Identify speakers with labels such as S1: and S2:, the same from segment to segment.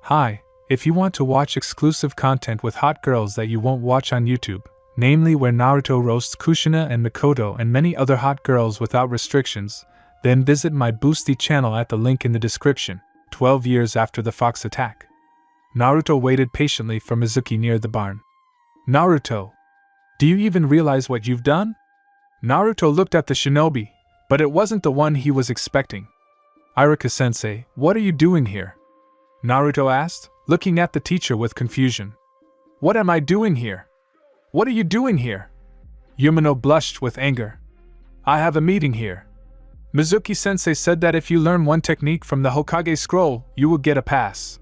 S1: Hi, if you want to watch exclusive content with hot girls that you won't watch on YouTube, namely where Naruto roasts Kushina and Mikoto and many other hot girls without restrictions, then visit my Boosty channel at the link in the description. 12 years after the fox attack. Naruto waited patiently for Mizuki near the barn. Naruto, do you even realize what you've done? Naruto looked at the shinobi, but it wasn't the one he was expecting. Iruka-sensei, what are you doing here? Naruto asked, looking at the teacher with confusion. What am I doing here? What are you doing here? Yumino blushed with anger. I have a meeting here. Mizuki-sensei said that if you learn one technique from the Hokage scroll, you will get a pass.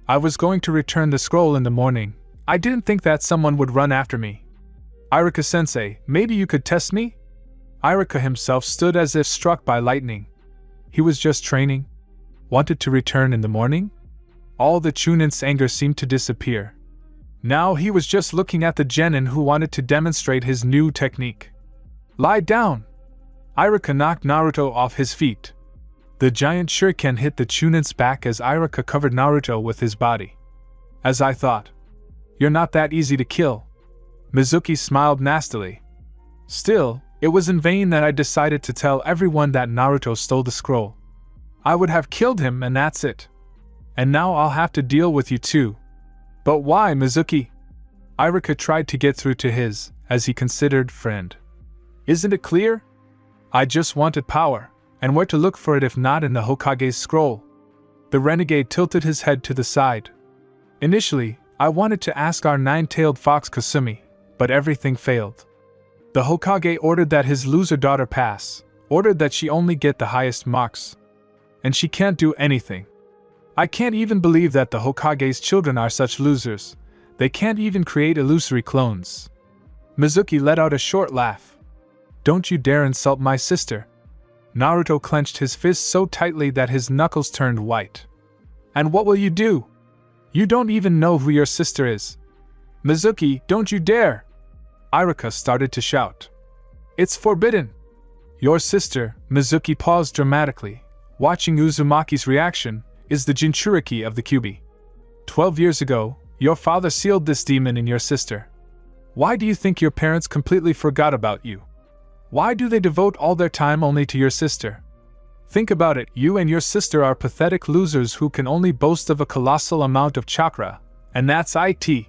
S1: I was going to return the scroll in the morning. I didn't think that someone would run after me. Iruka-sensei, maybe you could test me? Iruka himself stood as if struck by lightning. He was just training. Wanted to return in the morning? All the Chunin's anger seemed to disappear. Now he was just looking at the genin who wanted to demonstrate his new technique. Lie down! Iruka knocked Naruto off his feet. The giant shuriken hit the Chunin's back as Iruka covered Naruto with his body. As I thought. You're not that easy to kill. Mizuki smiled nastily. Still, it was in vain that I decided to tell everyone that Naruto stole the scroll. I would have killed him and that's it. And now I'll have to deal with you too. But why, Mizuki? Iruka tried to get through to his, as he considered, friend. Isn't it clear? I just wanted power, and where to look for it if not in the Hokage's scroll? The renegade tilted his head to the side. Initially, I wanted to ask our nine-tailed fox Kasumi, but everything failed. The Hokage ordered that his loser daughter pass, ordered that she only get the highest marks. And she can't do anything. I can't even believe that the Hokage's children are such losers. They can't even create illusory clones. Mizuki let out a short laugh. Don't you dare insult my sister. Naruto clenched his fist so tightly that his knuckles turned white. And what will you do? You don't even know who your sister is. Mizuki, don't you dare! Iruka started to shout. It's forbidden! Your sister, Mizuki paused dramatically, watching Uzumaki's reaction, is the Jinchuriki of the Kyuubi. 12 years ago, your father sealed this demon in your sister. Why do you think your parents completely forgot about you? Why do they devote all their time only to your sister? Think about it, you and your sister are pathetic losers who can only boast of a colossal amount of chakra, and that's it.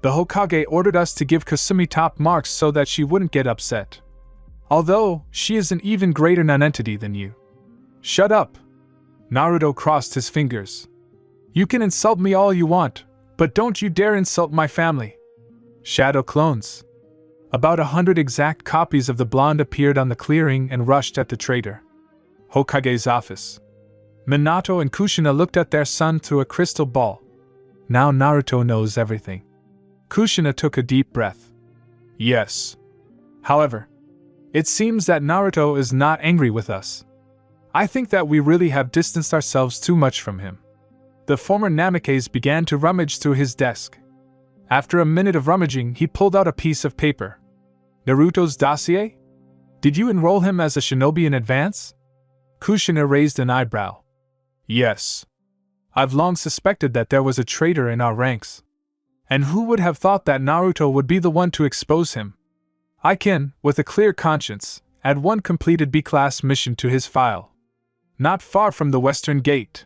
S1: The Hokage ordered us to give Kasumi top marks so that she wouldn't get upset. Although, she is an even greater nonentity than you. Shut up! Naruto crossed his fingers. You can insult me all you want, but don't you dare insult my family. Shadow clones. About 100 exact copies of the blonde appeared on the clearing and rushed at the traitor. Hokage's office. Minato and Kushina looked at their son through a crystal ball. Now Naruto knows everything. Kushina took a deep breath. Yes. However, it seems that Naruto is not angry with us. I think that we really have distanced ourselves too much from him. The former Namikaze began to rummage through his desk. After a minute of rummaging, he pulled out a piece of paper. Naruto's dossier? Did you enroll him as a shinobi in advance? Kushina raised an eyebrow. Yes. I've long suspected that there was a traitor in our ranks. And who would have thought that Naruto would be the one to expose him? I can, with a clear conscience, add one completed B-class mission to his file. Not far from the Western Gate.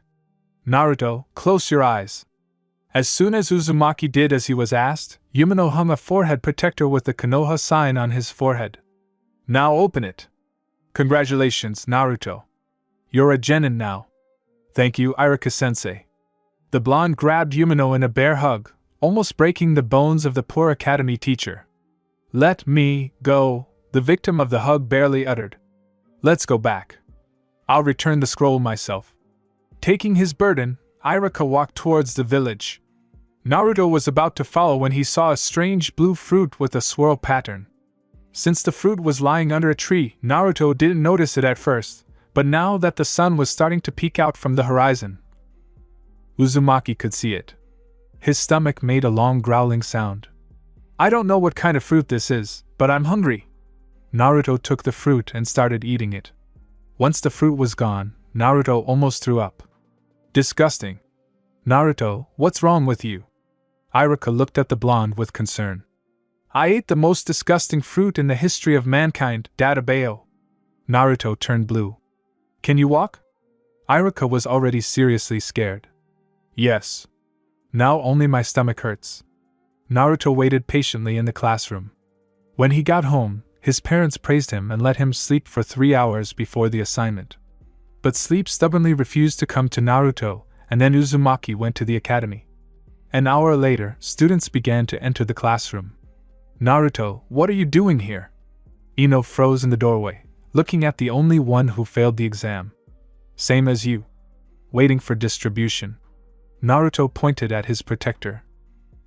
S1: Naruto, close your eyes. As soon as Uzumaki did as he was asked, Yumino hung a forehead protector with the Konoha sign on his forehead. Now open it. Congratulations, Naruto. You're a genin now. Thank you, Iruka-sensei. The blonde grabbed Yumino in a bear hug, almost breaking the bones of the poor academy teacher. Let me go, the victim of the hug barely uttered. Let's go back. I'll return the scroll myself. Taking his burden, Iruka walked towards the village. Naruto was about to follow when he saw a strange blue fruit with a swirl pattern. Since the fruit was lying under a tree, Naruto didn't notice it at first, but now that the sun was starting to peek out from the horizon, Uzumaki could see it. His stomach made a long growling sound. I don't know what kind of fruit this is, but I'm hungry. Naruto took the fruit and started eating it. Once the fruit was gone, Naruto almost threw up. Disgusting. Naruto, what's wrong with you? Iruka looked at the blonde with concern. I ate the most disgusting fruit in the history of mankind, Databeo. Naruto turned blue. Can you walk? Iruka was already seriously scared. Yes. Now only my stomach hurts. Naruto waited patiently in the classroom. When he got home, his parents praised him and let him sleep for 3 hours before the assignment. But sleep stubbornly refused to come to Naruto, and then Uzumaki went to the academy. An hour later, students began to enter the classroom. Naruto, what are you doing here? Ino froze in the doorway, looking at the only one who failed the exam. Same as you. Waiting for distribution. Naruto pointed at his protector.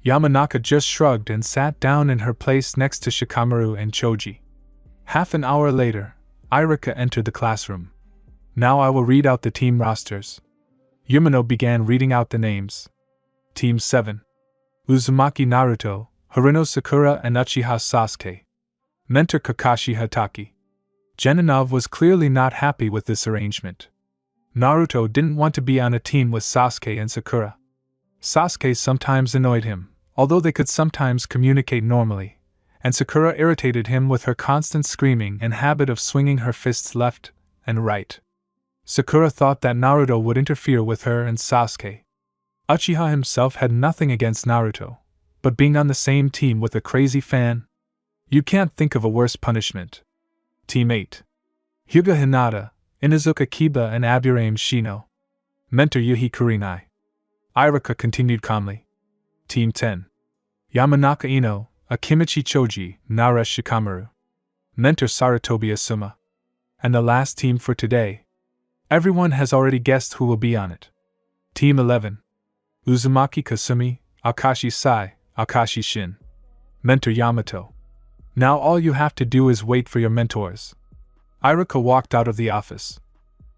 S1: Yamanaka just shrugged and sat down in her place next to Shikamaru and Choji. Half an hour later, Iruka entered the classroom. Now I will read out the team rosters. Yumino began reading out the names. Team 7. Uzumaki Naruto, Haruno Sakura and Uchiha Sasuke. Mentor Kakashi Hatake. Geninov was clearly not happy with this arrangement. Naruto didn't want to be on a team with Sasuke and Sakura. Sasuke sometimes annoyed him, although they could sometimes communicate normally, and Sakura irritated him with her constant screaming and habit of swinging her fists left and right. Sakura thought that Naruto would interfere with her and Sasuke. Uchiha himself had nothing against Naruto, but being on the same team with a crazy fan? You can't think of a worse punishment. Team 8. Hyuga Hinata, Inuzuka Kiba and Aburame Shino. Mentor Yuhi Kurinai. Iruka continued calmly. Team 10. Yamanaka Ino, Akimichi Choji, Naresh Shikamaru. Mentor Saratobi Asuma. And the last team for today. Everyone has already guessed who will be on it. Team 11. Uzumaki Kasumi, Akashi Sai, Akashi Shin. Mentor Yamato. Now all you have to do is wait for your mentors. Iruka walked out of the office.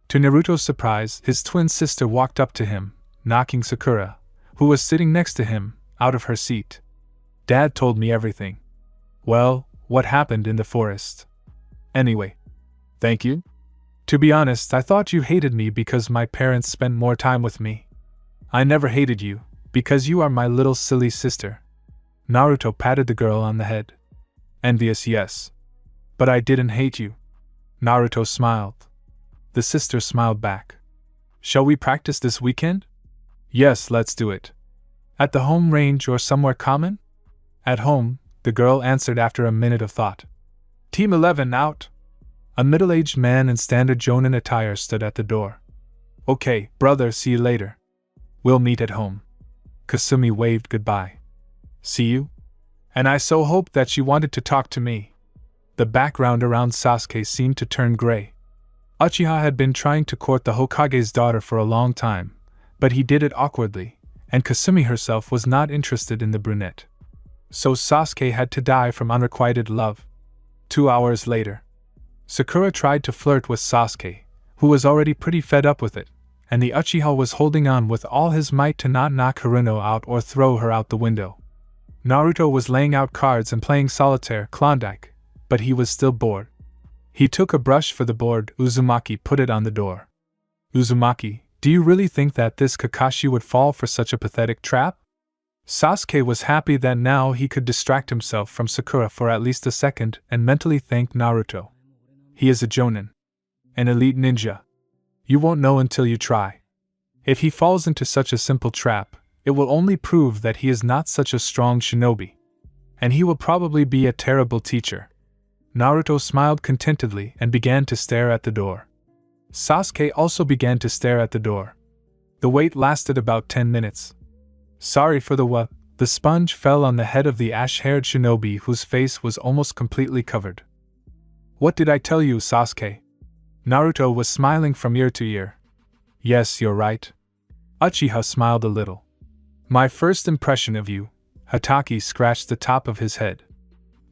S1: To Naruto's surprise, his twin sister walked up to him, knocking Sakura, who was sitting next to him, out of her seat. Dad told me everything. Well, what happened in the forest? Anyway. Thank you? To be honest, I thought you hated me because my parents spent more time with me. I never hated you, because you are my little silly sister. Naruto patted the girl on the head. Envious, yes. But I didn't hate you. Naruto smiled. The sister smiled back. Shall we practice this weekend? Yes, let's do it. At the home range or somewhere common? At home, the girl answered after a minute of thought. Team 11 out. A middle-aged man in standard Jonin attire stood at the door. Okay, brother, see you later. We'll meet at home. Kasumi waved goodbye. See you? And I so hoped that she wanted to talk to me. The background around Sasuke seemed to turn gray. Uchiha had been trying to court the Hokage's daughter for a long time, but he did it awkwardly, and Kasumi herself was not interested in the brunette. So Sasuke had to die from unrequited love. 2 hours later, Sakura tried to flirt with Sasuke, who was already pretty fed up with it, and the Uchiha was holding on with all his might to not knock Haruno out or throw her out the window. Naruto was laying out cards and playing solitaire, Klondike, but he was still bored. He took a brush for the board. Uzumaki put it on the door. Uzumaki, do you really think that this Kakashi would fall for such a pathetic trap? Sasuke was happy that now he could distract himself from Sakura for at least a second and mentally thank Naruto. He is a Jonin. An elite ninja. You won't know until you try. If he falls into such a simple trap, it will only prove that he is not such a strong shinobi. And he will probably be a terrible teacher. Naruto smiled contentedly and began to stare at the door. Sasuke also began to stare at the door. The wait lasted about 10 minutes. Sorry for the sponge fell on the head of the ash-haired shinobi whose face was almost completely covered. What did I tell you, Sasuke? Naruto was smiling from ear to ear. Yes, you're right. Uchiha smiled a little. My first impression of you, Hatake scratched the top of his head.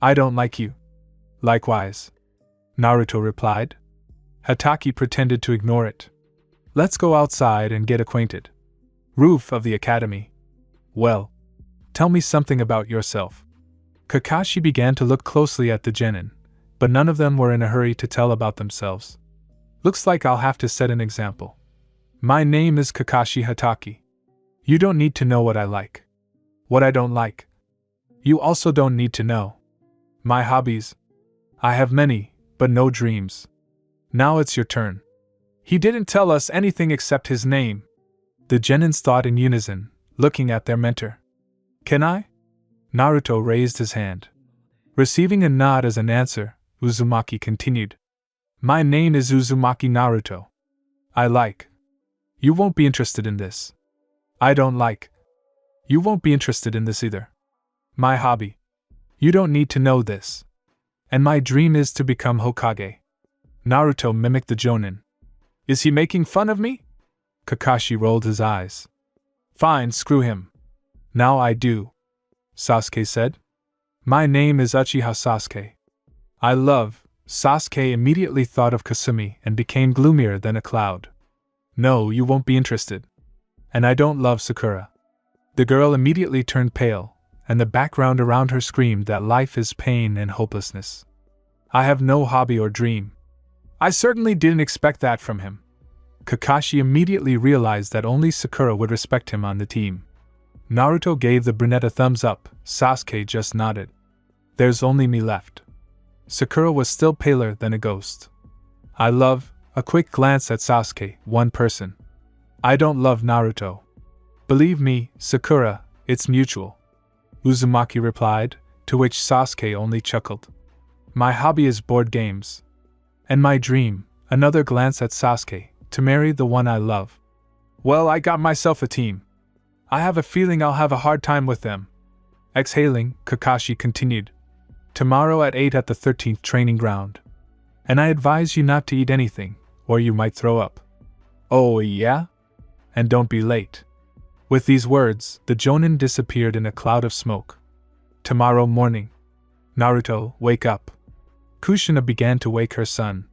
S1: I don't like you. Likewise. Naruto replied. Hatake pretended to ignore it. Let's go outside and get acquainted. Roof of the academy. Well, tell me something about yourself. Kakashi began to look closely at the genin, but none of them were in a hurry to tell about themselves. Looks like I'll have to set an example. My name is Kakashi Hatake. You don't need to know what I like. What I don't like. You also don't need to know. My hobbies. I have many, but no dreams. Now it's your turn. He didn't tell us anything except his name. The genins thought in unison, looking at their mentor. Can I? Naruto raised his hand. Receiving a nod as an answer, Uzumaki continued. My name is Uzumaki Naruto. I like. You won't be interested in this. I don't like. You won't be interested in this either. My hobby. You don't need to know this. And my dream is to become Hokage. Naruto mimicked the Jonin. Is he making fun of me? Kakashi rolled his eyes. Fine, screw him. Now I do. Sasuke said. My name is Uchiha Sasuke. I love. Sasuke immediately thought of Kasumi and became gloomier than a cloud. No, you won't be interested. And I don't love Sakura. The girl immediately turned pale, and the background around her screamed that life is pain and hopelessness. I have no hobby or dream. I certainly didn't expect that from him. Kakashi immediately realized that only Sakura would respect him on the team. Naruto gave the brunette a thumbs up, Sasuke just nodded. There's only me left. Sakura was still paler than a ghost. I love, a quick glance at Sasuke, one person. I don't love Naruto. Believe me, Sakura, it's mutual. Uzumaki replied, to which Sasuke only chuckled. My hobby is board games. And my dream, another glance at Sasuke, to marry the one I love. Well, I got myself a team. I have a feeling I'll have a hard time with them. Exhaling, Kakashi continued. Tomorrow at 8 at the 13th training ground. And I advise you not to eat anything, or you might throw up. Oh yeah? And don't be late. With these words, the Jonin disappeared in a cloud of smoke. Tomorrow morning. Naruto, wake up. Kushina began to wake her son.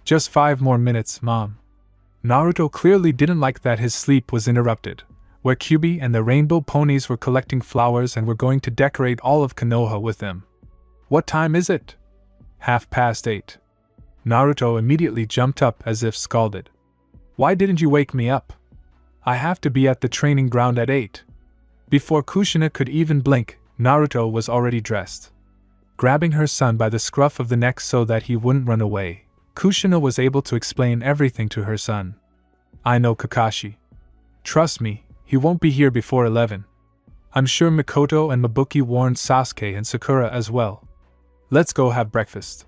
S1: Just 5 more minutes, Mom. Naruto clearly didn't like that his sleep was interrupted, where Kyuubi and the rainbow ponies were collecting flowers and were going to decorate all of Konoha with them. What time is it? 8:30. Naruto immediately jumped up as if scalded. Why didn't you wake me up? I have to be at the training ground at 8. Before Kushina could even blink, Naruto was already dressed. Grabbing her son by the scruff of the neck so that he wouldn't run away, Kushina was able to explain everything to her son. I know Kakashi. Trust me, he won't be here before 11. I'm sure Mikoto and Mabuki warned Sasuke and Sakura as well. Let's go have breakfast.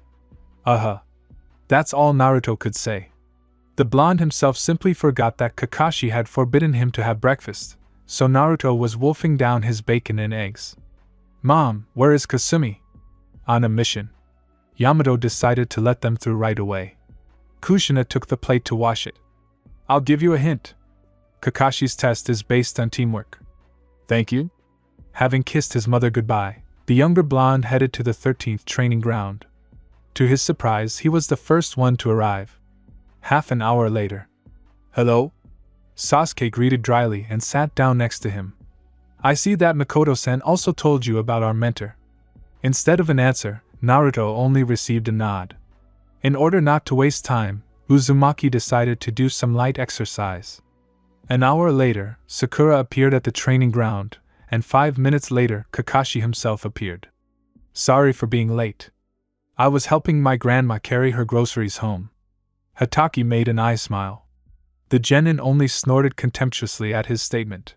S1: That's all Naruto could say. The blonde himself simply forgot that Kakashi had forbidden him to have breakfast, so Naruto was wolfing down his bacon and eggs. Mom, where is Kasumi? On a mission. Yamato decided to let them through right away. Kushina took the plate to wash it. I'll give you a hint. Kakashi's test is based on teamwork. Thank you. Having kissed his mother goodbye, the younger blonde headed to the 13th training ground. To his surprise, he was the first one to arrive. Half an hour later. Hello? Sasuke greeted dryly and sat down next to him. I see that Mikoto-sen also told you about our mentor. Instead of an answer, Naruto only received a nod. In order not to waste time, Uzumaki decided to do some light exercise. An hour later, Sakura appeared at the training ground, and 5 minutes later, Kakashi himself appeared. Sorry for being late. I was helping my grandma carry her groceries home. Hatake made an eye smile. The genin only snorted contemptuously at his statement.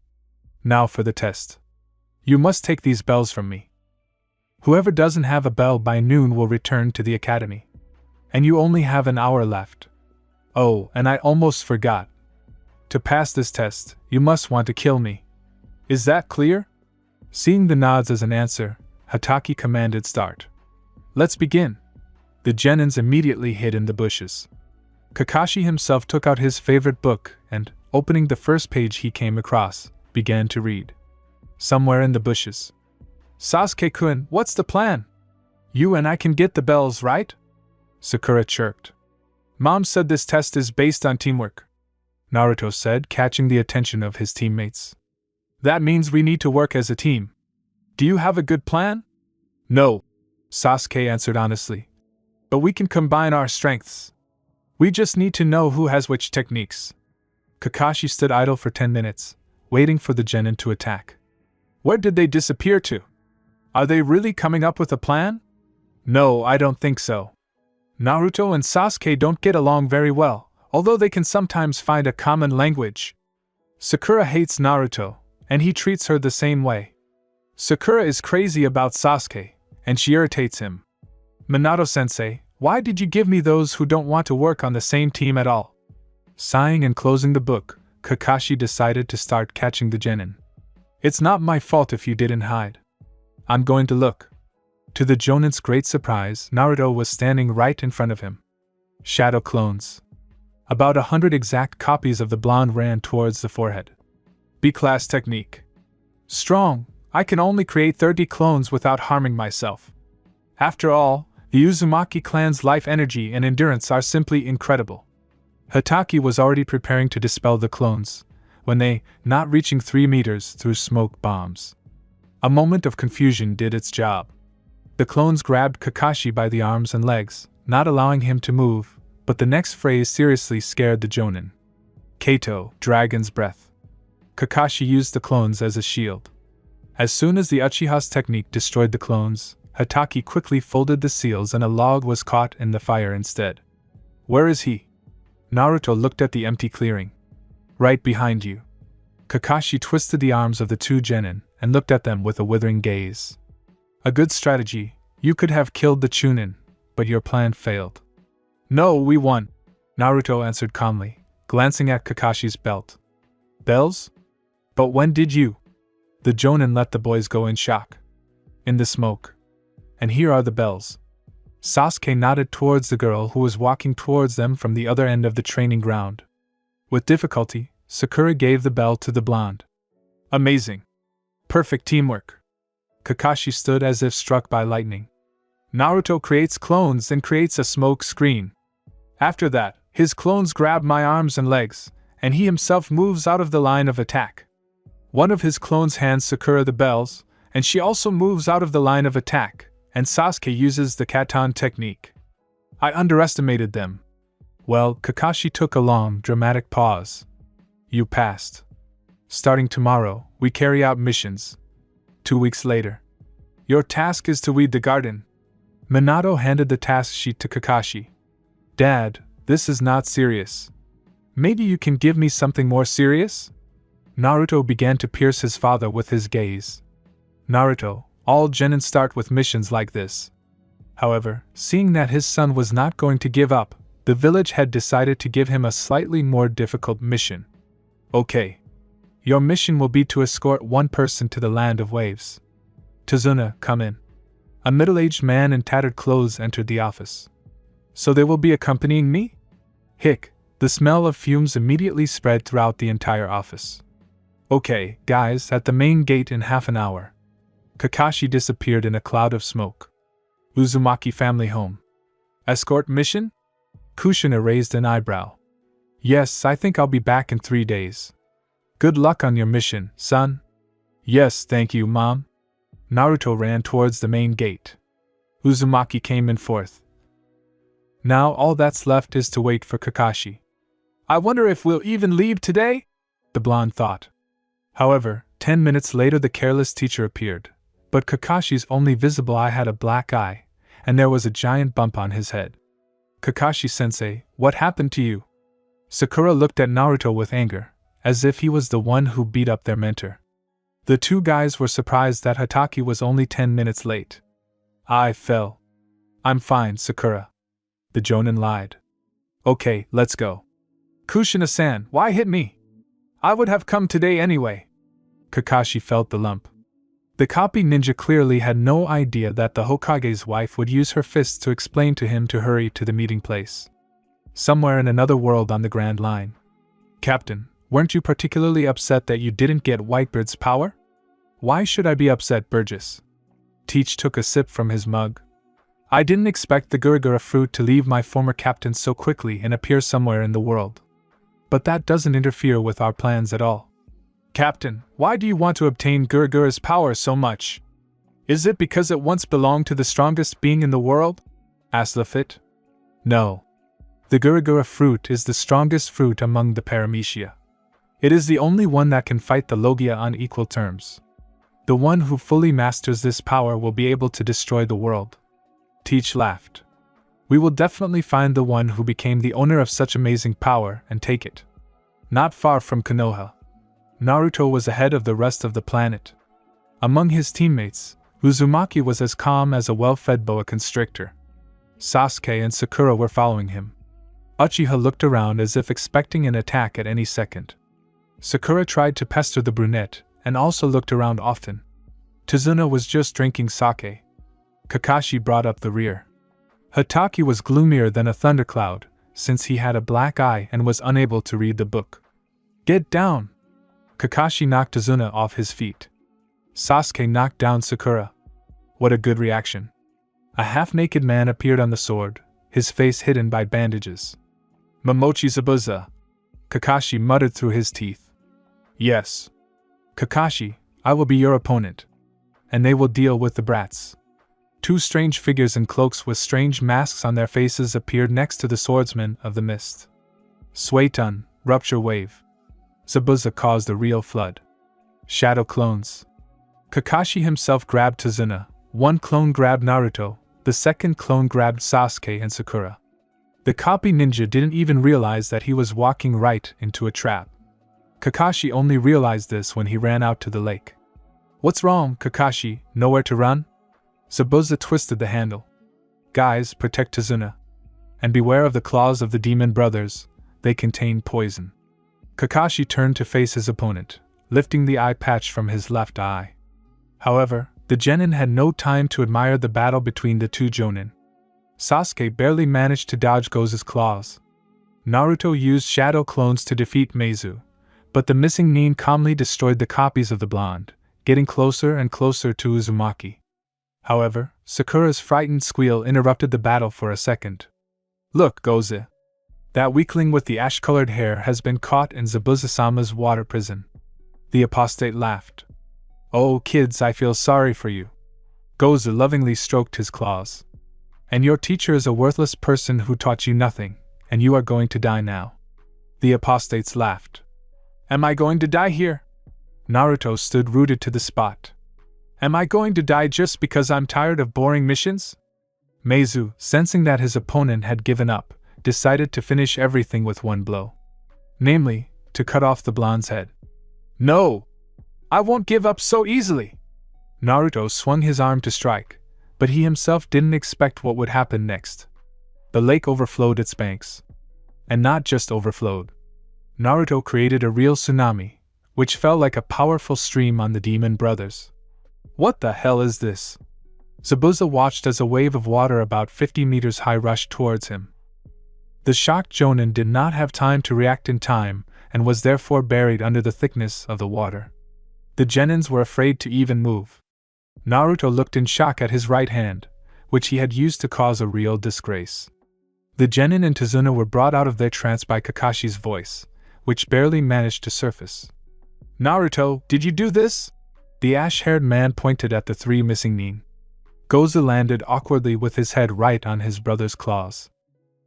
S1: Now for the test. You must take these bells from me. Whoever doesn't have a bell by noon will return to the academy. And you only have an hour left. Oh, and I almost forgot. To pass this test, you must want to kill me. Is that clear? Seeing the nods as an answer, Hatake commanded start. Let's begin. The genins immediately hid in the bushes. Kakashi himself took out his favorite book and, opening the first page he came across, began to read. Somewhere in the bushes. Sasuke-kun, what's the plan? You and I can get the bells, right? Sakura chirped. Mom said this test is based on teamwork. Naruto said, catching the attention of his teammates. That means we need to work as a team. Do you have a good plan? No, Sasuke answered honestly. But we can combine our strengths. We just need to know who has which techniques. Kakashi stood idle for 10 minutes, waiting for the genin to attack. Where did they disappear to? Are they really coming up with a plan? No, I don't think so. Naruto and Sasuke don't get along very well, although they can sometimes find a common language. Sakura hates Naruto, and he treats her the same way. Sakura is crazy about Sasuke, and she irritates him. Minato-sensei, why did you give me those who don't want to work on the same team at all? Sighing and closing the book, Kakashi decided to start catching the genin. It's not my fault if you didn't hide. I'm going to look. To the Jonin's great surprise, Naruto was standing right in front of him. Shadow clones. About 100 exact copies of the blonde ran towards the forehead. B-class technique. Strong, I can only create 30 clones without harming myself. After all, the Uzumaki clan's life energy and endurance are simply incredible. Hatake was already preparing to dispel the clones, when they, not reaching 3 meters, threw smoke bombs. A moment of confusion did its job. The clones grabbed Kakashi by the arms and legs, not allowing him to move, but the next phrase seriously scared the Jonin. Kato, Dragon's Breath. Kakashi used the clones as a shield. As soon as the Uchiha's technique destroyed the clones, Hatake quickly folded the seals and a log was caught in the fire instead. Where is he? Naruto looked at the empty clearing. Right behind you. Kakashi twisted the arms of the two genin and looked at them with a withering gaze. A good strategy, you could have killed the Chunin, but your plan failed. No, we won, Naruto answered calmly, glancing at Kakashi's belt. Bells? But when did you? The Jonin let the boys go in shock. In the smoke. And here are the bells. Sasuke nodded towards the girl who was walking towards them from the other end of the training ground. With difficulty, Sakura gave the bell to the blonde. Amazing. Perfect teamwork. Kakashi stood as if struck by lightning. Naruto creates clones and creates a smoke screen. After that, his clones grab my arms and legs, and he himself moves out of the line of attack. One of his clones hands Sakura the bells, and she also moves out of the line of attack, and Sasuke uses the Katon technique. I underestimated them. Well, Kakashi took a long, dramatic pause. You passed. Starting tomorrow, we carry out missions. 2 weeks later. Your task is to weed the garden. Minato handed the task sheet to Kakashi. Dad, this is not serious. Maybe you can give me something more serious? Naruto began to pierce his father with his gaze. Naruto, all genin start with missions like this. However, seeing that his son was not going to give up, the village had decided to give him a slightly more difficult mission. Okay. Your mission will be to escort one person to the land of waves. Tazuna, come in. A middle-aged man in tattered clothes entered the office. So they will be accompanying me? Hick, the smell of fumes immediately spread throughout the entire office. Okay, guys, at the main gate in half an hour. Kakashi disappeared in a cloud of smoke. Uzumaki family home. Escort mission? Kushina raised an eyebrow. Yes, I think I'll be back in 3 days. Good luck on your mission, son. Yes, thank you, Mom. Naruto ran towards the main gate. Uzumaki came in fourth. Now all that's left is to wait for Kakashi. I wonder if we'll even leave today? The blonde thought. However, 10 minutes later the careless teacher appeared, but Kakashi's only visible eye had a black eye, and there was a giant bump on his head. Kakashi-sensei, what happened to you? Sakura looked at Naruto with anger, as if he was the one who beat up their mentor. The two guys were surprised that Hatake was only 10 minutes late. I fell. I'm fine, Sakura. The Jonin lied. Okay, let's go. Kushina-san, why hit me? I would have come today anyway. Kakashi felt the lump. The copy ninja clearly had no idea that the Hokage's wife would use her fists to explain to him to hurry to the meeting place. Somewhere in another world on the Grand Line. Captain, weren't you particularly upset that you didn't get Whitebeard's power? Why should I be upset, Burgess? Teach took a sip from his mug. I didn't expect the Gurigura fruit to leave my former captain so quickly and appear somewhere in the world. But that doesn't interfere with our plans at all. Captain, why do you want to obtain Gurigura's power so much? Is it because it once belonged to the strongest being in the world? Asked Lafitte. No. The Gurigura fruit is the strongest fruit among the Paramecia. It is the only one that can fight the Logia on equal terms. The one who fully masters this power will be able to destroy the world. Teach laughed. We will definitely find the one who became the owner of such amazing power and take it. Not far from Konoha, Naruto was ahead of the rest of the planet. Among his teammates, Uzumaki was as calm as a well-fed boa constrictor. Sasuke and Sakura were following him. Uchiha looked around as if expecting an attack at any second. Sakura tried to pester the brunette, and also looked around often. Tazuna was just drinking sake. Kakashi brought up the rear. Hatake was gloomier than a thundercloud, since he had a black eye and was unable to read the book. Get down! Kakashi knocked Tazuna off his feet. Sasuke knocked down Sakura. What a good reaction. A half-naked man appeared on the sword, his face hidden by bandages. Momochi Zabuza! Kakashi muttered through his teeth. Yes. Kakashi, I will be your opponent. And they will deal with the brats. Two strange figures in cloaks with strange masks on their faces appeared next to the swordsman of the mist. Suetun, Rupture Wave. Zabuza caused a real flood. Shadow clones. Kakashi himself grabbed Tazuna, one clone grabbed Naruto, the second clone grabbed Sasuke and Sakura. The copy ninja didn't even realize that he was walking right into a trap. Kakashi only realized this when he ran out to the lake. What's wrong, Kakashi? Nowhere to run? Zabuza twisted the handle. Guys, protect Tazuna. And beware of the claws of the demon brothers, they contain poison. Kakashi turned to face his opponent, lifting the eye patch from his left eye. However, the genin had no time to admire the battle between the two jonin. Sasuke barely managed to dodge Goza's claws. Naruto used shadow clones to defeat Meizu, but the missing Nin calmly destroyed the copies of the blonde, getting closer and closer to Uzumaki. However, Sakura's frightened squeal interrupted the battle for a second. Look, Goza. That weakling with the ash-colored hair has been caught in Zabuza-sama's water prison. The apostate laughed. Oh, kids, I feel sorry for you. Goza lovingly stroked his claws. And your teacher is a worthless person who taught you nothing, and you are going to die now. The apostates laughed. Am I going to die here? Naruto stood rooted to the spot. Am I going to die just because I'm tired of boring missions? Meizu, sensing that his opponent had given up, decided to finish everything with one blow. Namely, to cut off the blonde's head. No! I won't give up so easily! Naruto swung his arm to strike, but he himself didn't expect what would happen next. The lake overflowed its banks. And not just overflowed. Naruto created a real tsunami, which fell like a powerful stream on the demon brothers. What the hell is this? Zabuza watched as a wave of water about 50 meters high rushed towards him. The shocked jonin did not have time to react in time, and was therefore buried under the thickness of the water. The genins were afraid to even move. Naruto looked in shock at his right hand, which he had used to cause a real disgrace. The genin and Tazuna were brought out of their trance by Kakashi's voice, which barely managed to surface. Naruto, did you do this? The ash-haired man pointed at the three missing Nin. Goza landed awkwardly with his head right on his brother's claws.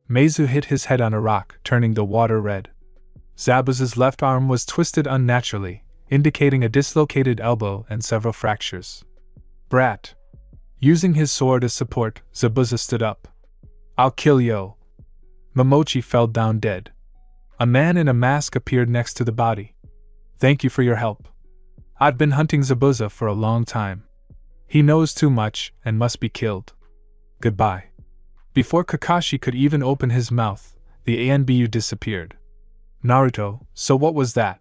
S1: Meizu hit his head on a rock, turning the water red. Zabuza's left arm was twisted unnaturally, indicating a dislocated elbow and several fractures. Brat. Using his sword as support, Zabuza stood up. I'll kill yo. Momochi fell down dead. A man in a mask appeared next to the body. Thank you for your help. I've been hunting Zabuza for a long time. He knows too much and must be killed. Goodbye. Before Kakashi could even open his mouth, the ANBU disappeared. Naruto, so what was that?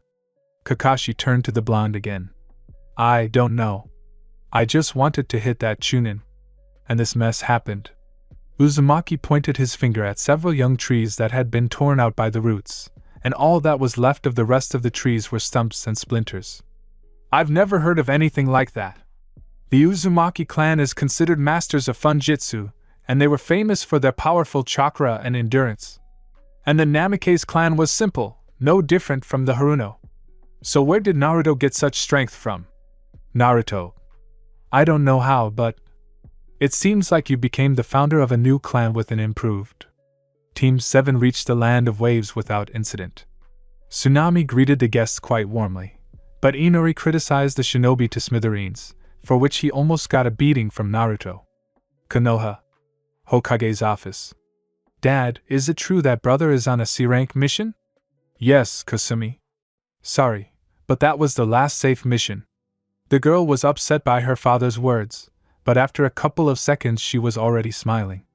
S1: Kakashi turned to the blonde again. I don't know. I just wanted to hit that Chunin. And this mess happened. Uzumaki pointed his finger at several young trees that had been torn out by the roots, and all that was left of the rest of the trees were stumps and splinters. I've never heard of anything like that. The Uzumaki clan is considered masters of Funjitsu, and they were famous for their powerful chakra and endurance. And the Namikaze clan was simple, no different from the Haruno. So where did Naruto get such strength from? Naruto. I don't know how, but it seems like you became the founder of a new clan with an improved. Team 7 reached the land of waves without incident. Tsunade greeted the guests quite warmly, but Inori criticized the shinobi to smithereens, for which he almost got a beating from Naruto. Konoha, Hokage's office. Dad, is it true that brother is on a C-rank mission? Yes, Kasumi. Sorry, but that was the last safe mission. The girl was upset by her father's words, but after a couple of seconds she was already smiling.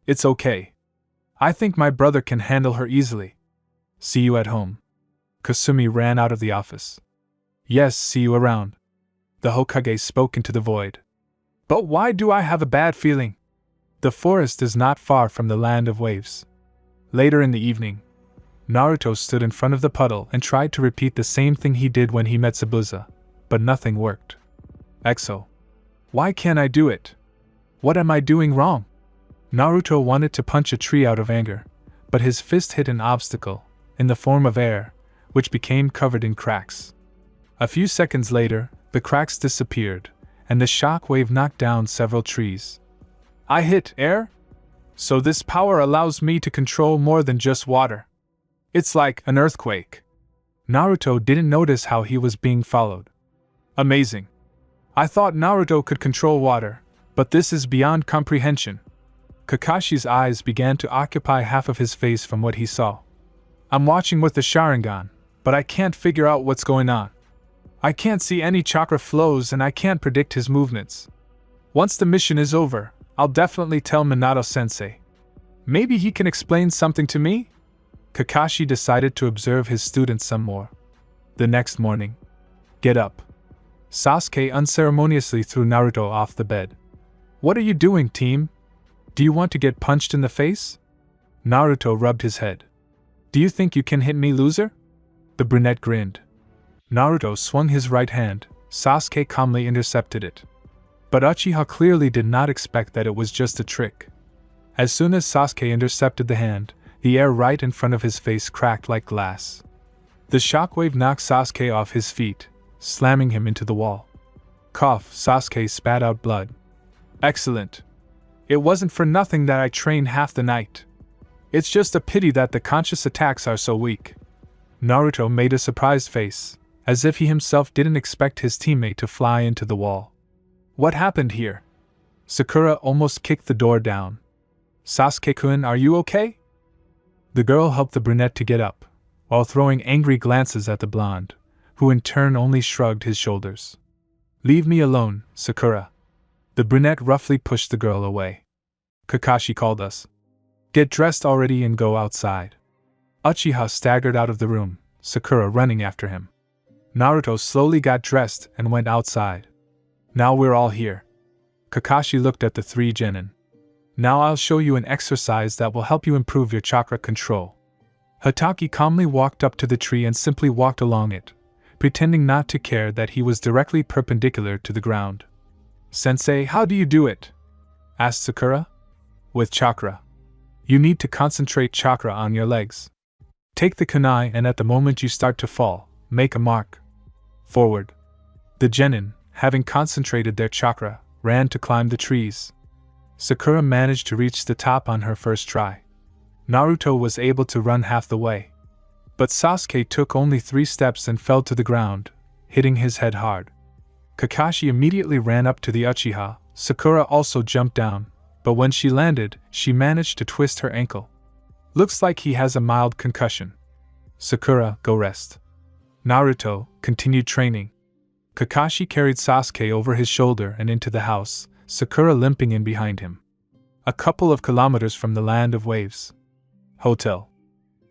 S1: It's okay. I think my brother can handle her easily. See you at home. Kasumi ran out of the office. Yes, see you around. The Hokage spoke into the void. But why do I have a bad feeling? The forest is not far from the land of waves. Later in the evening, Naruto stood in front of the puddle and tried to repeat the same thing he did when he met Zabuza, but nothing worked. Exo. Why can't I do it? What am I doing wrong? Naruto wanted to punch a tree out of anger, but his fist hit an obstacle, in the form of air, which became covered in cracks. A few seconds later, the cracks disappeared, and the shock wave knocked down several trees. I hit air? So this power allows me to control more than just water. It's like an earthquake. Naruto didn't notice how he was being followed. Amazing. I thought Naruto could control water, but this is beyond comprehension. Kakashi's eyes began to occupy half of his face from what he saw. I'm watching with the Sharingan, but I can't figure out what's going on. I can't see any chakra flows and I can't predict his movements. Once the mission is over, I'll definitely tell Minato-sensei. Maybe he can explain something to me? Kakashi decided to observe his students some more. The next morning. Get up. Sasuke unceremoniously threw Naruto off the bed. What are you doing, team? Do you want to get punched in the face? Naruto rubbed his head. Do you think you can hit me, loser? The brunette grinned. Naruto swung his right hand. Sasuke calmly intercepted it. But Uchiha clearly did not expect that it was just a trick. As soon as Sasuke intercepted the hand, the air right in front of his face cracked like glass. The shockwave knocked Sasuke off his feet, slamming him into the wall. Cough, Sasuke spat out blood. Excellent. It wasn't for nothing that I trained half the night. It's just a pity that the conscious attacks are so weak. Naruto made a surprised face, as if he himself didn't expect his teammate to fly into the wall. What happened here? Sakura almost kicked the door down. Sasuke-kun, are you okay? The girl helped the brunette to get up, while throwing angry glances at the blonde, who in turn only shrugged his shoulders. Leave me alone, Sakura. The brunette roughly pushed the girl away. Kakashi called us. Get dressed already and go outside. Uchiha staggered out of the room, Sakura running after him. Naruto slowly got dressed and went outside. Now we're all here. Kakashi looked at the three genin. Now I'll show you an exercise that will help you improve your chakra control. Hatake calmly walked up to the tree and simply walked along it, pretending not to care that he was directly perpendicular to the ground. Sensei, how do you do it? Asked Sakura. With chakra. You need to concentrate chakra on your legs. Take the kunai and at the moment you start to fall, make a mark. Forward. The genin, having concentrated their chakra, ran to climb the trees. Sakura managed to reach the top on her first try. Naruto was able to run half the way. But Sasuke took only 3 steps and fell to the ground, hitting his head hard. Kakashi immediately ran up to the Uchiha. Sakura also jumped down, but when she landed, she managed to twist her ankle. Looks like he has a mild concussion. Sakura, go rest. Naruto continued training. Kakashi carried Sasuke over his shoulder and into the house, Sakura limping in behind him. A couple of kilometers from the land of waves. Hotel.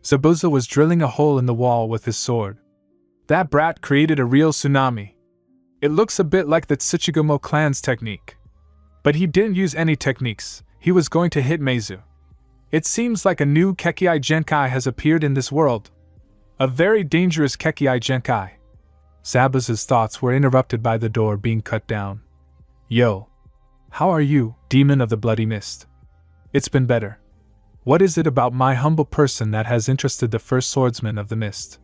S1: Zabuza was drilling a hole in the wall with his sword. That brat created a real tsunami. It looks a bit like the Tsuchigumo clan's technique. But he didn't use any techniques, he was going to hit Meizu. It seems like a new Kekkei Genkai has appeared in this world. A very dangerous Kekkei Genkai. Zabuza's thoughts were interrupted by the door being cut down. Yo. How are you, demon of the bloody mist? It's been better. What is it about my humble person that has interested the first swordsman of the mist?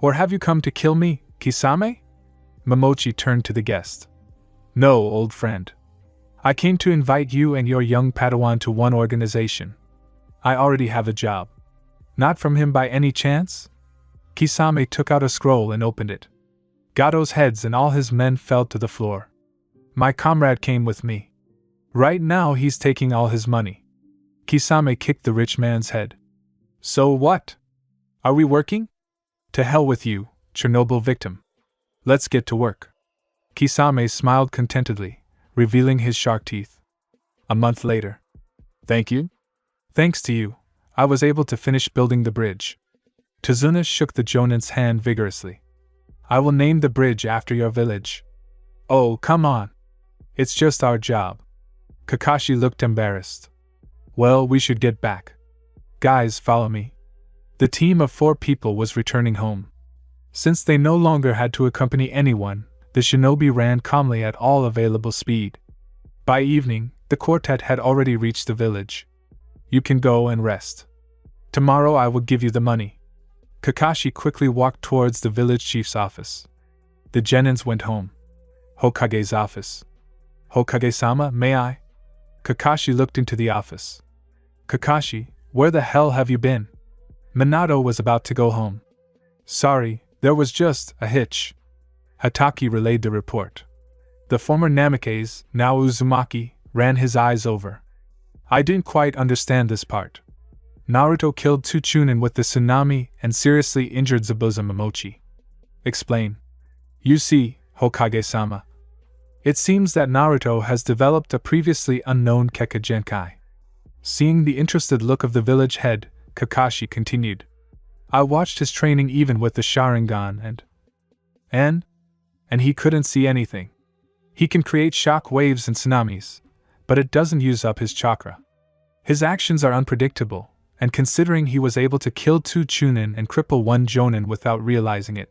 S1: Or have you come to kill me, Kisame? Momochi turned to the guest. No, old friend. I came to invite you and your young Padawan to one organization. I already have a job. Not from him by any chance? Kisame took out a scroll and opened it. Gato's heads and all his men fell to the floor. My comrade came with me. Right now he's taking all his money. Kisame kicked the rich man's head. So what? Are we working? To hell with you, Chernobyl victim. Let's get to work. Kisame smiled contentedly, revealing his shark teeth. A month later. Thank you? Thanks to you, I was able to finish building the bridge. Tazuna shook the Jonin's hand vigorously. I will name the bridge after your village. Oh, come on. It's just our job. Kakashi looked embarrassed. Well, we should get back. Guys, follow me. The team of 4 people was returning home. Since they no longer had to accompany anyone, the shinobi ran calmly at all available speed. By evening, the quartet had already reached the village. You can go and rest. Tomorrow I will give you the money. Kakashi quickly walked towards the village chief's office. The genins went home. Hokage's office. Hokage-sama, may I? Kakashi looked into the office. Kakashi, where the hell have you been? Minato was about to go home. Sorry, there was just a hitch. Hatake relayed the report. The former Namikaze, now Uzumaki, ran his eyes over. I didn't quite understand this part. Naruto killed 2 Chunin with the tsunami and seriously injured Zabuza Momochi. Explain. You see, Hokage-sama. It seems that Naruto has developed a previously unknown Kekka Genkai. Seeing the interested look of the village head, Kakashi continued. I watched his training even with the Sharingan and he couldn't see anything. He can create shock waves and tsunamis, but it doesn't use up his chakra. His actions are unpredictable, and considering he was able to kill 2 Chunin and cripple 1 Jonin without realizing it,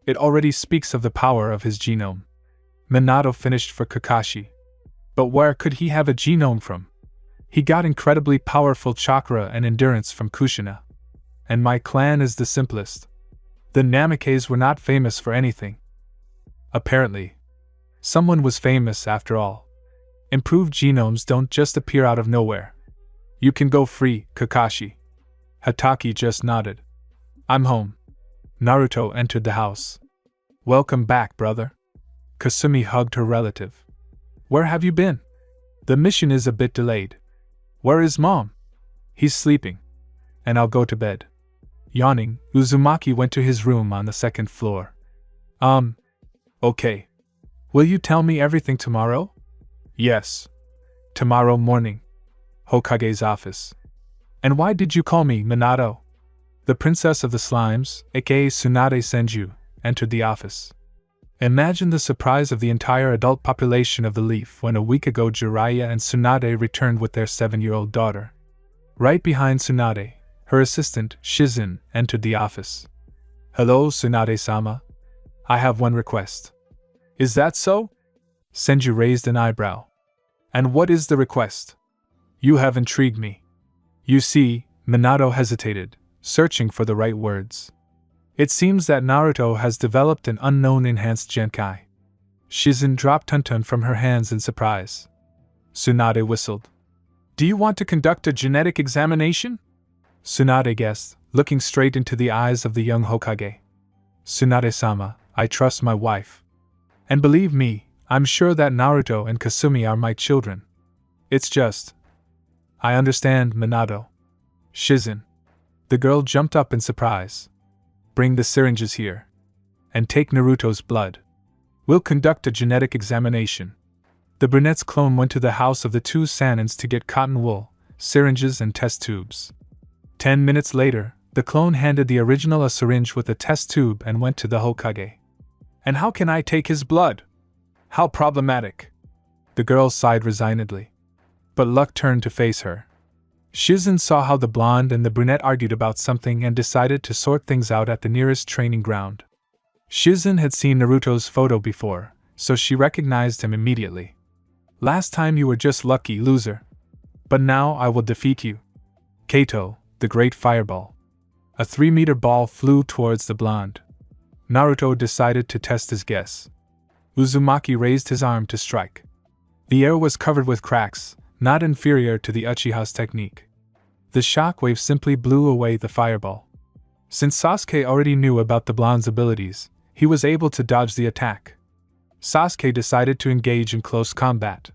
S1: it already speaks of the power of his genome. Minato finished for Kakashi. But where could he have a genome from? He got incredibly powerful chakra and endurance from Kushina. And my clan is the simplest. The Namikaze were not famous for anything. Apparently. Someone was famous after all. Improved genomes don't just appear out of nowhere. You can go free, Kakashi. Hatake just nodded. I'm home. Naruto entered the house. Welcome back, brother. Kasumi hugged her relative. Where have you been? The mission is a bit delayed. Where is Mom? He's sleeping. And I'll go to bed. Yawning, Uzumaki went to his room on the 2nd floor. Okay. Will you tell me everything tomorrow? Yes. Tomorrow morning. Hokage's office. And why did you call me Minato? The princess of the slimes, aka Tsunade Senju, entered the office. Imagine the surprise of the entire adult population of the Leaf when a week ago Jiraiya and Tsunade returned with their 7-year-old daughter. Right behind Tsunade, her assistant, Shizun, entered the office. Hello, Tsunade-sama. I have one request. Is that so? Senju raised an eyebrow. And what is the request? You have intrigued me. You see, Minato hesitated, searching for the right words. It seems that Naruto has developed an unknown enhanced Genkai. Shizun dropped Tuntun from her hands in surprise. Tsunade whistled. Do you want to conduct a genetic examination? Tsunade guessed, looking straight into the eyes of the young Hokage. Tsunade-sama, I trust my wife. And believe me, I'm sure that Naruto and Kasumi are my children. It's just... I understand, Minato. Shizun. The girl jumped up in surprise. Bring the syringes here. And take Naruto's blood. We'll conduct a genetic examination. The brunette's clone went to the house of the 2 Sanins to get cotton wool, syringes and test tubes. 10 minutes later, the clone handed the original a syringe with a test tube and went to the Hokage. And how can I take his blood? How problematic. The girl sighed resignedly. But luck turned to face her. Shizun saw how the blonde and the brunette argued about something and decided to sort things out at the nearest training ground. Shizun had seen Naruto's photo before, so she recognized him immediately. Last time you were just lucky, loser. But now I will defeat you. Kaito, the great fireball. A 3-meter ball flew towards the blonde. Naruto decided to test his guess. Uzumaki raised his arm to strike. The air was covered with cracks, not inferior to the Uchiha's technique. The shockwave simply blew away the fireball. Since Sasuke already knew about the blonde's abilities, he was able to dodge the attack. Sasuke decided to engage in close combat.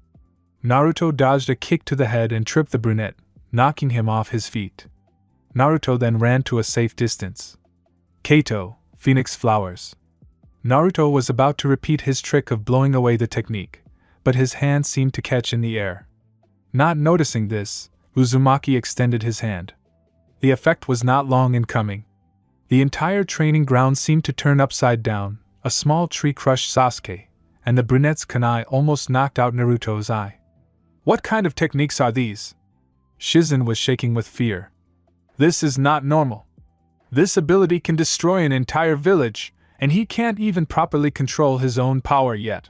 S1: Naruto dodged a kick to the head and tripped the brunette, knocking him off his feet. Naruto then ran to a safe distance. Kato, Phoenix Flowers. Naruto was about to repeat his trick of blowing away the technique, but his hand seemed to catch in the air. Not noticing this, Uzumaki extended his hand. The effect was not long in coming. The entire training ground seemed to turn upside down, a small tree crushed Sasuke, and the brunette's kunai almost knocked out Naruto's eye. What kind of techniques are these? Shizen was shaking with fear. This is not normal. This ability can destroy an entire village, and he can't even properly control his own power yet.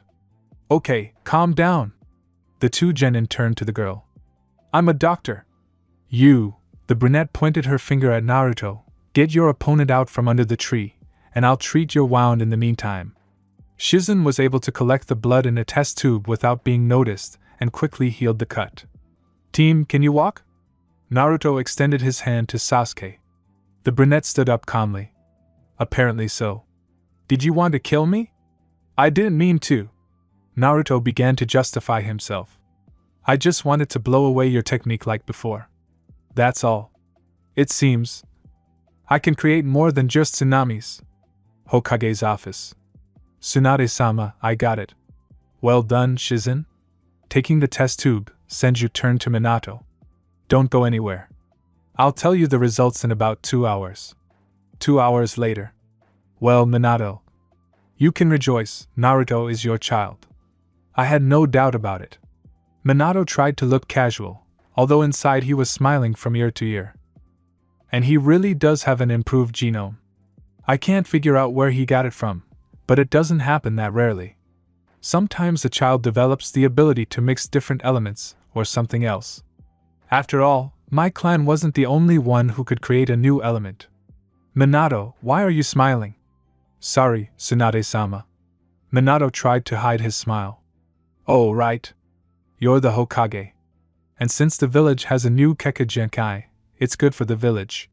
S1: Okay, calm down. The two genin turned to the girl. I'm a doctor. You, the brunette pointed her finger at Naruto, get your opponent out from under the tree, and I'll treat your wound in the meantime. Shizen was able to collect the blood in a test tube without being noticed, and quickly healed the cut. Team, can you walk? Naruto extended his hand to Sasuke. The brunette stood up calmly. Apparently so. Did you want to kill me? I didn't mean to. Naruto began to justify himself. I just wanted to blow away your technique like before. That's all. It seems I can create more than just tsunamis. Hokage's office. Tsunade-sama, I got it. Well done, Shizen. Taking the test tube, Senju turned to Minato. Don't go anywhere. I'll tell you the results in about 2 hours. 2 hours later. Well, Minato. You can rejoice, Naruto is your child. I had no doubt about it. Minato tried to look casual, although inside he was smiling from ear to ear. And he really does have an improved genome. I can't figure out where he got it from, but it doesn't happen that rarely. Sometimes a child develops the ability to mix different elements, or something else. After all, my clan wasn't the only one who could create a new element. Minato, why are you smiling? Sorry, Tsunade-sama. Minato tried to hide his smile. Oh, right. You're the Hokage. And since the village has a new Kekagenkai, it's good for the village.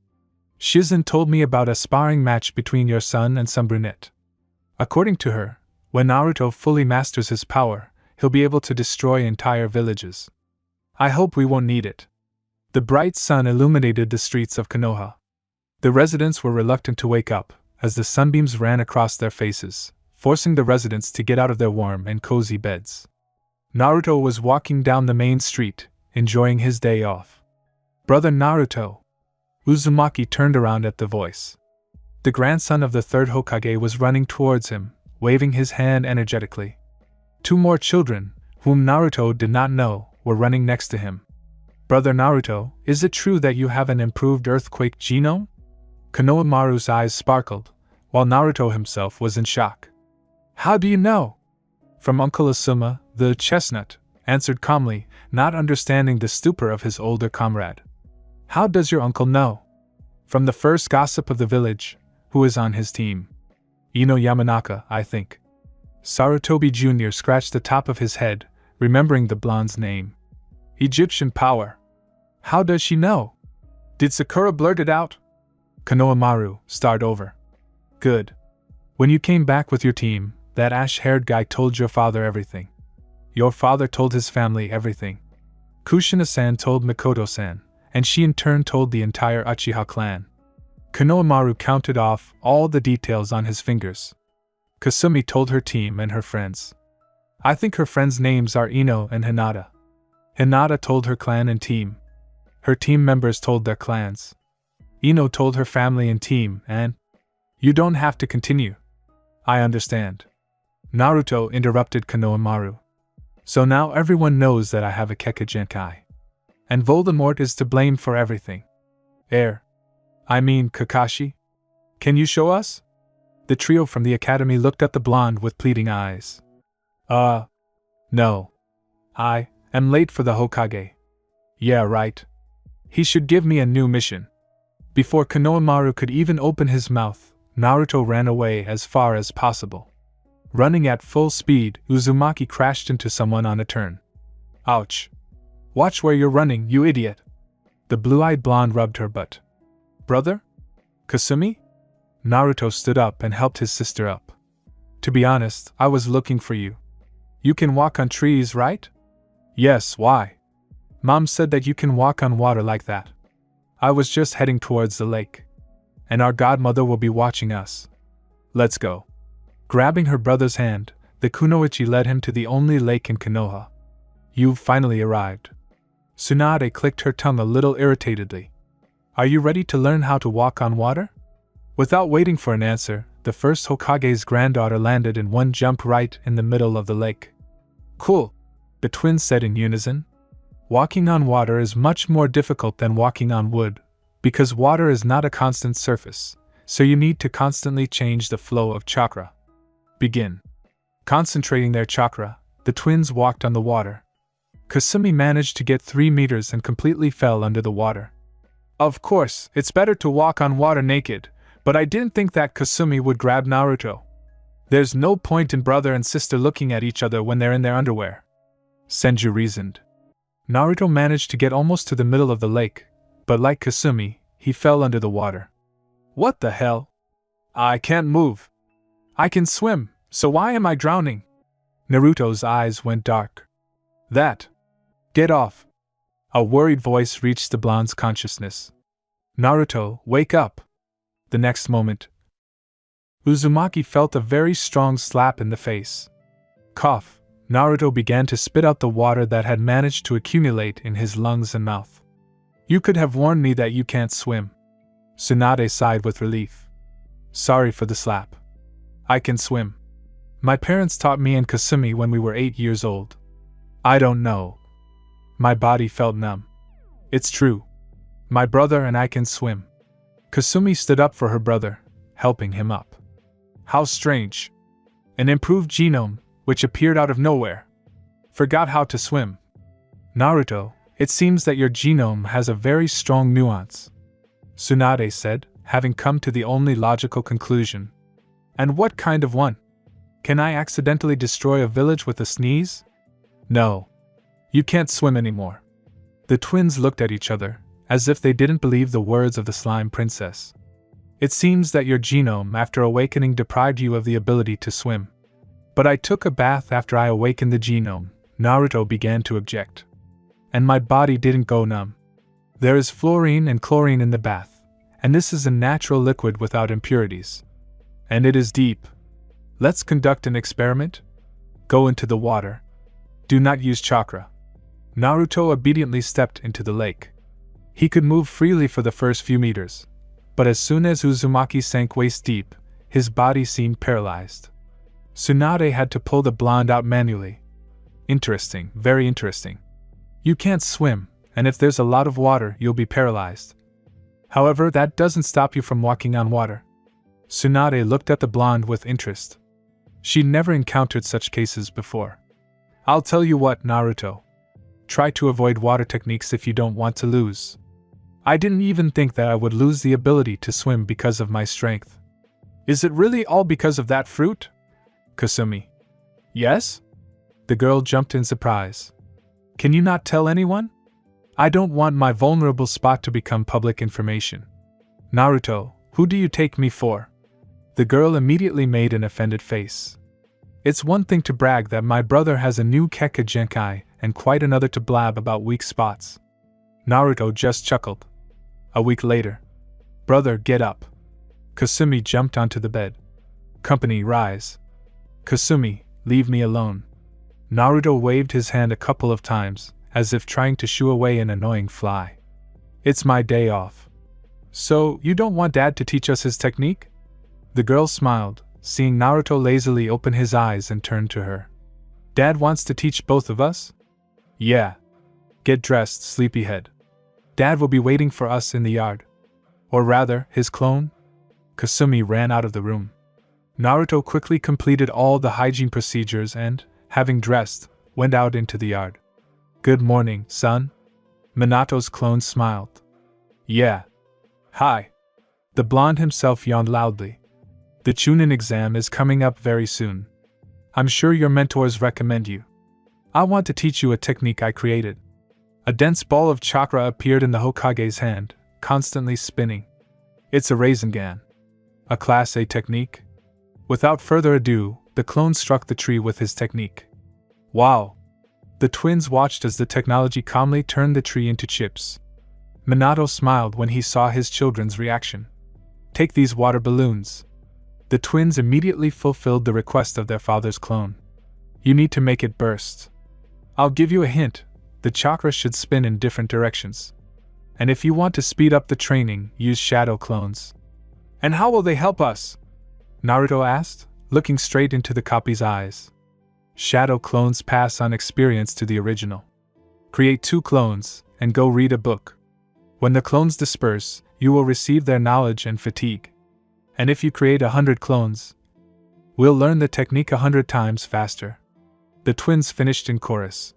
S1: Shizen told me about a sparring match between your son and some brunette. According to her, when Naruto fully masters his power, he'll be able to destroy entire villages. I hope we won't need it. The bright sun illuminated the streets of Konoha. The residents were reluctant to wake up, as the sunbeams ran across their faces, forcing the residents to get out of their warm and cozy beds. Naruto was walking down the main street, enjoying his day off. Brother Naruto. Uzumaki turned around at the voice. The grandson of the third Hokage was running towards him, waving his hand energetically. 2 more children, whom Naruto did not know, were running next to him. Brother Naruto, is it true that you have an improved earthquake genome? Konohamaru's eyes sparkled, while Naruto himself was in shock. How do you know? From Uncle Asuma, the chestnut, answered calmly, not understanding the stupor of his older comrade. How does your uncle know? From the first gossip of the village, who is on his team. Ino Yamanaka, I think. Sarutobi Jr. scratched the top of his head, remembering the blonde's name. Egyptian power. How does she know? Did Sakura blurt it out? Konohamaru, start over. Good. When you came back with your team, that ash-haired guy told your father everything. Your father told his family everything. Kushina-san told Mikoto-san, and she in turn told the entire Uchiha clan. Konohamaru counted off all the details on his fingers. Kasumi told her team and her friends. I think her friends' names are Ino and Hinata. Hinata told her clan and team. Her team members told their clans. Ino told her family and team, and... You don't have to continue. I understand. Naruto interrupted Konohamaru. So now everyone knows that I have a Kekagenkai. And Voldemort is to blame for everything. I mean Kakashi? Can you show us? The trio from the academy looked at the blonde with pleading eyes. No. I am late for the Hokage. Yeah, right. He should give me a new mission. Before Konohamaru could even open his mouth, Naruto ran away as far as possible. Running at full speed, Uzumaki crashed into someone on a turn. Ouch. Watch where you're running, you idiot. The blue-eyed blonde rubbed her butt. Brother? Kasumi? Naruto stood up and helped his sister up. To be honest, I was looking for you. You can walk on trees, right? Yes, why? Mom said that you can walk on water like that. I was just heading towards the lake. And our godmother will be watching us. Let's go. Grabbing her brother's hand, the kunoichi led him to the only lake in Konoha. You've finally arrived. Tsunade clicked her tongue a little irritatedly. Are you ready to learn how to walk on water? Without waiting for an answer, the first Hokage's granddaughter landed in one jump right in the middle of the lake. Cool, the twins said in unison. Walking on water is much more difficult than walking on wood, because water is not a constant surface, so you need to constantly change the flow of chakra. Begin. Concentrating their chakra, the twins walked on the water. Kasumi managed to get 3 meters and completely fell under the water. Of course, it's better to walk on water naked, but I didn't think that Kasumi would grab Naruto. There's no point in brother and sister looking at each other when they're in their underwear. Senju reasoned. Naruto managed to get almost to the middle of the lake, but like Kasumi, he fell under the water. What the hell? I can't move. I can swim, so why am I drowning? Naruto's eyes went dark. That. Get off. A worried voice reached the blonde's consciousness. Naruto, wake up. The next moment, Uzumaki felt a very strong slap in the face. Cough. Naruto began to spit out the water that had managed to accumulate in his lungs and mouth. You could have warned me that you can't swim. Tsunade sighed with relief. Sorry for the slap. I can swim. My parents taught me and Kasumi when we were 8 years old. I don't know. My body felt numb. It's true. My brother and I can swim. Kasumi stood up for her brother, helping him up. How strange. An improved genome, which appeared out of nowhere. Forgot how to swim. Naruto, it seems that your genome has a very strong nuance. Tsunade said, having come to the only logical conclusion. And what kind of one? Can I accidentally destroy a village with a sneeze? No. You can't swim anymore. The twins looked at each other, as if they didn't believe the words of the slime princess. It seems that your genome after awakening deprived you of the ability to swim. But I took a bath after I awakened the genome, Naruto began to object. And my body didn't go numb. There is fluorine and chlorine in the bath, and this is a natural liquid without impurities. And it is deep. Let's conduct an experiment. Go into the water. Do not use chakra. Naruto obediently stepped into the lake. He could move freely for the first few meters, but as soon as Uzumaki sank waist deep, his body seemed paralyzed. Tsunade had to pull the blonde out manually. Interesting, very interesting. You can't swim, and if there's a lot of water, you'll be paralyzed. However, that doesn't stop you from walking on water. Tsunade looked at the blonde with interest. She'd never encountered such cases before. I'll tell you what, Naruto. Try to avoid water techniques if you don't want to lose. I didn't even think that I would lose the ability to swim because of my strength. Is it really all because of that fruit? Kasumi. Yes? The girl jumped in surprise. Can you not tell anyone? I don't want my vulnerable spot to become public information. Naruto, who do you take me for? The girl immediately made an offended face. It's one thing to brag that my brother has a new Kekka Genkai, and quite another to blab about weak spots. Naruto just chuckled. A week later. Brother, get up. Kasumi jumped onto the bed. Company, rise. Kasumi, leave me alone. Naruto waved his hand a couple of times, as if trying to shoo away an annoying fly. It's my day off. So, you don't want Dad to teach us his technique? The girl smiled, seeing Naruto lazily open his eyes and turned to her. Dad wants to teach both of us? Yeah. Get dressed, sleepyhead. Dad will be waiting for us in the yard. Or rather, his clone? Kasumi ran out of the room. Naruto quickly completed all the hygiene procedures and, having dressed, went out into the yard. Good morning, son. Minato's clone smiled. Yeah. Hi. The blonde himself yawned loudly. The Chunin exam is coming up very soon. I'm sure your mentors recommend you. I want to teach you a technique I created. A dense ball of chakra appeared in the Hokage's hand, constantly spinning. It's a Rasengan. A Class A technique? Without further ado, the clone struck the tree with his technique. Wow! The twins watched as the technology calmly turned the tree into chips. Minato smiled when he saw his children's reaction. Take these water balloons. The twins immediately fulfilled the request of their father's clone. You need to make it burst. I'll give you a hint, the chakra should spin in different directions. And if you want to speed up the training, use shadow clones. And how will they help us? Naruto asked, looking straight into the copy's eyes. Shadow clones pass on experience to the original. Create 2 clones, and go read a book. When the clones disperse, you will receive their knowledge and fatigue. And if you create 100 clones, we'll learn the technique 100 times faster. The twins finished in chorus.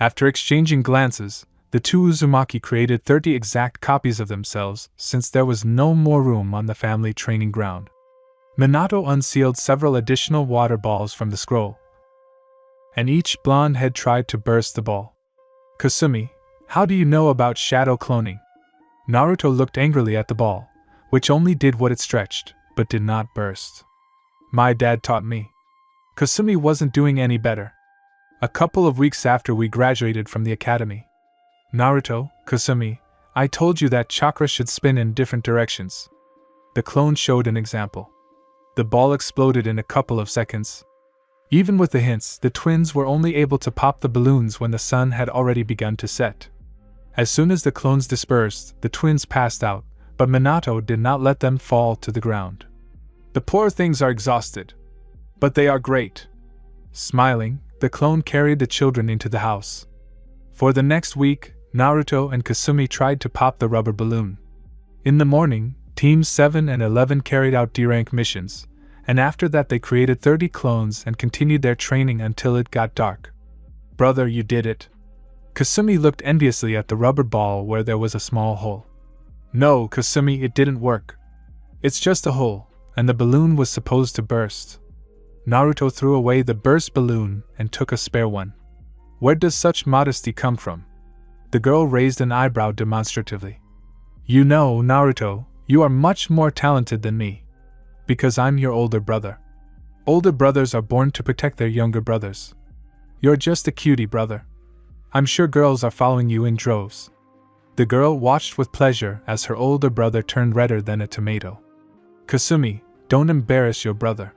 S1: After exchanging glances, the 2 Uzumaki created 30 exact copies of themselves, since there was no more room on the family training ground. Minato unsealed several additional water balls from the scroll, and each blonde head tried to burst the ball. Kasumi, how do you know about shadow cloning? Naruto looked angrily at the ball, which only did what it stretched, but did not burst. My dad taught me. Kasumi wasn't doing any better. A couple of weeks after we graduated from the academy. Naruto, Kasumi, I told you that chakra should spin in different directions. The clone showed an example. The ball exploded in a couple of seconds. Even with the hints, the twins were only able to pop the balloons when the sun had already begun to set. As soon as the clones dispersed, the twins passed out, but Minato did not let them fall to the ground. The poor things are exhausted. But they are great. Smiling, the clone carried the children into the house. For the next week, Naruto and Kasumi tried to pop the rubber balloon. In the morning, Teams 7 and 11 carried out D-rank missions, and after that they created 30 clones and continued their training until it got dark. Brother, you did it. Kasumi looked enviously at the rubber ball where there was a small hole. No, Kasumi, it didn't work. It's just a hole, and the balloon was supposed to burst. Naruto threw away the burst balloon and took a spare one. Where does such modesty come from? The girl raised an eyebrow demonstratively. You know, Naruto, you are much more talented than me. Because I'm your older brother. Older brothers are born to protect their younger brothers. You're just a cutie, brother. I'm sure girls are following you in droves. The girl watched with pleasure as her older brother turned redder than a tomato. Kasumi, don't embarrass your brother.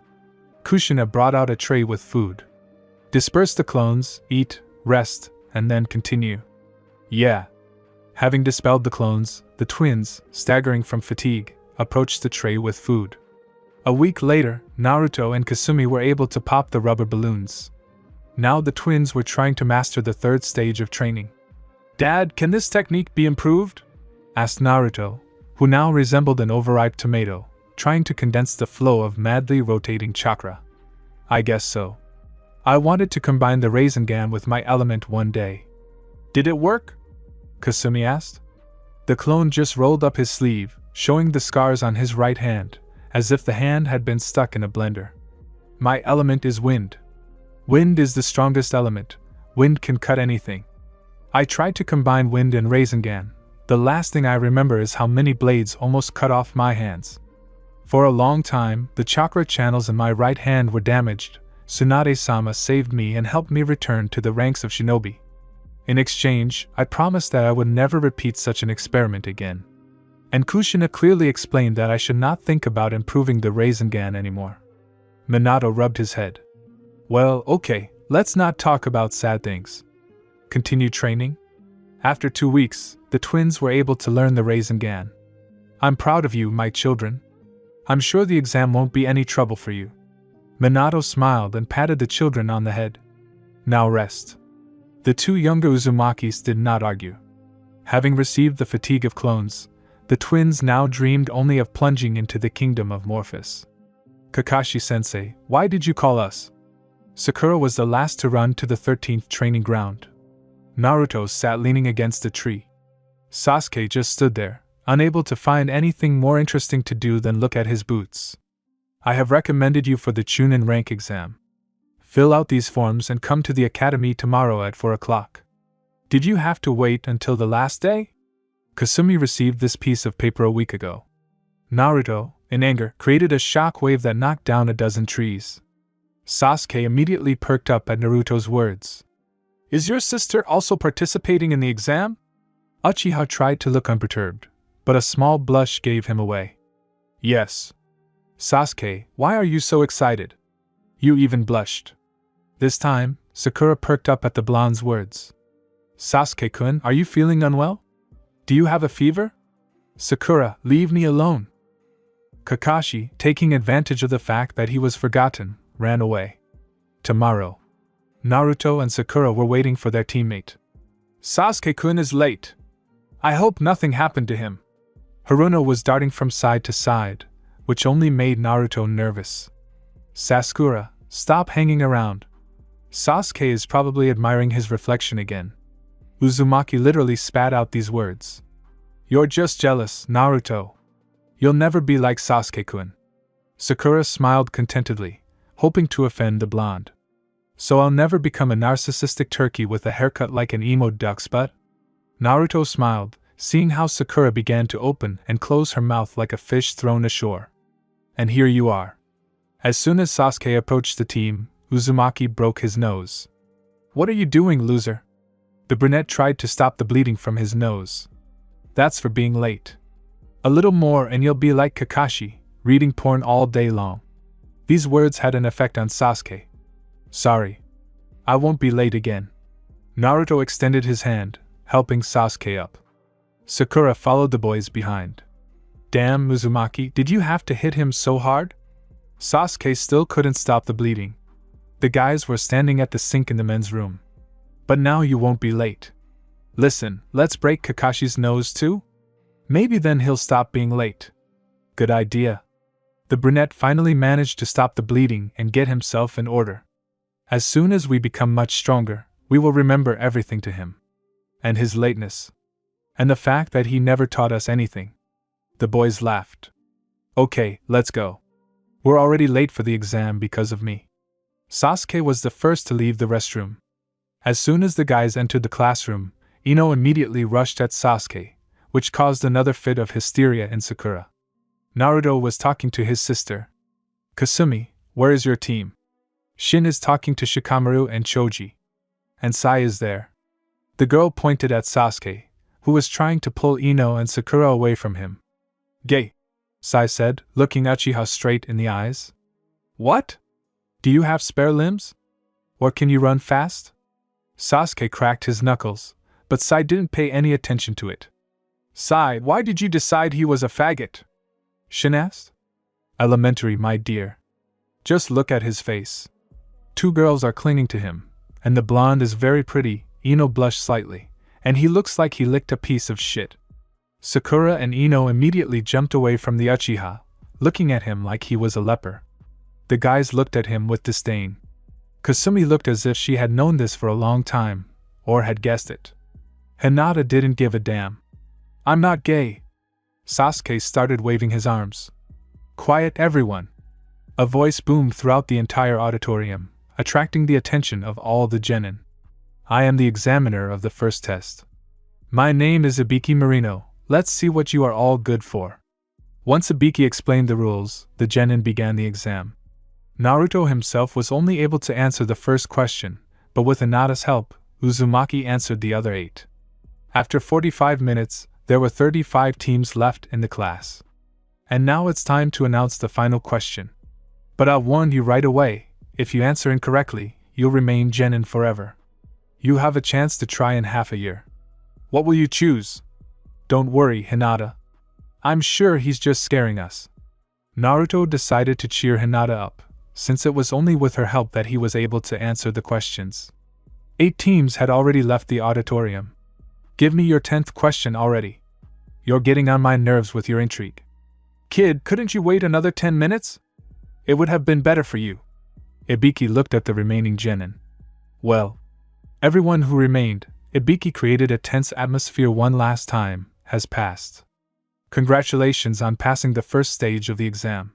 S1: Kushina brought out a tray with food. Disperse the clones, eat, rest, and then continue. Yeah. Having dispelled the clones, the twins, staggering from fatigue, approached the tray with food. A week later, Naruto and Kasumi were able to pop the rubber balloons. Now the twins were trying to master the 3rd stage of training. Dad, can this technique be improved? Asked Naruto, who now resembled an overripe tomato, trying to condense the flow of madly rotating chakra. I guess so. I wanted to combine the Rasengan with my element one day. Did it work? Kasumi asked. The clone just rolled up his sleeve, showing the scars on his right hand, as if the hand had been stuck in a blender. My element is wind. Wind is the strongest element. Wind can cut anything. I tried to combine wind and Rasengan. The last thing I remember is how many blades almost cut off my hands. For a long time, the chakra channels in my right hand were damaged. Tsunade-sama saved me and helped me return to the ranks of shinobi. In exchange, I promised that I would never repeat such an experiment again. And Kushina clearly explained that I should not think about improving the Rasengan anymore. Minato rubbed his head. Well, okay, let's not talk about sad things. Continue training? After 2 weeks, the twins were able to learn the Rasengan. I'm proud of you, my children. I'm sure the exam won't be any trouble for you. Minato smiled and patted the children on the head. Now rest. The 2 younger Uzumakis did not argue. Having received the fatigue of clones, the twins now dreamed only of plunging into the kingdom of Morphus. Kakashi-sensei, why did you call us? Sakura was the last to run to the 13th training ground. Naruto sat leaning against a tree. Sasuke just stood there, unable to find anything more interesting to do than look at his boots. I have recommended you for the Chunin rank exam. Fill out these forms and come to the academy tomorrow at 4 o'clock. Did you have to wait until the last day? Kasumi received this piece of paper a week ago. Naruto, in anger, created a shock wave that knocked down a dozen trees. Sasuke immediately perked up at Naruto's words. Is your sister also participating in the exam? Uchiha tried to look unperturbed, but a small blush gave him away. Yes. Sasuke, why are you so excited? You even blushed. This time, Sakura perked up at the blonde's words. Sasuke-kun, are you feeling unwell? Do you have a fever? Sakura, leave me alone. Kakashi, taking advantage of the fact that he was forgotten, ran away. Tomorrow. Naruto and Sakura were waiting for their teammate. Sasuke-kun is late. I hope nothing happened to him. Haruno was darting from side to side, which only made Naruto nervous. Sakura, stop hanging around. Sasuke is probably admiring his reflection again. Uzumaki literally spat out these words. You're just jealous, Naruto. You'll never be like Sasuke-kun. Sakura smiled contentedly, hoping to offend the blonde. So I'll never become a narcissistic turkey with a haircut like an emo duck's butt? Naruto smiled, seeing how Sakura began to open and close her mouth like a fish thrown ashore. And here you are. As soon as Sasuke approached the team, Uzumaki broke his nose. What are you doing, loser? The brunette tried to stop the bleeding from his nose. That's for being late. A little more and you'll be like Kakashi, reading porn all day long. These words had an effect on Sasuke. Sorry. I won't be late again. Naruto extended his hand, helping Sasuke up. Sakura followed the boys behind. Damn, Uzumaki, did you have to hit him so hard? Sasuke still couldn't stop the bleeding. The guys were standing at the sink in the men's room. But now you won't be late. Listen, let's break Kakashi's nose too? Maybe then he'll stop being late. Good idea. The brunette finally managed to stop the bleeding and get himself in order. As soon as we become much stronger, we will remember everything to him. And his lateness. And the fact that he never taught us anything. The boys laughed. Okay, let's go. We're already late for the exam because of me. Sasuke was the first to leave the restroom. As soon as the guys entered the classroom, Ino immediately rushed at Sasuke, which caused another fit of hysteria in Sakura. Naruto was talking to his sister. Kasumi, where is your team? Shin is talking to Shikamaru and Choji. And Sai is there. The girl pointed at Sasuke, who was trying to pull Ino and Sakura away from him. Gay, Sai said, looking Uchiha straight in the eyes. What? Do you have spare limbs? Or can you run fast? Sasuke cracked his knuckles, but Sai didn't pay any attention to it. Sai, why did you decide he was a faggot? Shin asked. Elementary, my dear. Just look at his face. Two girls are clinging to him, and the blonde is very pretty. Ino blushed slightly, and he looks like he licked a piece of shit. Sakura and Ino immediately jumped away from the Uchiha, looking at him like he was a leper. The guys looked at him with disdain. Kasumi looked as if she had known this for a long time, or had guessed it. Hinata didn't give a damn. I'm not gay. Sasuke started waving his arms. Quiet, everyone. A voice boomed throughout the entire auditorium, attracting the attention of all the genin. I am the examiner of the first test. My name is Ibiki Marino. Let's see what you are all good for. Once Ibiki explained the rules, the genin began the exam. Naruto himself was only able to answer the first question, but with Hinata's help, Uzumaki answered the other 8. After 45 minutes, there were 35 teams left in the class. And now it's time to announce the final question. But I'll warn you right away, if you answer incorrectly, you'll remain genin forever. You have a chance to try in half a year. What will you choose? Don't worry, Hinata. I'm sure he's just scaring us. Naruto decided to cheer Hinata up, since it was only with her help that he was able to answer the questions. 8 teams had already left the auditorium. Give me your 10th question already. You're getting on my nerves with your intrigue. Kid, couldn't you wait another 10 minutes? It would have been better for you. Ibiki looked at the remaining genin. Well, everyone who remained, Ibiki created a tense atmosphere one last time, has passed. Congratulations on passing the first stage of the exam.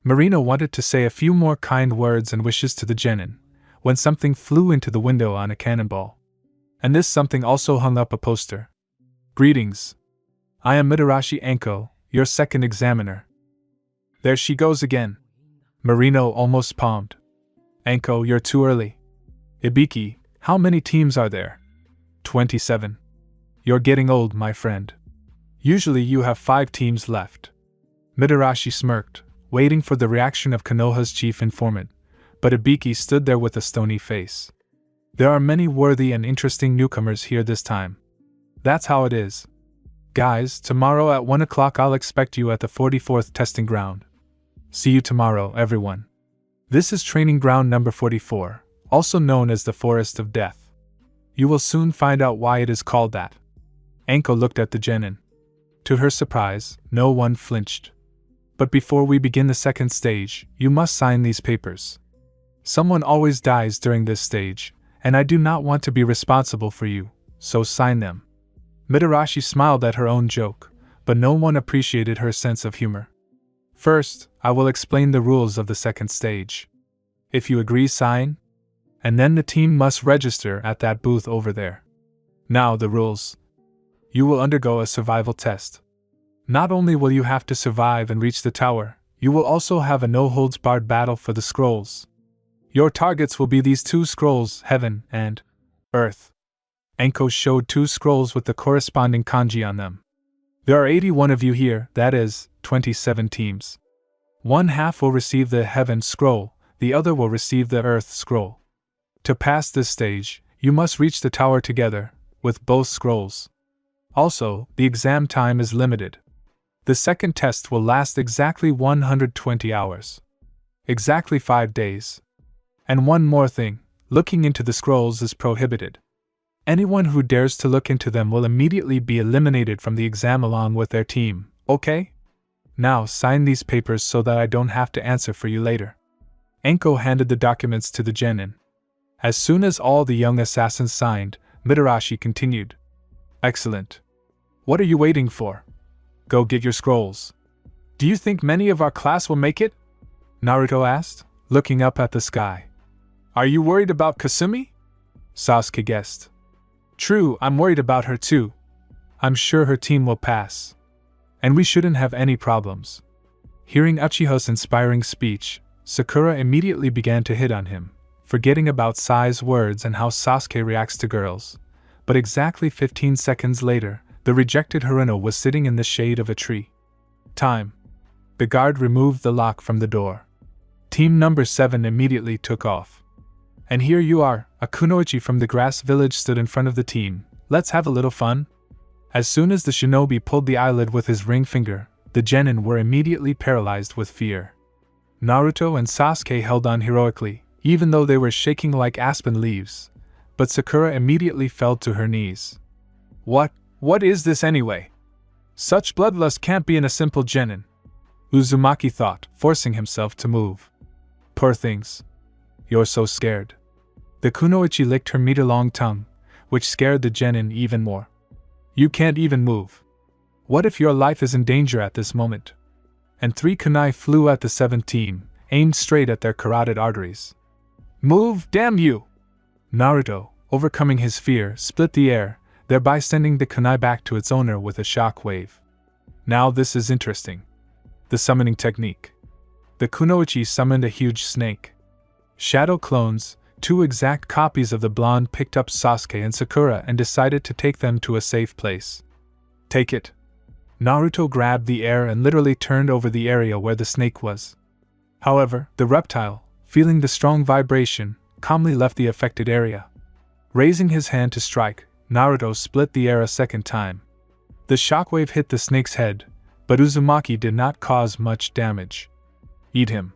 S1: Marino wanted to say a few more kind words and wishes to the genin, when something flew into the window on a cannonball. And this something also hung up a poster. Greetings. I am Mitarashi Anko, your second examiner. There she goes again. Marino almost palmed. Anko, you're too early. Ibiki, how many teams are there? 27. You're getting old, my friend. Usually you have 5 teams left. Mitarashi smirked, waiting for the reaction of Konoha's chief informant, but Ibiki stood there with a stony face. There are many worthy and interesting newcomers here this time. That's how it is. Guys, tomorrow at 1 o'clock I'll expect you at the 44th testing ground. See you tomorrow, everyone. This is training ground number 44, also known as the Forest of Death. You will soon find out why it is called that. Anko looked at the genin. To her surprise, no one flinched. But before we begin the second stage, you must sign these papers. Someone always dies during this stage, and I do not want to be responsible for you, so sign them. Mitarashi smiled at her own joke, but no one appreciated her sense of humor. First, I will explain the rules of the second stage. If you agree, sign. And then the team must register at that booth over there. Now the rules. You will undergo a survival test. Not only will you have to survive and reach the tower, you will also have a no-holds-barred battle for the scrolls. Your targets will be these 2 scrolls, Heaven and Earth. Anko showed 2 scrolls with the corresponding kanji on them. There are 81 of you here, that is, 27 teams. One half will receive the Heaven scroll, the other will receive the Earth scroll. To pass this stage, you must reach the tower together, with both scrolls. Also, the exam time is limited. The second test will last exactly 120 hours. Exactly 5 days. And one more thing, looking into the scrolls is prohibited. Anyone who dares to look into them will immediately be eliminated from the exam along with their team, okay? Now sign these papers so that I don't have to answer for you later. Anko handed the documents to the genin. As soon as all the young assassins signed, Mitarashi continued. Excellent. What are you waiting for? Go get your scrolls. Do you think many of our class will make it? Naruto asked, looking up at the sky. Are you worried about Kasumi? Sasuke guessed. True, I'm worried about her too. I'm sure her team will pass. And we shouldn't have any problems. Hearing Uchiha's inspiring speech, Sakura immediately began to hit on him, forgetting about Sai's words and how Sasuke reacts to girls. But exactly 15 seconds later, the rejected Haruno was sitting in the shade of a tree. Time. The guard removed the lock from the door. Team number 7 immediately took off. And here you are, a kunoichi from the grass village stood in front of the team. Let's have a little fun. As soon as the shinobi pulled the eyelid with his ring finger, the genin were immediately paralyzed with fear. Naruto and Sasuke held on heroically, even though they were shaking like aspen leaves. But Sakura immediately fell to her knees. What is this anyway? Such bloodlust can't be in a simple genin, Uzumaki thought, forcing himself to move. Poor things. You're so scared. The kunoichi licked her meter-long tongue, which scared the genin even more. You can't even move. What if your life is in danger at this moment? And 3 kunai flew at the 7th team, aimed straight at their carotid arteries. Move, damn you! Naruto, overcoming his fear, split the air, thereby sending the kunai back to its owner with a shock wave. Now this is interesting. The summoning technique. The kunoichi summoned a huge snake. Shadow clones, 2 exact copies of the blonde, picked up Sasuke and Sakura and decided to take them to a safe place. Take it. Naruto grabbed the air and literally turned over the area where the snake was. However, the reptile, feeling the strong vibration, calmly left the affected area. Raising his hand to strike, Naruto split the air a second time. The shockwave hit the snake's head, but Uzumaki did not cause much damage. Eat him.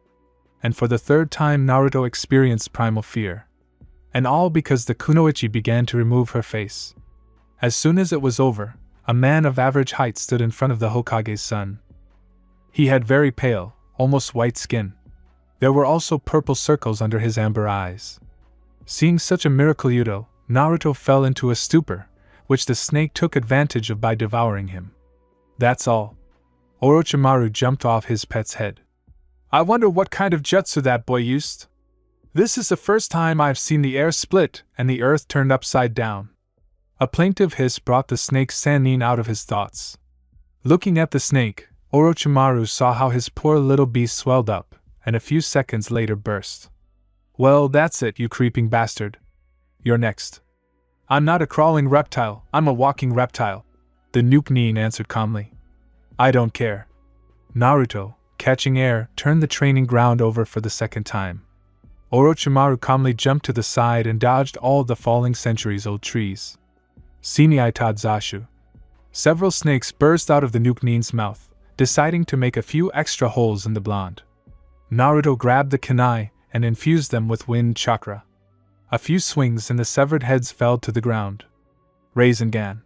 S1: And for the 3rd time Naruto experienced primal fear. And all because the kunoichi began to remove her face. As soon as it was over, a man of average height stood in front of the Hokage's son. He had very pale, almost white skin. There were also purple circles under his amber eyes. Seeing such a miracle Yudo, Naruto fell into a stupor, which the snake took advantage of by devouring him. That's all. Orochimaru jumped off his pet's head. I wonder what kind of jutsu that boy used. This is the first time I've seen the air split and the earth turned upside down. A plaintive hiss brought the snake's Sannin out of his thoughts. Looking at the snake, Orochimaru saw how his poor little beast swelled up, and a few seconds later burst. Well, that's it, you creeping bastard. You're next. I'm not a crawling reptile, I'm a walking reptile, the Nuke-Nin answered calmly. I don't care. Naruto, catching air, turned the training ground over for the second time. Orochimaru calmly jumped to the side and dodged all the falling centuries-old trees. Shinai Tadzashu. Several snakes burst out of the Nuke-Nin's mouth, deciding to make a few extra holes in the blonde. Naruto grabbed the kunai and infused them with wind chakra. A few swings and the severed heads fell to the ground. Rasengan.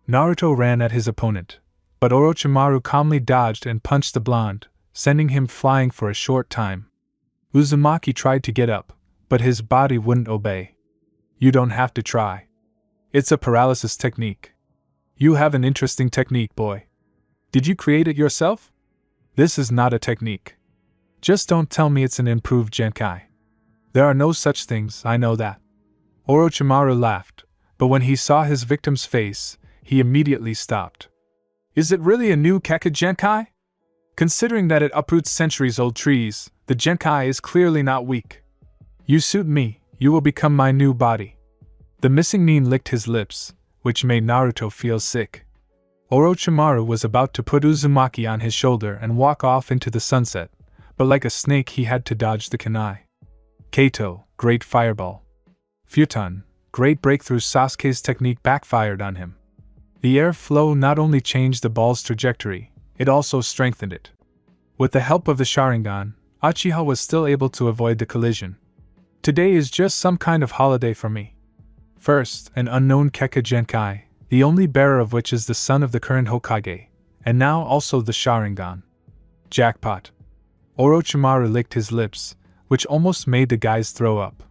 S1: Naruto ran at his opponent, but Orochimaru calmly dodged and punched the blonde, sending him flying for a short time. Uzumaki tried to get up, but his body wouldn't obey. You don't have to try. It's a paralysis technique. You have an interesting technique, boy. Did you create it yourself? This is not a technique. Just don't tell me it's an improved Genkai. There are no such things, I know that. Orochimaru laughed, but when he saw his victim's face, he immediately stopped. Is it really a new Keka Genkai? Considering that it uproots centuries-old trees, the Genkai is clearly not weak. You suit me, you will become my new body. The missing Nin licked his lips, which made Naruto feel sick. Orochimaru was about to put Uzumaki on his shoulder and walk off into the sunset, but like a snake he had to dodge the kunai. Kaito, great fireball. Futon, great breakthrough. Sasuke's technique backfired on him. The air flow not only changed the ball's trajectory, it also strengthened it. With the help of the Sharingan, Uchiha was still able to avoid the collision. Today is just some kind of holiday for me. First, an unknown Keka Genkai, the only bearer of which is the son of the current Hokage, and now also the Sharingan. Jackpot. Orochimaru licked his lips, which almost made the guys throw up.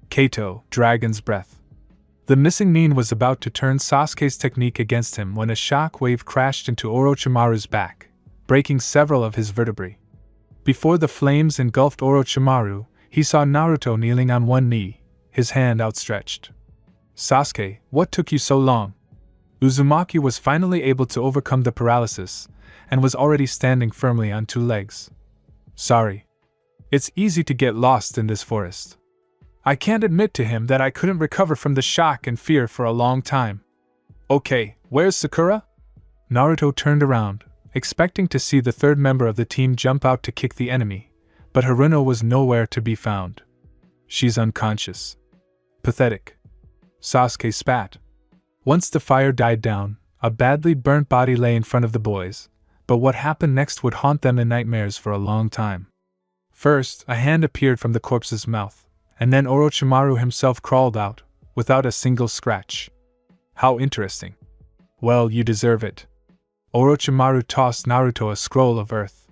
S1: Kaito, Dragon's Breath. The missing Nin was about to turn Sasuke's technique against him when a shock wave crashed into Orochimaru's back, breaking several of his vertebrae. Before the flames engulfed Orochimaru, he saw Naruto kneeling on one knee, his hand outstretched. Sasuke, what took you so long? Uzumaki was finally able to overcome the paralysis, and was already standing firmly on two legs. Sorry. It's easy to get lost in this forest. I can't admit to him that I couldn't recover from the shock and fear for a long time. Okay, where's Sakura? Naruto turned around, expecting to see the third member of the team jump out to kick the enemy, but Haruno was nowhere to be found. She's unconscious. Pathetic. Sasuke spat. Once the fire died down, a badly burnt body lay in front of the boys, but what happened next would haunt them in nightmares for a long time. First, a hand appeared from the corpse's mouth, and then Orochimaru himself crawled out, without a single scratch. How interesting. Well, you deserve it. Orochimaru tossed Naruto a scroll of earth.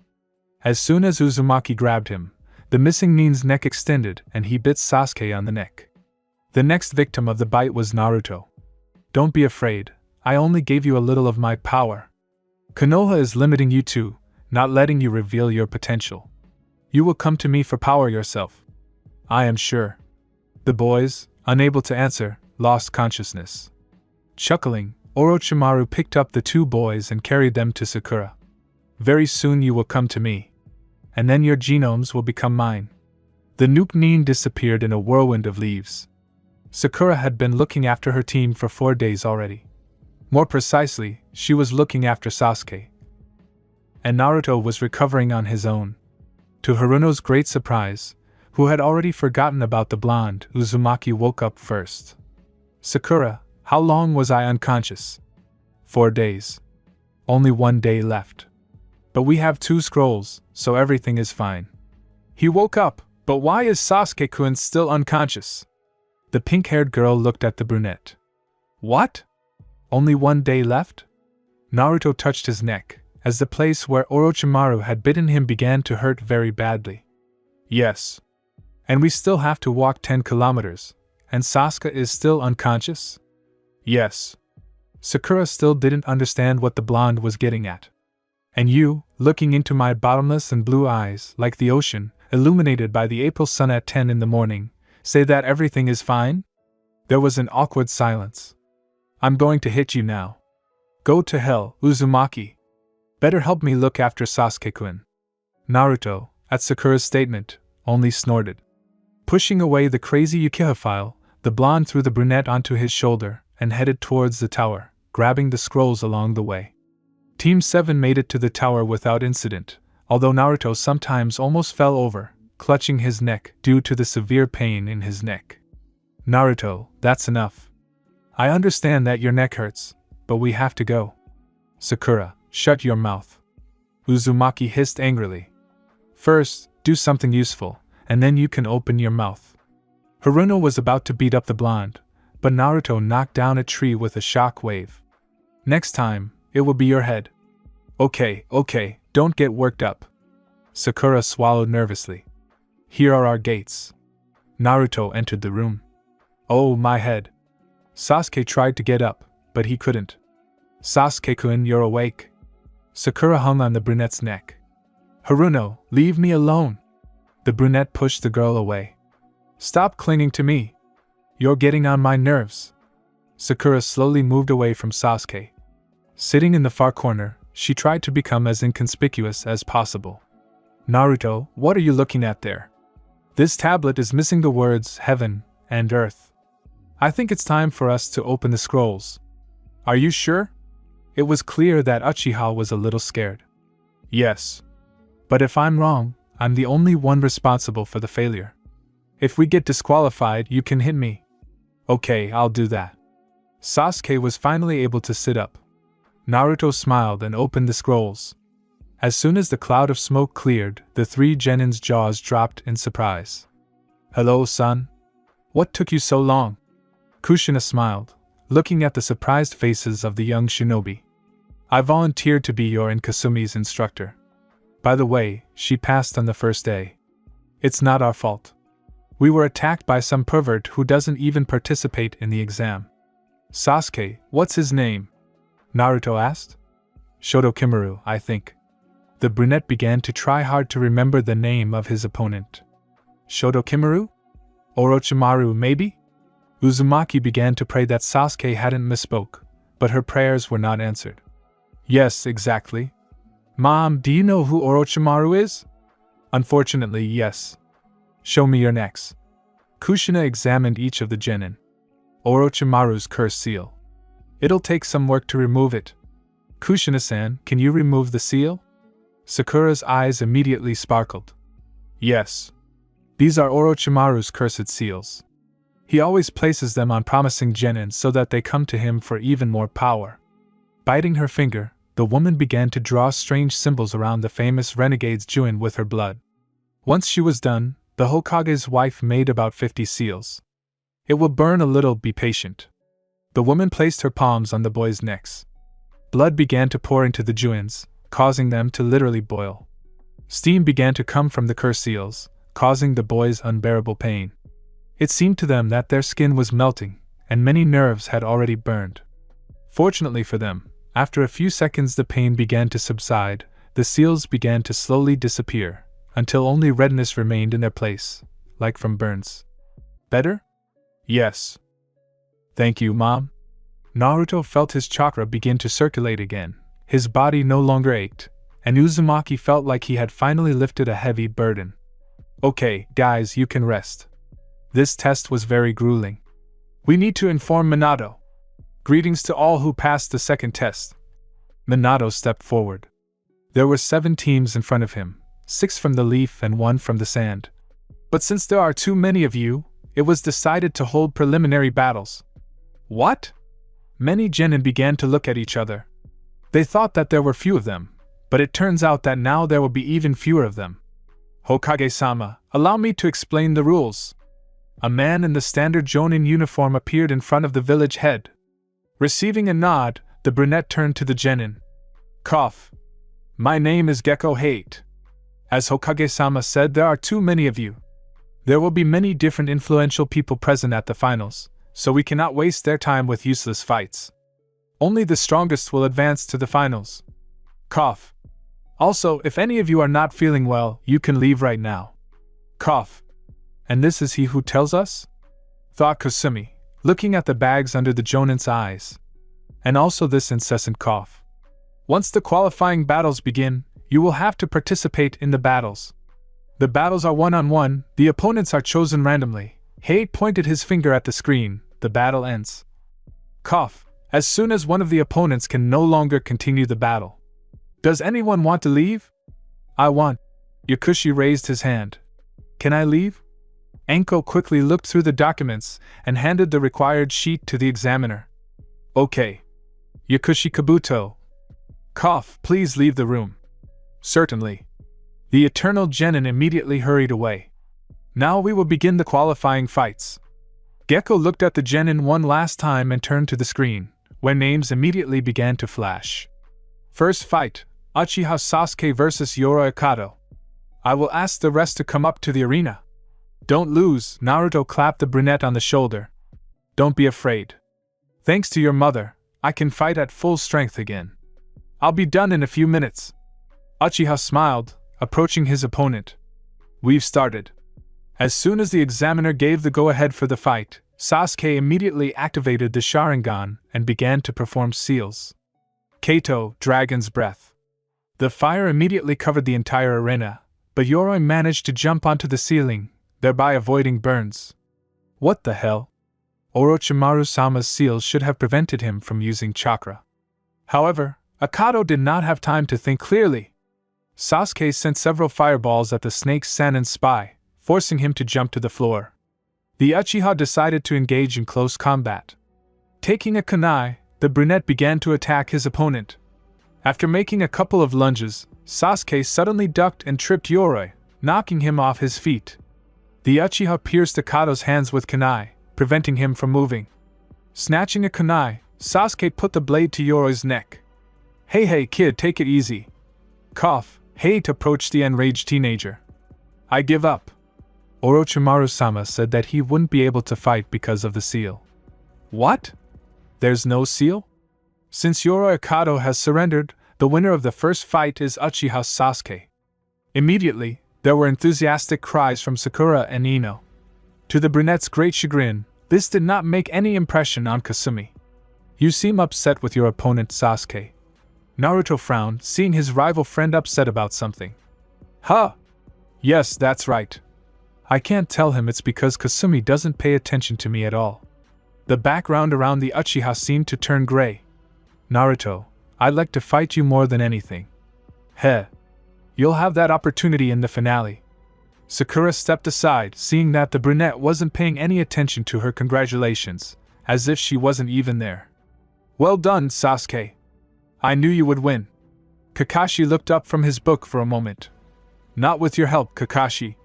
S1: As soon as Uzumaki grabbed him, the missing Nin's neck extended and he bit Sasuke on the neck. The next victim of the bite was Naruto. Don't be afraid, I only gave you a little of my power. Konoha is limiting you too, not letting you reveal your potential. You will come to me for power yourself. I am sure. The boys, unable to answer, lost consciousness. Chuckling, Orochimaru picked up the two boys and carried them to Sakura. Very soon you will come to me. And then your genomes will become mine. The Nuke-Nin disappeared in a whirlwind of leaves. Sakura had been looking after her team for 4 days already. More precisely, she was looking after Sasuke. And Naruto was recovering on his own. To Haruno's great surprise, who had already forgotten about the blonde, Uzumaki woke up first. Sakura, how long was I unconscious? 4 days. Only 1 day left. But we have 2 scrolls, so everything is fine. He woke up, but why is Sasuke-kun still unconscious? The pink-haired girl looked at the brunette. What? Only 1 day left? Naruto touched his neck, as the place where Orochimaru had bitten him began to hurt very badly. Yes. And we still have to walk 10 kilometers, and Sasuke is still unconscious? Yes. Sakura still didn't understand what the blonde was getting at. And you, looking into my bottomless and blue eyes like the ocean, illuminated by the April sun at 10 in the morning, say that everything is fine? There was an awkward silence. I'm going to hit you now. Go to hell, Uzumaki. Better help me look after Sasuke-kun. Naruto, at Sakura's statement, only snorted. Pushing away the crazy Uchiha-phile, the blonde threw the brunette onto his shoulder and headed towards the tower, grabbing the scrolls along the way. Team 7 made it to the tower without incident, although Naruto sometimes almost fell over, clutching his neck due to the severe pain in his neck. Naruto, that's enough. I understand that your neck hurts, but we have to go. Sakura, shut your mouth. Uzumaki hissed angrily. First, do something useful, and then you can open your mouth. Haruno was about to beat up the blonde, but Naruto knocked down a tree with a shock wave. Next time, it will be your head. Okay, don't get worked up. Sakura swallowed nervously. Here are our gates. Naruto entered the room. Oh, my head. Sasuke tried to get up, but he couldn't. Sasuke-kun, you're awake. Sakura hung on the brunette's neck. Haruno, leave me alone. The brunette pushed the girl away. Stop clinging to me. You're getting on my nerves. Sakura slowly moved away from Sasuke. Sitting in the far corner, she tried to become as inconspicuous as possible. Naruto, what are you looking at there? This tablet is missing the words heaven and earth. I think it's time for us to open the scrolls. Are you sure? It was clear that Uchiha was a little scared. Yes. But if I'm wrong, I'm the only one responsible for the failure. If we get disqualified, you can hit me. Okay, I'll do that. Sasuke was finally able to sit up. Naruto smiled and opened the scrolls. As soon as the cloud of smoke cleared, the three genins' jaws dropped in surprise. Hello, son. What took you so long? Kushina smiled, looking at the surprised faces of the young shinobi. I volunteered to be your and Kasumi's instructor. By the way, she passed on the first day. It's not our fault. We were attacked by some pervert who doesn't even participate in the exam. Sasuke, what's his name? Naruto asked. Shoto Kimaru, I think. The brunette began to try hard to remember the name of his opponent. Shoto Kimaru? Orochimaru, maybe? Uzumaki began to pray that Sasuke hadn't misspoke, but her prayers were not answered. Yes, exactly. Mom, do you know who Orochimaru is? Unfortunately, yes. Show me your necks. Kushina examined each of the genin. Orochimaru's curse seal. It'll take some work to remove it. Kushina-san, can you remove the seal? Sakura's eyes immediately sparkled. Yes. These are Orochimaru's cursed seals. He always places them on promising genin so that they come to him for even more power. Biting her finger, the woman began to draw strange symbols around the famous renegade's Juin with her blood. Once she was done, the Hokage's wife made about 50 seals. It will burn a little, be patient. The woman placed her palms on the boys' necks. Blood began to pour into the Juins, causing them to literally boil. Steam began to come from the curse seals, causing the boys unbearable pain. It seemed to them that their skin was melting, and many nerves had already burned. Fortunately for them, after a few seconds the pain began to subside, the seals began to slowly disappear, until only redness remained in their place, like from burns. Better? Yes. Thank you, Mom. Naruto felt his chakra begin to circulate again, his body no longer ached, and Uzumaki felt like he had finally lifted a heavy burden. Okay, guys, you can rest. This test was very grueling. We need to inform Minato. Greetings to all who passed the second test. Minato stepped forward. There were 7 teams in front of him, 6 from the leaf and 1 from the sand. But since there are too many of you, it was decided to hold preliminary battles. What? Many genin began to look at each other. They thought that there were few of them, but it turns out that now there will be even fewer of them. Hokage-sama, allow me to explain the rules. A man in the standard Jonin uniform appeared in front of the village head. Receiving a nod, the brunette turned to the genin. Cough. My name is Gecko Hate. As Hokage-sama said, there are too many of you. There will be many different influential people present at the finals, so we cannot waste their time with useless fights. Only the strongest will advance to the finals. Cough. Also, if any of you are not feeling well, you can leave right now. Cough. And this is he who tells us? Thought Kasumi, looking at the bags under the Jonin's eyes. And also this incessant cough. Once the qualifying battles begin, you will have to participate in the battles. The battles are one-on-one, the opponents are chosen randomly. Hate pointed his finger at the screen, the battle ends. Cough. As soon as one of the opponents can no longer continue the battle. Does anyone want to leave? I want. Yakushi raised his hand. Can I leave? Enko quickly looked through the documents and handed the required sheet to the examiner. Okay. Yakushi Kabuto. Cough, please leave the room. Certainly. The eternal genin immediately hurried away. Now we will begin the qualifying fights. Gecko looked at the genin one last time and turned to the screen, where names immediately began to flash. First fight, Uchiha Sasuke vs Yoroi Akato. I will ask the rest to come up to the arena. Don't lose, Naruto clapped the brunette on the shoulder. Don't be afraid. Thanks to your mother, I can fight at full strength again. I'll be done in a few minutes. Uchiha smiled, approaching his opponent. We've started. As soon as the examiner gave the go-ahead for the fight, Sasuke immediately activated the Sharingan and began to perform seals. Kato, Dragon's Breath. The fire immediately covered the entire arena, but Yoroi managed to jump onto the ceiling, thereby avoiding burns. What the hell? Orochimaru-sama's seals should have prevented him from using chakra. However, Akato did not have time to think clearly. Sasuke sent several fireballs at the snake's Sannin spy, forcing him to jump to the floor. The Uchiha decided to engage in close combat. Taking a kunai, the brunette began to attack his opponent. After making a couple of lunges, Sasuke suddenly ducked and tripped Yoroi, knocking him off his feet. The Uchiha pierced Akato's hands with kunai, preventing him from moving. Snatching a kunai, Sasuke put the blade to Yoroi's neck. Hey kid, take it easy. Cough. Hate approached the enraged teenager. I give up. Orochimaru-sama said that he wouldn't be able to fight because of the seal. What? There's no seal? Since Yoroi Akato has surrendered, the winner of the first fight is Uchiha Sasuke. Immediately, there were enthusiastic cries from Sakura and Ino. To the brunette's great chagrin, this did not make any impression on Kasumi. You seem upset with your opponent Sasuke. Naruto frowned, seeing his rival friend upset about something. Huh? Yes, that's right. I can't tell him it's because Kasumi doesn't pay attention to me at all. The background around the Uchiha seemed to turn gray. Naruto, I'd like to fight you more than anything. Heh. You'll have that opportunity in the finale. Sakura stepped aside, seeing that the brunette wasn't paying any attention to her congratulations, as if she wasn't even there. Well done, Sasuke. I knew you would win. Kakashi looked up from his book for a moment. Not with your help, Kakashi.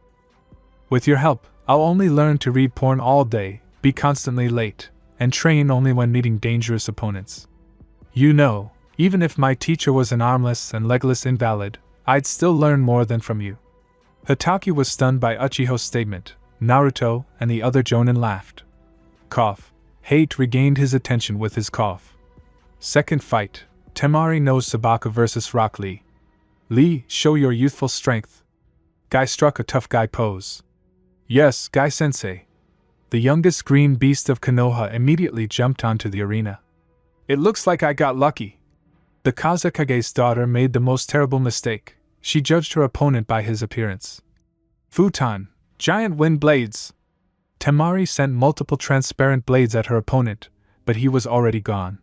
S1: With your help, I'll only learn to read porn all day, be constantly late, and train only when meeting dangerous opponents. You know, even if my teacher was an armless and legless invalid, I'd still learn more than from you. Hatake was stunned by Uchiha's statement. Naruto and the other jonin laughed. Cough. Hate regained his attention with his cough. Second fight. Temari no Sabaka vs Rock Lee. Lee, show your youthful strength. Guy struck a tough guy pose. Yes, Guy-sensei. The youngest green beast of Konoha immediately jumped onto the arena. It looks like I got lucky. The Kazekage's daughter made the most terrible mistake. She judged her opponent by his appearance. Futon, giant wind blades. Temari sent multiple transparent blades at her opponent, but he was already gone.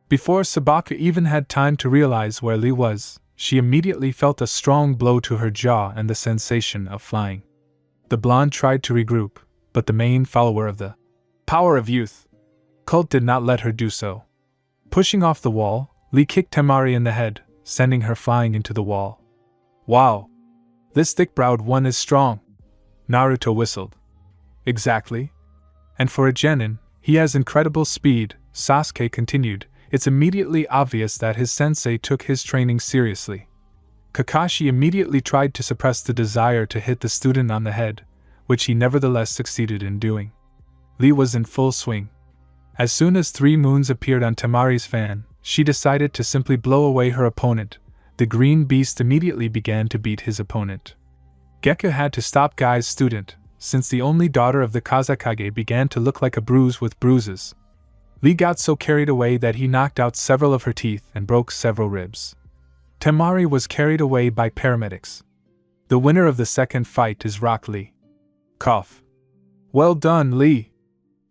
S1: Before Sabaka even had time to realize where Lee was, she immediately felt a strong blow to her jaw and the sensation of flying. The blonde tried to regroup, but the main follower of the power of youth cult did not let her do so. Pushing off the wall, Lee kicked Temari in the head, sending her flying into the wall. Wow! This thick-browed one is strong. Naruto whistled. Exactly. And for a genin, he has incredible speed, Sasuke continued. It's immediately obvious that his sensei took his training seriously. Kakashi immediately tried to suppress the desire to hit the student on the head, which he nevertheless succeeded in doing. Lee was in full swing. As soon as 3 moons appeared on Temari's fan, she decided to simply blow away her opponent. The green beast immediately began to beat his opponent. Gekka had to stop Guy's student, since the only daughter of the Kazekage began to look like a bruise with bruises. Lee got so carried away that he knocked out several of her teeth and broke several ribs. Temari was carried away by paramedics. The winner of the second fight is Rock Lee. Cough. Well done, Lee.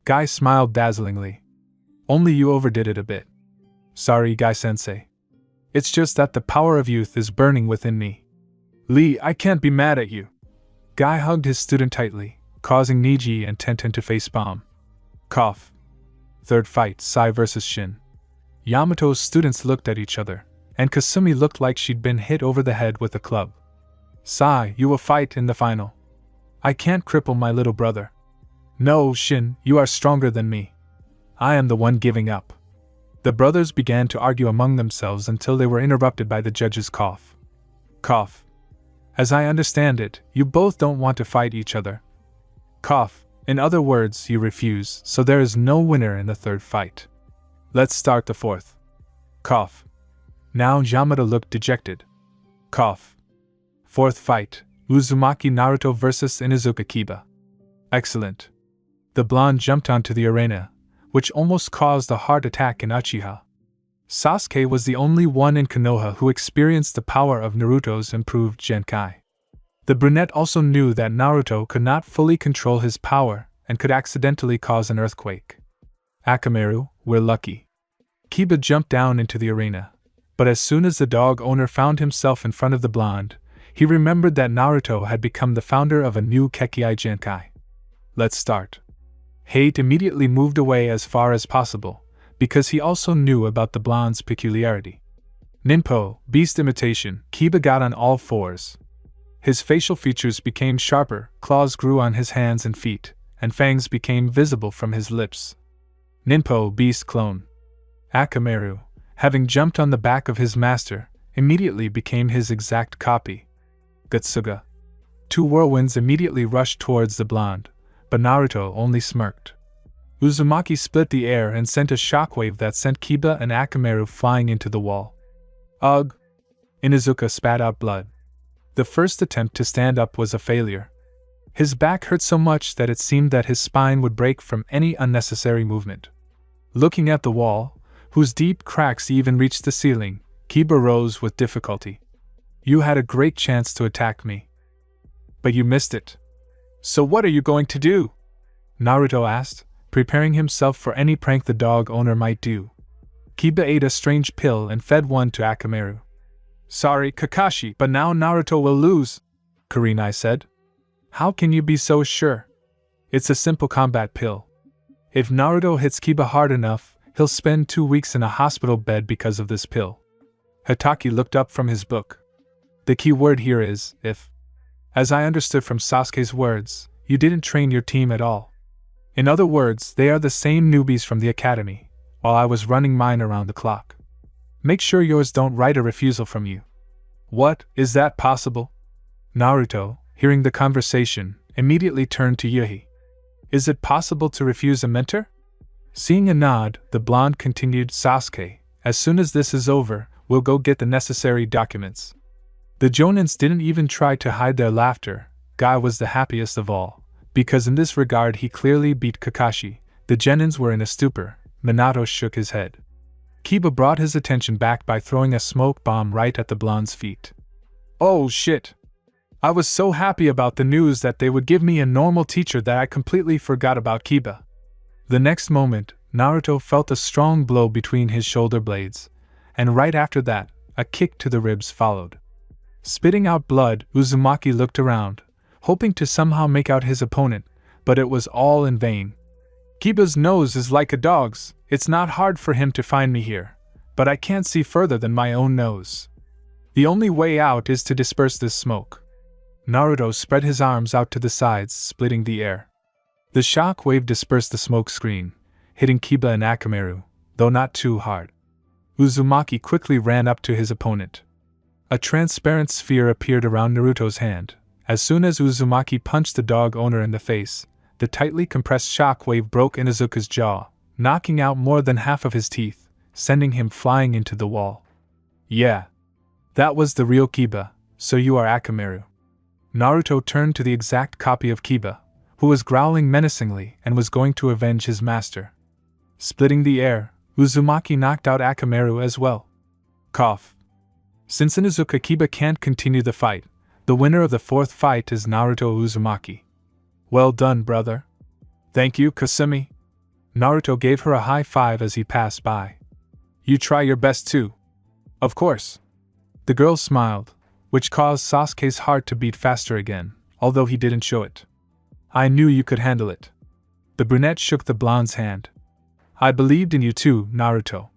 S1: Guy smiled dazzlingly. Only you overdid it a bit. Sorry, Guy-sensei. It's just that the power of youth is burning within me. Lee, I can't be mad at you. Guy hugged his student tightly, causing Niji and Tenten to facepalm. Cough. Third fight, Sai vs. Shin. Yamato's students looked at each other, and Kasumi looked like she'd been hit over the head with a club. Sai, you will fight in the final. I can't cripple my little brother. No, Shin, you are stronger than me. I am the one giving up. The brothers began to argue among themselves until they were interrupted by the judge's cough. Cough. As I understand it, you both don't want to fight each other. Cough. In other words, you refuse, so there is no winner in the third fight. Let's start the fourth. Cough. Now Yamada looked dejected. Cough. Fourth fight, Uzumaki Naruto vs. Inuzuka Kiba. Excellent. The blonde jumped onto the arena, which almost caused a heart attack in Uchiha. Sasuke was the only one in Konoha who experienced the power of Naruto's improved Genkai. The brunette also knew that Naruto could not fully control his power and could accidentally cause an earthquake. Akamaru, we're lucky. Kiba jumped down into the arena, but as soon as the dog owner found himself in front of the blonde, he remembered that Naruto had become the founder of a new Kekkei Genkai. Let's start. Hate immediately moved away as far as possible, because he also knew about the blonde's peculiarity. Ninpo, beast imitation, Kiba got on all fours. His facial features became sharper, claws grew on his hands and feet, and fangs became visible from his lips. Ninpo, beast clone. Akamaru, having jumped on the back of his master, immediately became his exact copy. Gutsuga. Two whirlwinds immediately rushed towards the blonde, but Naruto only smirked. Uzumaki split the air and sent a shockwave that sent Kiba and Akamaru flying into the wall. Ugh! Inuzuka spat out blood. The first attempt to stand up was a failure. His back hurt so much that it seemed that his spine would break from any unnecessary movement. Looking at the wall, whose deep cracks even reached the ceiling, Kiba rose with difficulty. You had a great chance to attack me. But you missed it. So what are you going to do? Naruto asked, preparing himself for any prank the dog owner might do. Kiba ate a strange pill and fed one to Akamaru. Sorry, Kakashi, but now Naruto will lose, Kurinai said. How can you be so sure? It's a simple combat pill. If Naruto hits Kiba hard enough, he'll spend 2 weeks in a hospital bed because of this pill. Hatake looked up from his book. The key word here is, if. As I understood from Sasuke's words, you didn't train your team at all. In other words, they are the same newbies from the academy, while I was running mine around the clock. Make sure yours don't write a refusal from you. What, is that possible? Naruto, hearing the conversation, immediately turned to Yuhi. Is it possible to refuse a mentor? Seeing a nod, the blonde continued, Sasuke, as soon as this is over, we'll go get the necessary documents. The Jonins didn't even try to hide their laughter. Guy was the happiest of all, because in this regard he clearly beat Kakashi. The Genins were in a stupor. Minato shook his head. Kiba brought his attention back by throwing a smoke bomb right at the blonde's feet. Oh shit! I was so happy about the news that they would give me a normal teacher that I completely forgot about Kiba. The next moment, Naruto felt a strong blow between his shoulder blades, and right after that, a kick to the ribs followed. Spitting out blood, Uzumaki looked around, hoping to somehow make out his opponent, but it was all in vain. Kiba's nose is like a dog's. It's not hard for him to find me here, but I can't see further than my own nose. The only way out is to disperse this smoke. Naruto spread his arms out to the sides, splitting the air. The shock wave dispersed the smoke screen, hitting Kiba and Akamaru, though not too hard. Uzumaki quickly ran up to his opponent. A transparent sphere appeared around Naruto's hand. As soon as Uzumaki punched the dog owner in the face, the tightly compressed shock wave broke Inuzuka's jaw, knocking out more than half of his teeth, sending him flying into the wall. Yeah. That was the real Kiba, so you are Akamaru. Naruto turned to the exact copy of Kiba, who was growling menacingly and was going to avenge his master. Splitting the air, Uzumaki knocked out Akamaru as well. Cough. Since Inuzuka Kiba can't continue the fight, the winner of the fourth fight is Naruto Uzumaki. Well done, brother. Thank you, Kasumi. Naruto gave her a high five as he passed by. You try your best too. Of course. The girl smiled, which caused Sasuke's heart to beat faster again, although he didn't show it. I knew you could handle it. The brunette shook the blonde's hand. I believed in you too, Naruto.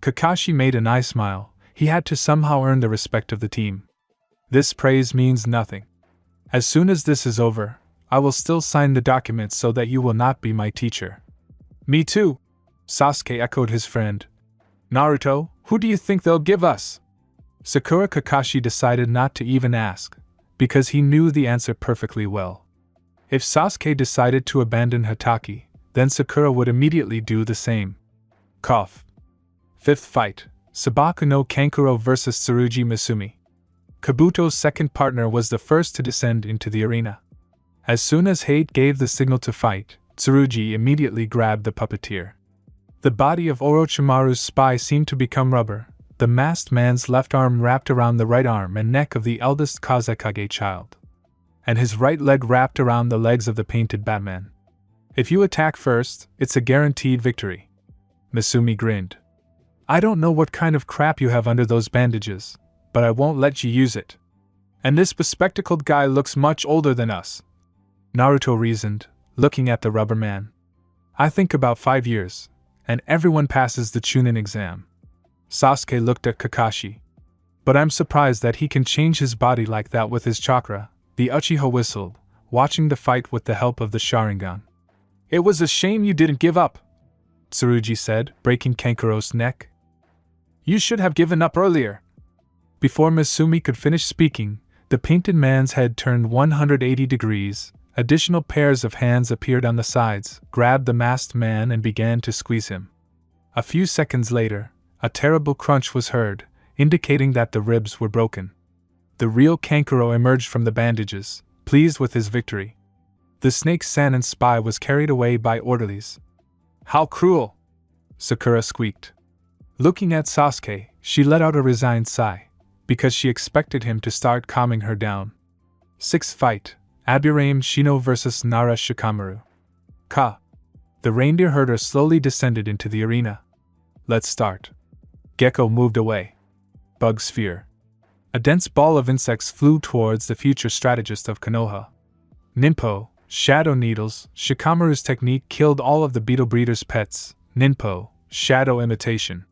S1: Kakashi made an eye smile. He had to somehow earn the respect of the team. This praise means nothing. As soon as this is over, I will still sign the documents so that you will not be my teacher. Me too, Sasuke echoed his friend. Naruto, who do you think they'll give us? Sakura Kakashi decided not to even ask, because he knew the answer perfectly well. If Sasuke decided to abandon Hatake, then Sakura would immediately do the same. Cough. Fifth fight, Sabaku no Kankuro vs Tsurugi Misumi. Kabuto's second partner was the first to descend into the arena. As soon as Hate gave the signal to fight, Tsurugi immediately grabbed the puppeteer. The body of Orochimaru's spy seemed to become rubber, the masked man's left arm wrapped around the right arm and neck of the eldest Kazekage child, and his right leg wrapped around the legs of the painted Batman. If you attack first, it's a guaranteed victory. Misumi grinned. I don't know what kind of crap you have under those bandages, but I won't let you use it. And this bespectacled guy looks much older than us, Naruto reasoned, looking at the rubber man. I think about 5 years, and everyone passes the Chunin exam. Sasuke looked at Kakashi. But I'm surprised that he can change his body like that with his chakra, the Uchiha whistled, watching the fight with the help of the Sharingan. It was a shame you didn't give up, Tsurugi said, breaking Kankuro's neck. You should have given up earlier. Before Misumi could finish speaking, the painted man's head turned 180 degrees. Additional pairs of hands appeared on the sides, grabbed the masked man and began to squeeze him. A few seconds later, a terrible crunch was heard, indicating that the ribs were broken. The real Kankuro emerged from the bandages, pleased with his victory. The snake Sannin spy was carried away by orderlies. How cruel! Sakura squeaked. Looking at Sasuke, she let out a resigned sigh, because she expected him to start calming her down. Sixth fight, Aburame Shino vs Nara Shikamaru. Ka. The reindeer herder slowly descended into the arena. Let's start. Gecko moved away. Bug sphere. A dense ball of insects flew towards the future strategist of Konoha. Ninpo, shadow needles. Shikamaru's technique killed all of the beetle breeder's pets. Ninpo, shadow imitation.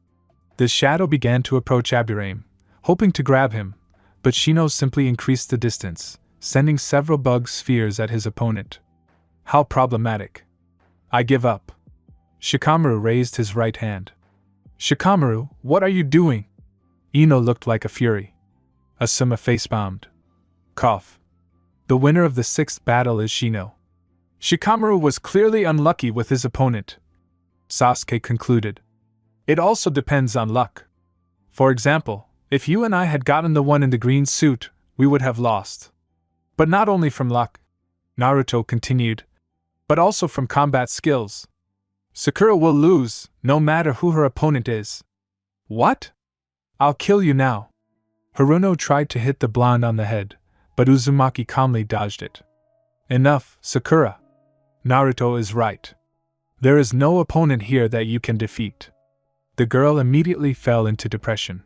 S1: The shadow began to approach Aburame, hoping to grab him, but Shino simply increased the distance, sending several bug spheres at his opponent. How problematic. I give up. Shikamaru raised his right hand. Shikamaru, what are you doing? Ino looked like a fury. Asuma face-bombed. Cough. The winner of the sixth battle is Shino. Shikamaru was clearly unlucky with his opponent, Sasuke concluded. It also depends on luck. For example, if you and I had gotten the one in the green suit, we would have lost. But not only from luck, Naruto continued, but also from combat skills. Sakura will lose, no matter who her opponent is. What? I'll kill you now. Haruno tried to hit the blonde on the head, but Uzumaki calmly dodged it. Enough, Sakura. Naruto is right. There is no opponent here that you can defeat. The girl immediately fell into depression.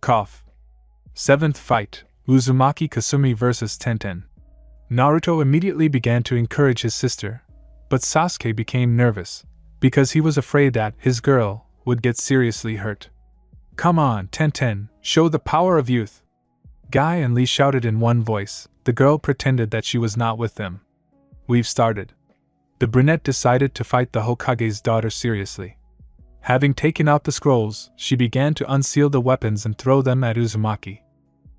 S1: Cough. Seventh fight, Uzumaki Kasumi vs Tenten. Naruto immediately began to encourage his sister, but Sasuke became nervous, because he was afraid that his girl would get seriously hurt. Come on, Tenten, show the power of youth. Guy and Lee shouted in one voice. The girl pretended that she was not with them. We've started. The brunette decided to fight the Hokage's daughter seriously. Having taken out the scrolls, she began to unseal the weapons and throw them at Uzumaki.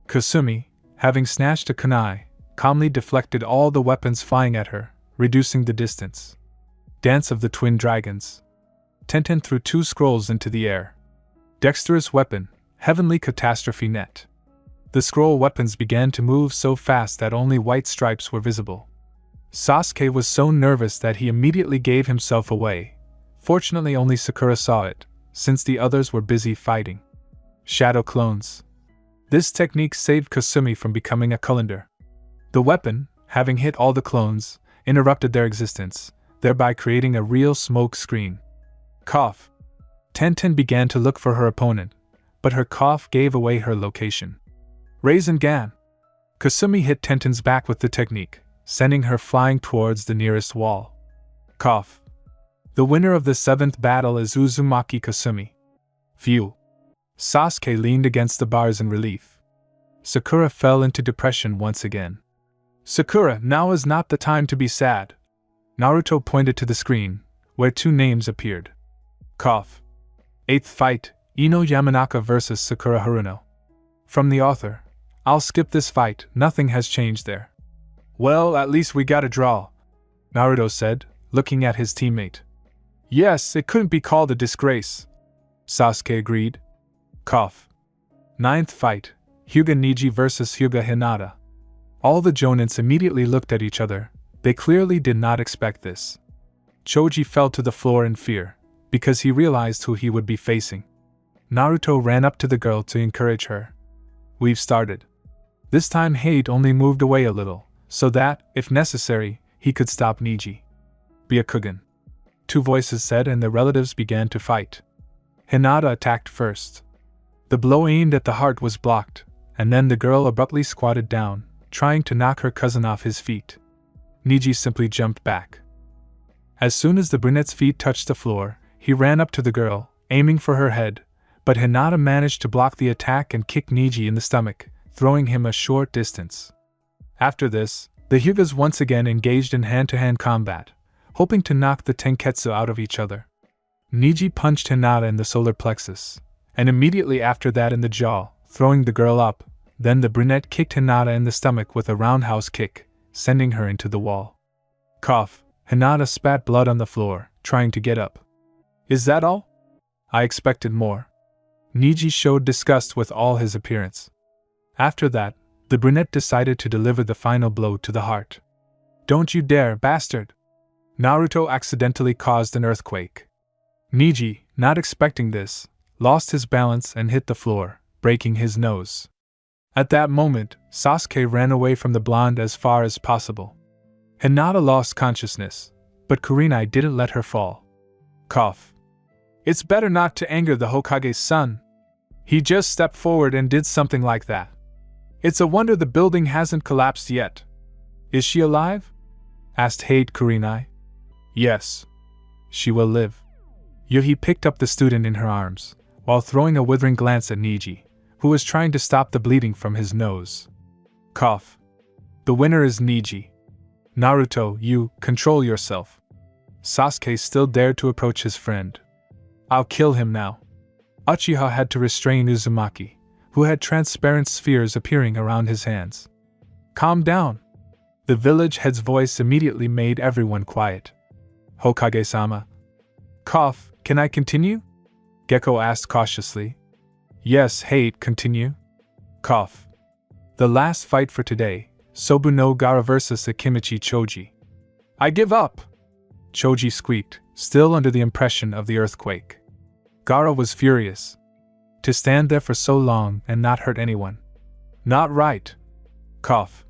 S1: Kasumi, having snatched a kunai, calmly deflected all the weapons flying at her, reducing the distance. Dance of the Twin Dragons. Tenten threw 2 scrolls into the air. Dexterous weapon, Heavenly Catastrophe Net. The scroll weapons began to move so fast that only white stripes were visible. Sasuke was so nervous that he immediately gave himself away, Fortunately only Sakura saw it, since the others were busy fighting. Shadow clones. This technique saved Kasumi from becoming a colander. The weapon, having hit all the clones, interrupted their existence, thereby creating a real smoke screen. Cough. Tenten began to look for her opponent, but her cough gave away her location. Raisin Gan. Kasumi hit Tenten's back with the technique, sending her flying towards the nearest wall. Cough. The winner of the 7th battle is Uzumaki Kasumi. Phew. Sasuke leaned against the bars in relief. Sakura fell into depression once again. Sakura, now is not the time to be sad. Naruto pointed to the screen, where 2 names appeared. Cough. 8th fight, Ino Yamanaka vs Sakura Haruno. From the author. I'll skip this fight, nothing has changed there. Well, at least we got a draw, Naruto said, looking at his teammate. Yes, it couldn't be called a disgrace, Sasuke agreed. Cough. 9th fight, Hyuga Neji vs Hyuga Hinata. All the Jonins immediately looked at each other. They clearly did not expect this. Choji fell to the floor in fear, because he realized who he would be facing. Naruto ran up to the girl to encourage her. We've started. This time Hade only moved away a little, so that, if necessary, he could stop Neji. Byakugan. 2 voices said and the relatives began to fight. Hinata attacked first. The blow aimed at the heart was blocked, and then the girl abruptly squatted down, trying to knock her cousin off his feet. Neji simply jumped back. As soon as the brunette's feet touched the floor, he ran up to the girl, aiming for her head, but Hinata managed to block the attack and kick Neji in the stomach, throwing him a short distance. After this, the Hyugas once again engaged in hand-to-hand combat, hoping to knock the Tenketsu out of each other. Neji punched Hinata in the solar plexus, and immediately after that in the jaw, throwing the girl up. Then the brunette kicked Hinata in the stomach with a roundhouse kick, sending her into the wall. Cough. Hinata spat blood on the floor, trying to get up. Is that all? I expected more. Neji showed disgust with all his appearance. After that, the brunette decided to deliver the final blow to the heart. Don't you dare, bastard! Naruto accidentally caused an earthquake. Neji, not expecting this, lost his balance and hit the floor, breaking his nose. At that moment, Sasuke ran away from the blonde as far as possible. Hinata lost consciousness, but Kurinai didn't let her fall. Cough. It's better not to anger the Hokage's son. He just stepped forward and did something like that. It's a wonder the building hasn't collapsed yet. Is she alive? Asked Hade Kurinai. Yes. She will live. Yuhi picked up the student in her arms, while throwing a withering glance at Neji, who was trying to stop the bleeding from his nose. Cough. The winner is Neji. Naruto, you, control yourself. Sasuke still dared to approach his friend. I'll kill him now. Uchiha had to restrain Uzumaki, who had transparent spheres appearing around his hands. Calm down. The village head's voice immediately made everyone quiet. Hokage-sama. Cough, can I continue? Gecko asked cautiously. Yes, Hade, continue. Cough. The last fight for today, Sobu no Gara vs Akimichi Choji. I give up! Choji squeaked, still under the impression of the earthquake. Gara was furious. To stand there for so long and not hurt anyone. Not right. Cough.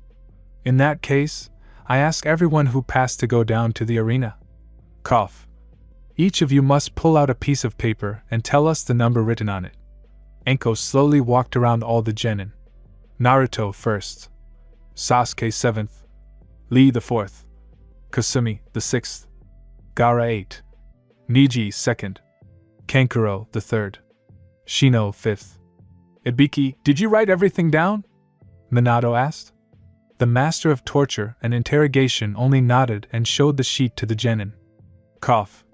S1: In that case, I ask everyone who passed to go down to the arena. Cough. Each of you must pull out a piece of paper and tell us the number written on it. Enko slowly walked around all the genin. Naruto first. Sasuke 7th. Lee the 4th. Kasumi the 6th. Gara 8. Neji 2nd. Kankuro the 3rd. Shino 5th. Ibiki, did you write everything down? Minato asked. The master of torture and interrogation only nodded and showed the sheet to the genin. Cough.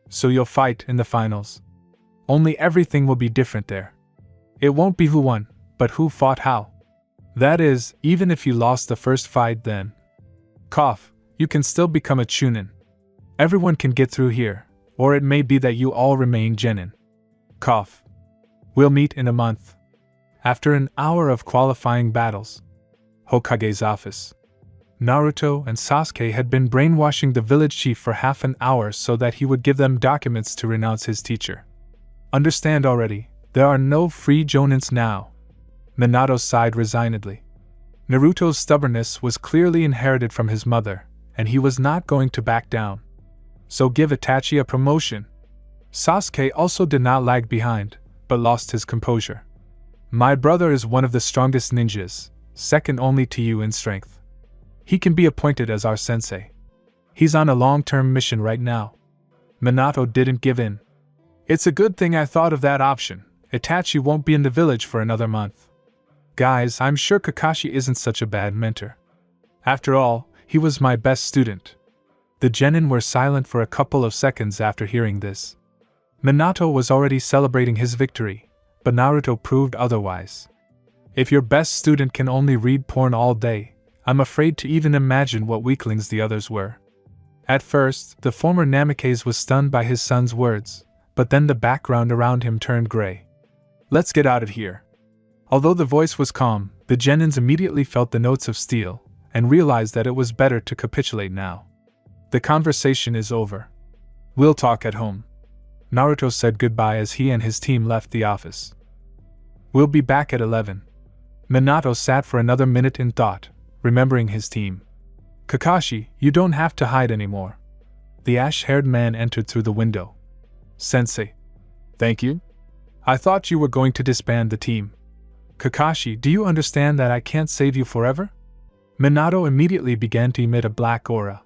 S1: So you'll fight in the finals. Only everything will be different there. It won't be who won, but who fought how. That is, even if you lost the first fight then. Cough, you can still become a Chunin. Everyone can get through here, or it may be that you all remain genin. Cough. We'll meet in a month. After an hour of qualifying battles. Hokage's office. Naruto and Sasuke had been brainwashing the village chief for half an hour so that he would give them documents to renounce his teacher. Understand already, there are no free jonins now. Minato sighed resignedly. Naruto's stubbornness was clearly inherited from his mother, and he was not going to back down. So give Itachi a promotion. Sasuke also did not lag behind, but lost his composure. My brother is one of the strongest ninjas, second only to you in strength. He can be appointed as our sensei. He's on a long-term mission right now. Minato didn't give in. It's a good thing I thought of that option. Itachi won't be in the village for another month. Guys, I'm sure Kakashi isn't such a bad mentor. After all, he was my best student. The genin were silent for a couple of seconds after hearing this. Minato was already celebrating his victory, but Naruto proved otherwise. If your best student can only read porn all day, I'm afraid to even imagine what weaklings the others were. At first, the former Namikaze was stunned by his son's words, but then the background around him turned gray. Let's get out of here. Although the voice was calm, the genins immediately felt the notes of steel, and realized that it was better to capitulate now. The conversation is over. We'll talk at home. Naruto said goodbye as he and his team left the office. We'll be back at 11. Minato sat for another minute in thought, remembering his team. Kakashi, you don't have to hide anymore. The ash-haired man entered through the window. Sensei. Thank you. I thought you were going to disband the team. Kakashi, do you understand that I can't save you forever? Minato immediately began to emit a black aura.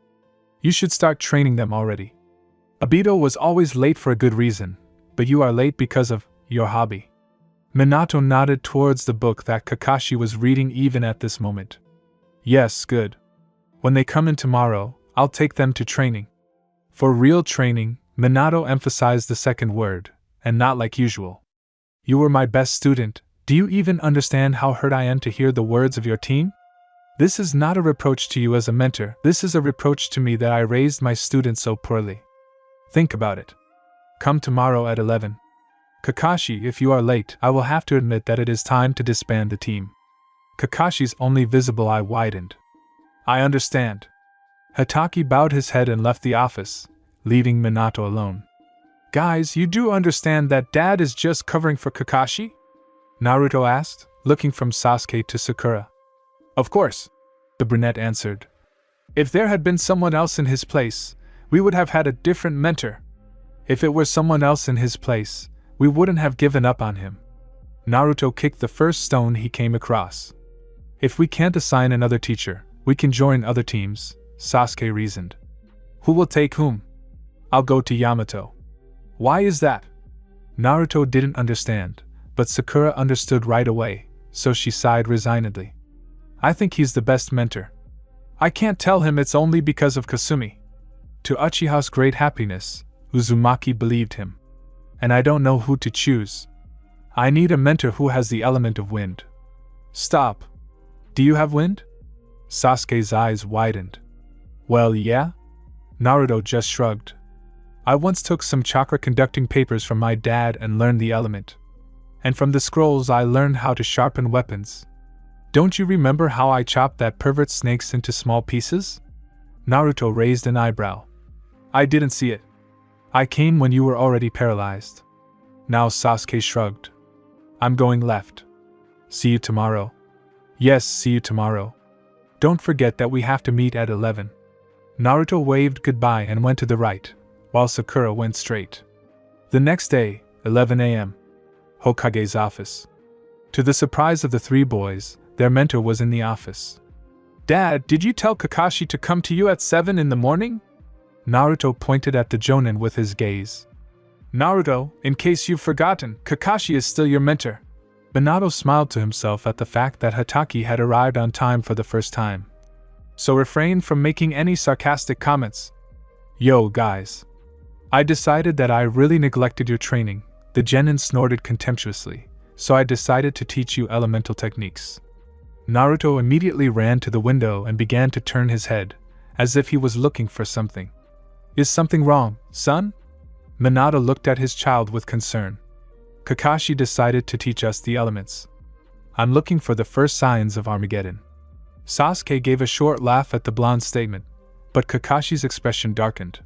S1: You should start training them already. Obito was always late for a good reason, but you are late because of your hobby. Minato nodded towards the book that Kakashi was reading even at this moment. Yes, good. When they come in tomorrow, I'll take them to training. For real training, Minato emphasized the second word, and not like usual. You were my best student. Do you even understand how hurt I am to hear the words of your team? This is not a reproach to you as a mentor, this is a reproach to me that I raised my students so poorly. Think about it. Come tomorrow at 11. Kakashi, if you are late, I will have to admit that it is time to disband the team. Kakashi's only visible eye widened. I understand. Hatake bowed his head and left the office, leaving Minato alone. Guys, you do understand that Dad is just covering for Kakashi? Naruto asked, looking from Sasuke to Sakura. Of course, the brunette answered. If there had been someone else in his place, we would have had a different mentor. If it were someone else in his place, we wouldn't have given up on him. Naruto kicked the first stone he came across. If we can't assign another teacher, we can join other teams, Sasuke reasoned. Who will take whom? I'll go to Yamato. Why is that? Naruto didn't understand, but Sakura understood right away, so she sighed resignedly. I think he's the best mentor. I can't tell him it's only because of Kasumi. To Uchiha's great happiness, Uzumaki believed him. And I don't know who to choose. I need a mentor who has the element of wind. Stop. Do you have wind? Sasuke's eyes widened. Well, yeah? Naruto just shrugged. I once took some chakra-conducting papers from my dad and learned the element. And from the scrolls I learned how to sharpen weapons. Don't you remember how I chopped that pervert snakes into small pieces? Naruto raised an eyebrow. I didn't see it. I came when you were already paralyzed. Now Sasuke shrugged. I'm going left. See you tomorrow. Yes, see you tomorrow. Don't forget that we have to meet at 11. Naruto waved goodbye and went to the right, while Sakura went straight. The next day, 11 a.m. Hokage's office. To the surprise of the three boys, their mentor was in the office. Dad, did you tell Kakashi to come to you at 7 in the morning? Naruto pointed at the Jonin with his gaze. Naruto, in case you've forgotten, Kakashi is still your mentor. Minato smiled to himself at the fact that Hatake had arrived on time for the first time. So refrain from making any sarcastic comments. Yo, guys. I decided that I really neglected your training, the genin snorted contemptuously, so I decided to teach you elemental techniques. Naruto immediately ran to the window and began to turn his head, as if he was looking for something. Is something wrong, son? Minato looked at his child with concern. Kakashi decided to teach us the elements. I'm looking for the first signs of Armageddon. Sasuke gave a short laugh at the blonde's statement, but Kakashi's expression darkened.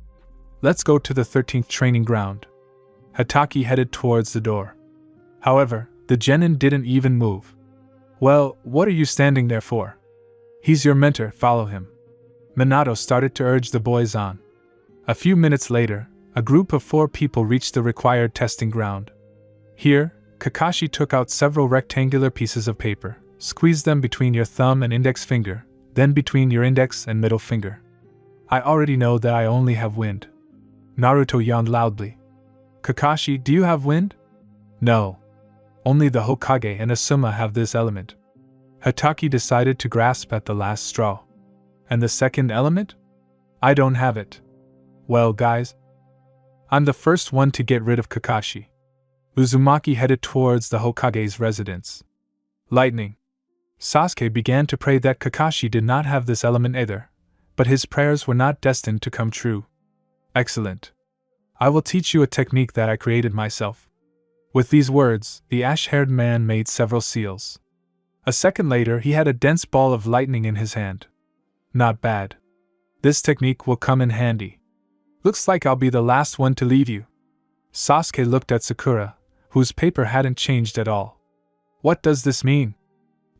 S1: Let's go to the 13th training ground. Hatake headed towards the door. However, the genin didn't even move. Well, what are you standing there for? He's your mentor, follow him. Minato started to urge the boys on. A few minutes later, a group of 4 people reached the required testing ground. Here, Kakashi took out several rectangular pieces of paper, squeezed them between your thumb and index finger, then between your index and middle finger. I already know that I only have wind. Naruto yawned loudly. Kakashi, do you have wind? No. Only the Hokage and Asuma have this element. Hatake decided to grasp at the last straw. And the second element? I don't have it. Well, guys, I'm the first one to get rid of Kakashi. Uzumaki headed towards the Hokage's residence. Lightning. Sasuke began to pray that Kakashi did not have this element either, but his prayers were not destined to come true. Excellent. I will teach you a technique that I created myself. With these words, the ash-haired man made several seals. A second later, he had a dense ball of lightning in his hand. Not bad. This technique will come in handy. Looks like I'll be the last one to leave you. Sasuke looked at Sakura, whose paper hadn't changed at all. What does this mean?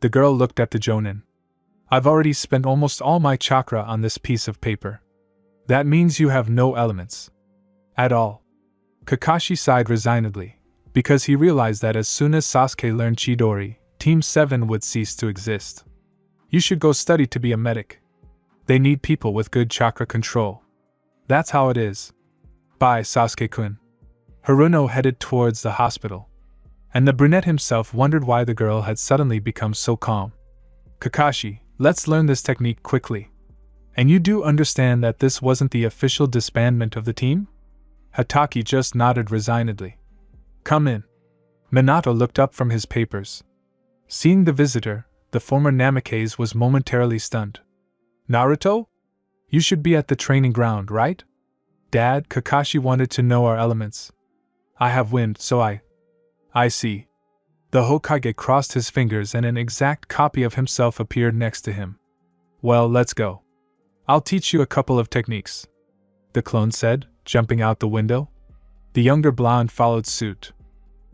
S1: The girl looked at the Jonin. I've already spent almost all my chakra on this piece of paper. That means you have no elements. At all. Kakashi sighed resignedly, because he realized that as soon as Sasuke learned Chidori, Team 7 would cease to exist. You should go study to be a medic. They need people with good chakra control. That's how it is. Bye, Sasuke-kun. Haruno headed towards the hospital. And the brunette himself wondered why the girl had suddenly become so calm. Kakashi, let's learn this technique quickly. And you do understand that this wasn't the official disbandment of the team? Hatake just nodded resignedly. Come in. Minato looked up from his papers. Seeing the visitor, the former Namikaze was momentarily stunned. Naruto? You should be at the training ground, right? Dad, Kakashi wanted to know our elements. I have wind, so I see. The Hokage crossed his fingers and an exact copy of himself appeared next to him. Well, let's go. I'll teach you a couple of techniques, the clone said, jumping out the window. The younger blonde followed suit.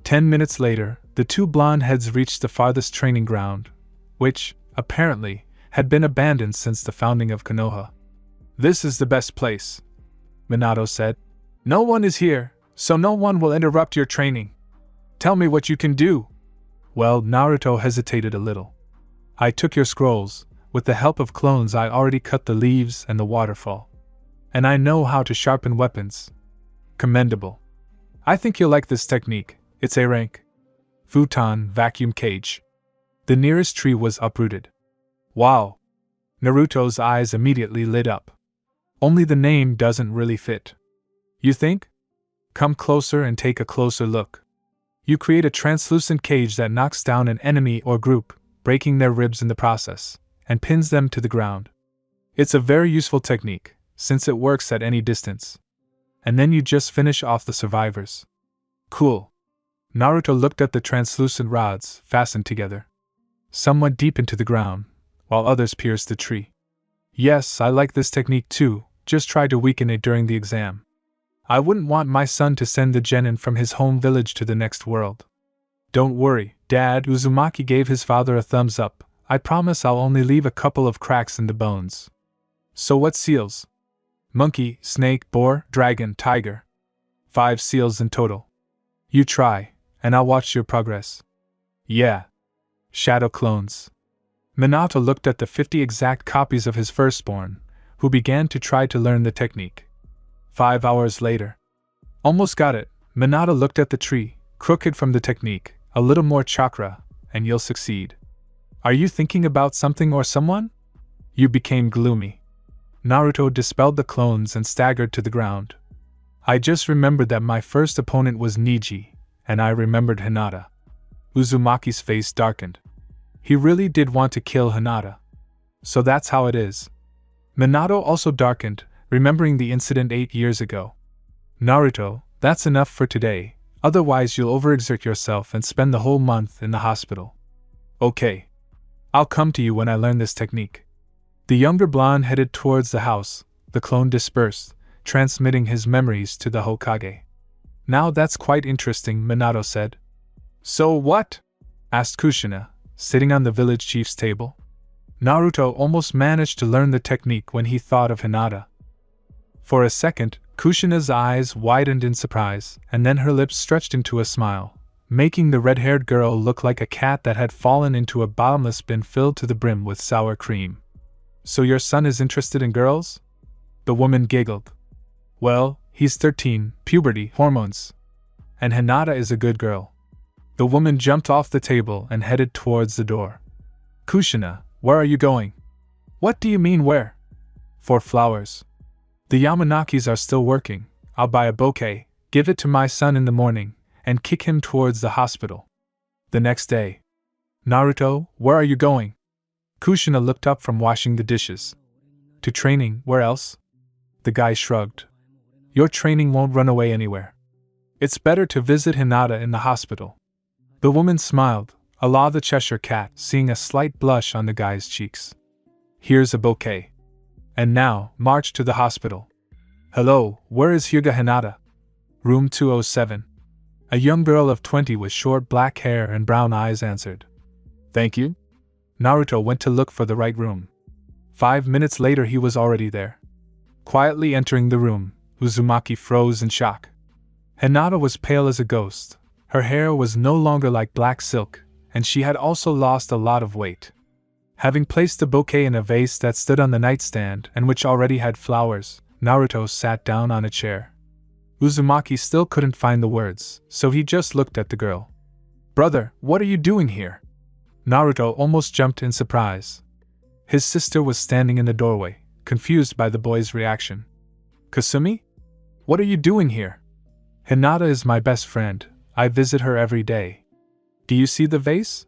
S1: 10 minutes later, the 2 blonde heads reached the farthest training ground, which, apparently, had been abandoned since the founding of Konoha. This is the best place, Minato said. No one is here, so no one will interrupt your training. Tell me what you can do. Well, Naruto hesitated a little. I took your scrolls. With the help of clones I already cut the leaves and the waterfall. And I know how to sharpen weapons. Commendable. I think you'll like this technique. It's A rank. Futon vacuum cage. The nearest tree was uprooted. Wow. Naruto's eyes immediately lit up. Only the name doesn't really fit. You think? Come closer and take a closer look. You create a translucent cage that knocks down an enemy or group, breaking their ribs in the process, and pins them to the ground. It's a very useful technique, since it works at any distance. And then you just finish off the survivors. Cool. Naruto looked at the translucent rods, fastened together. Some went deep into the ground, while others pierced the tree. Yes, I like this technique too, just try to weaken it during the exam. I wouldn't want my son to send the genin from his home village to the next world. Don't worry, Dad, Uzumaki gave his father a thumbs up. I promise I'll only leave a couple of cracks in the bones. So what seals? Monkey, snake, boar, dragon, tiger. 5 seals in total. You try, and I'll watch your progress. Yeah. Shadow clones. Minato looked at the 50 exact copies of his firstborn, who began to try to learn the technique. 5 hours later. Almost got it. Minato looked at the tree, crooked from the technique, a little more chakra, and you'll succeed. Are you thinking about something or someone? You became gloomy. Naruto dispelled the clones and staggered to the ground. I just remembered that my first opponent was Niji, and I remembered Hinata. Uzumaki's face darkened. He really did want to kill Hinata. So that's how it is. Minato also darkened, remembering the incident 8 years ago. Naruto, that's enough for today, otherwise you'll overexert yourself and spend the whole month in the hospital. Okay. I'll come to you when I learn this technique. The younger blonde headed towards the house. The clone dispersed, transmitting his memories to the Hokage. Now that's quite interesting, Minato said. So what? Asked Kushina, sitting on the village chief's table. Naruto almost managed to learn the technique when he thought of Hinata. For a second, Kushina's eyes widened in surprise, and then her lips stretched into a smile, making the red-haired girl look like a cat that had fallen into a bottomless bin filled to the brim with sour cream. So your son is interested in girls? The woman giggled. Well, he's 13, puberty, hormones. And Hinata is a good girl. The woman jumped off the table and headed towards the door. Kushina, where are you going? What do you mean where? For flowers. The Yamanakis are still working. I'll buy a bouquet, give it to my son in the morning, and kick him towards the hospital. The next day. Naruto, where are you going? Kushina looked up from washing the dishes. To training, where else? The guy shrugged. Your training won't run away anywhere. It's better to visit Hinata in the hospital. The woman smiled, Allah the Cheshire Cat, seeing a slight blush on the guy's cheeks. Here's a bouquet. And now, march to the hospital. Hello, where is Hyuga Hinata? Room 207. A young girl of 20 with short black hair and brown eyes answered. Thank you. Naruto went to look for the right room. 5 minutes later he was already there. Quietly entering the room, Uzumaki froze in shock. Hinata was pale as a ghost. Her hair was no longer like black silk, and she had also lost a lot of weight. Having placed the bouquet in a vase that stood on the nightstand and which already had flowers, Naruto sat down on a chair. Uzumaki still couldn't find the words, so he just looked at the girl. Brother, what are you doing here? Naruto almost jumped in surprise. His sister was standing in the doorway, confused by the boy's reaction. Kasumi? What are you doing here? Hinata is my best friend. I visit her every day. Do you see the vase?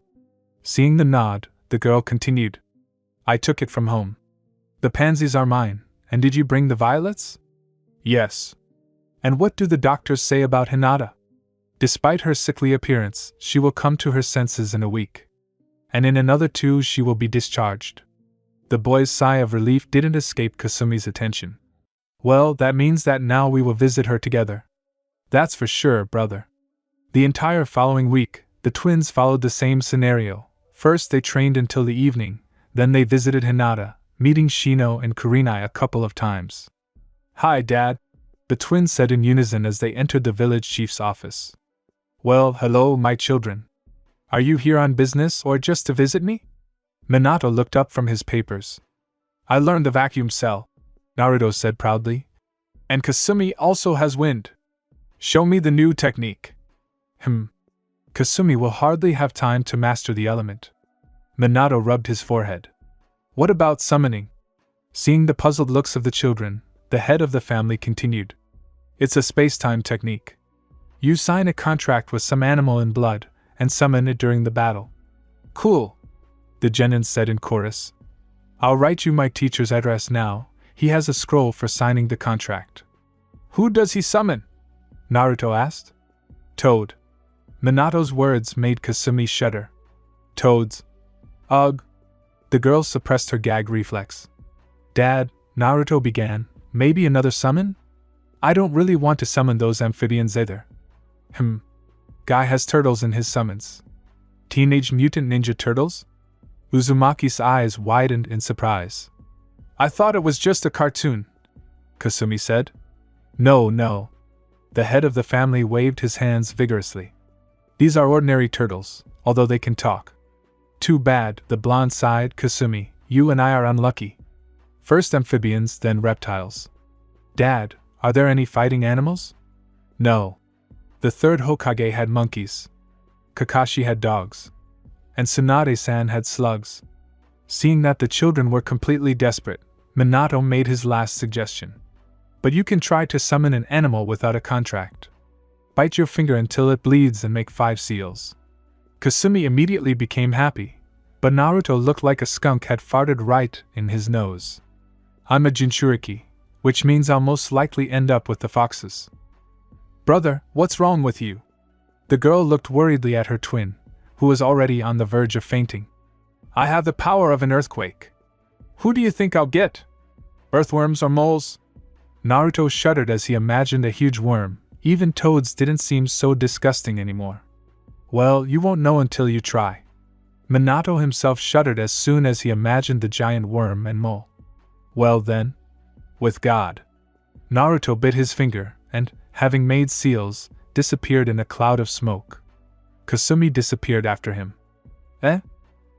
S1: Seeing the nod, the girl continued. I took it from home. The pansies are mine, and did you bring the violets? Yes. And what do the doctors say about Hinata? Despite her sickly appearance, she will come to her senses in a week. And in another 2 she will be discharged. The boy's sigh of relief didn't escape Kasumi's attention. Well, that means that now we will visit her together. That's for sure, brother. The entire following week, the twins followed the same scenario. First they trained until the evening, then they visited Hinata, meeting Shino and Kurinai a couple of times. Hi, Dad, the twins said in unison as they entered the village chief's office. Well, hello, my children. Are you here on business or just to visit me? Minato looked up from his papers. I learned the vacuum cell, Naruto said proudly. And Kasumi also has wind. Show me the new technique. Kasumi will hardly have time to master the element. Minato rubbed his forehead. What about summoning? Seeing the puzzled looks of the children, the head of the family continued. It's a space-time technique. You sign a contract with some animal in blood, and summon it during the battle. Cool, the genins said in chorus. I'll write you my teacher's address now. He has a scroll for signing the contract. Who does he summon? Naruto asked. Toad. Minato's words made Kasumi shudder. Toads. Ugh. The girl suppressed her gag reflex. Dad, Naruto began, maybe another summon? I don't really want to summon those amphibians either. Guy has turtles in his summons. Teenage Mutant Ninja Turtles? Uzumaki's eyes widened in surprise. I thought it was just a cartoon, Kasumi said. No. The head of the family waved his hands vigorously. These are ordinary turtles, although they can talk. Too bad, the blonde sighed. Kasumi, you and I are unlucky. First amphibians, then reptiles. Dad, are there any fighting animals? No. The third Hokage had monkeys. Kakashi had dogs. And Tsunade-san had slugs. Seeing that the children were completely desperate, Minato made his last suggestion. But you can try to summon an animal without a contract. Bite your finger until it bleeds and make 5 seals. Kasumi immediately became happy, but Naruto looked like a skunk had farted right in his nose. I'm a Jinchuriki, which means I'll most likely end up with the foxes. Brother, what's wrong with you? The girl looked worriedly at her twin, who was already on the verge of fainting. I have the power of an earthquake. Who do you think I'll get? Earthworms or moles? Naruto shuddered as he imagined a huge worm. Even toads didn't seem so disgusting anymore. Well, you won't know until you try. Minato himself shuddered as soon as he imagined the giant worm and mole. Well then, with God. Naruto bit his finger and, having made seals, disappeared in a cloud of smoke. Kasumi disappeared after him. Eh?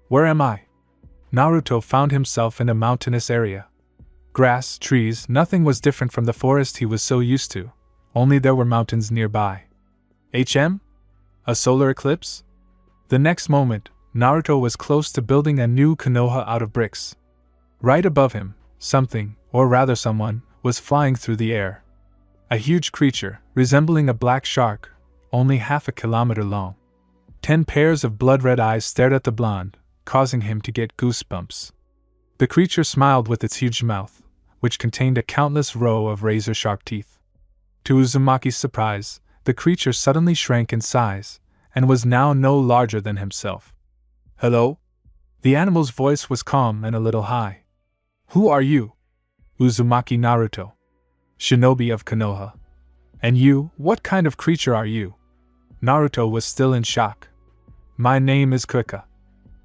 S1: Where am I? Naruto found himself in a mountainous area. Grass, trees, nothing was different from the forest he was so used to, only there were mountains nearby. A solar eclipse? The next moment, Naruto was close to building a new Konoha out of bricks. Right above him, something, or rather someone, was flying through the air. A huge creature, resembling a black shark, only half a kilometer long. 10 pairs of blood-red eyes stared at the blonde, causing him to get goosebumps. The creature smiled with its huge mouth, which contained a countless row of razor-sharp teeth. To Uzumaki's surprise, the creature suddenly shrank in size, and was now no larger than himself. Hello? The animal's voice was calm and a little high. Who are you? Uzumaki Naruto. Shinobi of Konoha. And you, what kind of creature are you? Naruto was still in shock. My name is Kuka.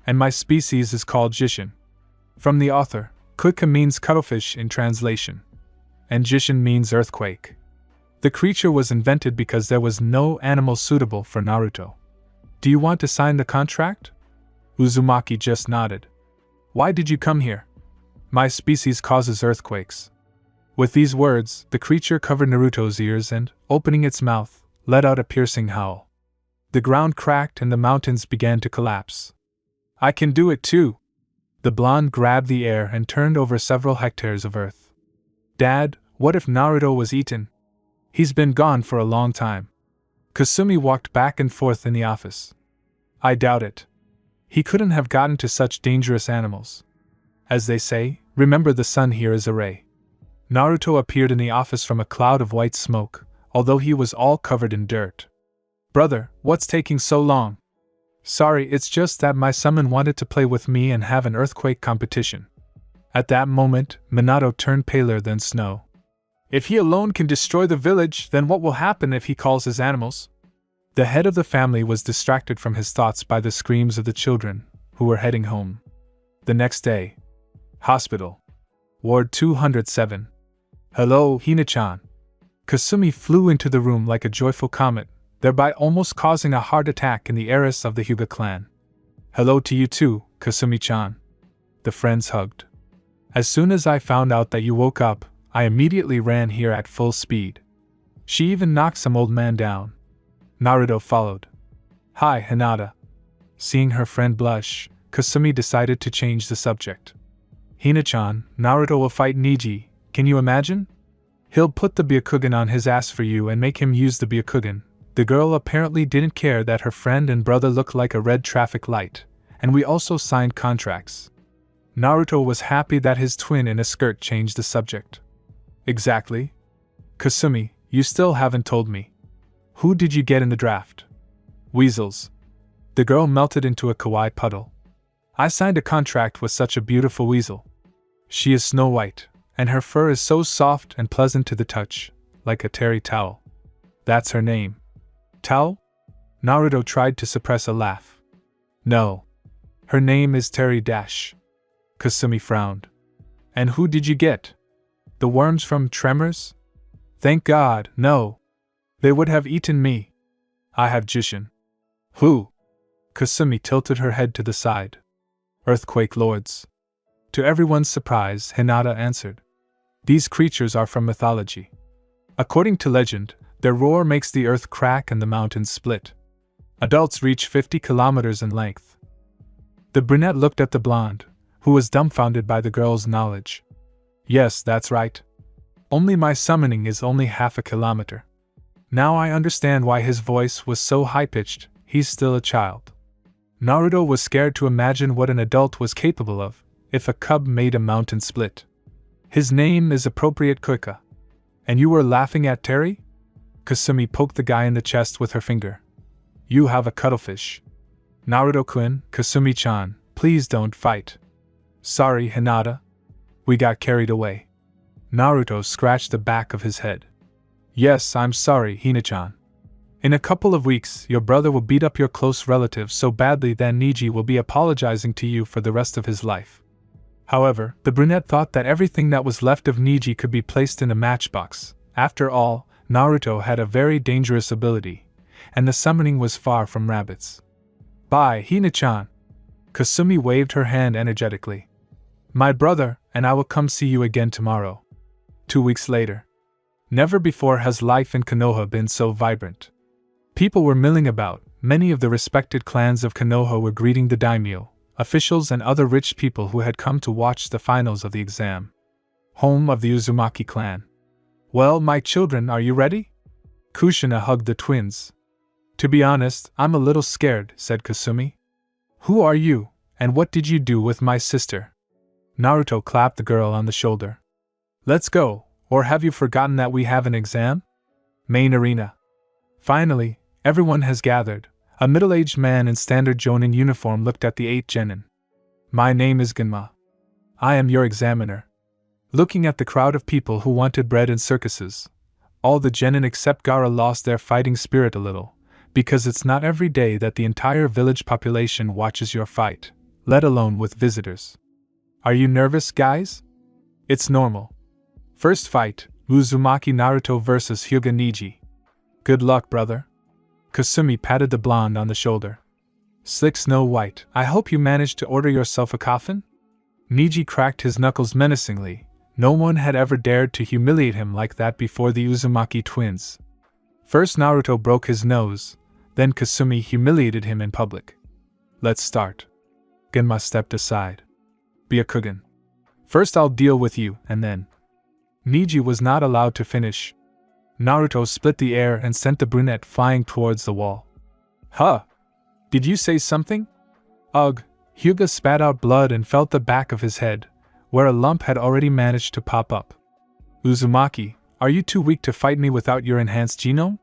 S1: And my species is called Jishin. From the author, Kuka means cuttlefish in translation. And Jishin means earthquake. The creature was invented because there was no animal suitable for Naruto. Do you want to sign the contract? Uzumaki just nodded. Why did you come here? My species causes earthquakes. With these words, the creature covered Naruto's ears and, opening its mouth, let out a piercing howl. The ground cracked and the mountains began to collapse. I can do it too! The blonde grabbed the air and turned over several hectares of earth. Dad, what if Naruto was eaten? He's been gone for a long time. Kasumi walked back and forth in the office. I doubt it. He couldn't have gotten to such dangerous animals. As they say, remember the sun here is a ray. Naruto appeared in the office from a cloud of white smoke, although he was all covered in dirt. Brother, what's taking so long? Sorry, it's just that my summon wanted to play with me and have an earthquake competition. At that moment, Minato turned paler than snow. If he alone can destroy the village, then what will happen if he calls his animals? The head of the family was distracted from his thoughts by the screams of the children, who were heading home. The next day. Hospital. Ward 207. Hello, Hina-chan. Kasumi flew into the room like a joyful comet, thereby almost causing a heart attack in the heiress of the Hyuga clan. Hello to you too, Kasumi-chan. The friends hugged. As soon as I found out that you woke up, I immediately ran here at full speed. She even knocked some old man down. Naruto followed. Hi, Hinata. Seeing her friend blush, Kasumi decided to change the subject. Hina-chan, Naruto will fight Niji, can you imagine? He'll put the Byakugan on his ass for you and make him use the Byakugan. The girl apparently didn't care that her friend and brother looked like a red traffic light, and we also signed contracts. Naruto was happy that his twin in a skirt changed the subject. Exactly. Kasumi, you still haven't told me. Who did you get in the draft? Weasels. The girl melted into a kawaii puddle. I signed a contract with such a beautiful weasel. She is Snow White, and her fur is so soft and pleasant to the touch, like a terry towel. That's her name. Towel? Naruto tried to suppress a laugh. No. Her name is Terry Dash. Kasumi frowned. And who did you get? The worms from Tremors? Thank God, no. They would have eaten me. I have Jishin. Who? Kasumi tilted her head to the side. Earthquake Lords. To everyone's surprise, Hinata answered. These creatures are from mythology. According to legend, their roar makes the earth crack and the mountains split. Adults reach 50 kilometers in length. The brunette looked at the blonde, who was dumbfounded by the girl's knowledge. Yes, that's right. Only my summoning is only half a kilometer. Now I understand why his voice was so high-pitched, he's still a child. Naruto was scared to imagine what an adult was capable of, if a cub made a mountain split. His name is appropriate Kuka. And you were laughing at Terry? Kasumi poked the guy in the chest with her finger. You have a cuttlefish. Naruto-kun, Kasumi-chan, please don't fight. Sorry, Hinata. We got carried away. Naruto scratched the back of his head. Yes, I'm sorry, Hina-chan. In a couple of weeks, your brother will beat up your close relative so badly that Niji will be apologizing to you for the rest of his life. However, the brunette thought that everything that was left of Niji could be placed in a matchbox. After all, Naruto had a very dangerous ability, and the summoning was far from rabbits. Bye, Hina-chan. Kasumi waved her hand energetically. My brother and I will come see you again tomorrow. 2 weeks later. Never before has life in Konoha been so vibrant. People were milling about, many of the respected clans of Konoha were greeting the daimyo, officials and other rich people who had come to watch the finals of the exam. Home of the Uzumaki clan. Well, my children, are you ready? Kushina hugged the twins. To be honest, I'm a little scared, said Kasumi. Who are you, and what did you do with my sister? Naruto clapped the girl on the shoulder. Let's go, or have you forgotten that we have an exam? Main arena. Finally, everyone has gathered. A middle-aged man in standard jonin uniform looked at the 8 genin. My name is Genma. I am your examiner. Looking at the crowd of people who wanted bread in circuses, all the genin except Gaara lost their fighting spirit a little, because it's not every day that the entire village population watches your fight, let alone with visitors. Are you nervous, guys? It's normal. First fight, Uzumaki Naruto vs Hyuga Niji. Good luck, brother. Kasumi patted the blonde on the shoulder. Slick Snow White, I hope you managed to order yourself a coffin? Niji cracked his knuckles menacingly. No one had ever dared to humiliate him like that before the Uzumaki twins. First Naruto broke his nose, then Kasumi humiliated him in public. Let's start. Genma stepped aside. Byakugan. First I'll deal with you, and then. Niji was not allowed to finish. Naruto split the air and sent the brunette flying towards the wall. Huh! Did you say something? Ugh! Hyuga spat out blood and felt the back of his head, where a lump had already managed to pop up. Uzumaki, are you too weak to fight me without your enhanced genome?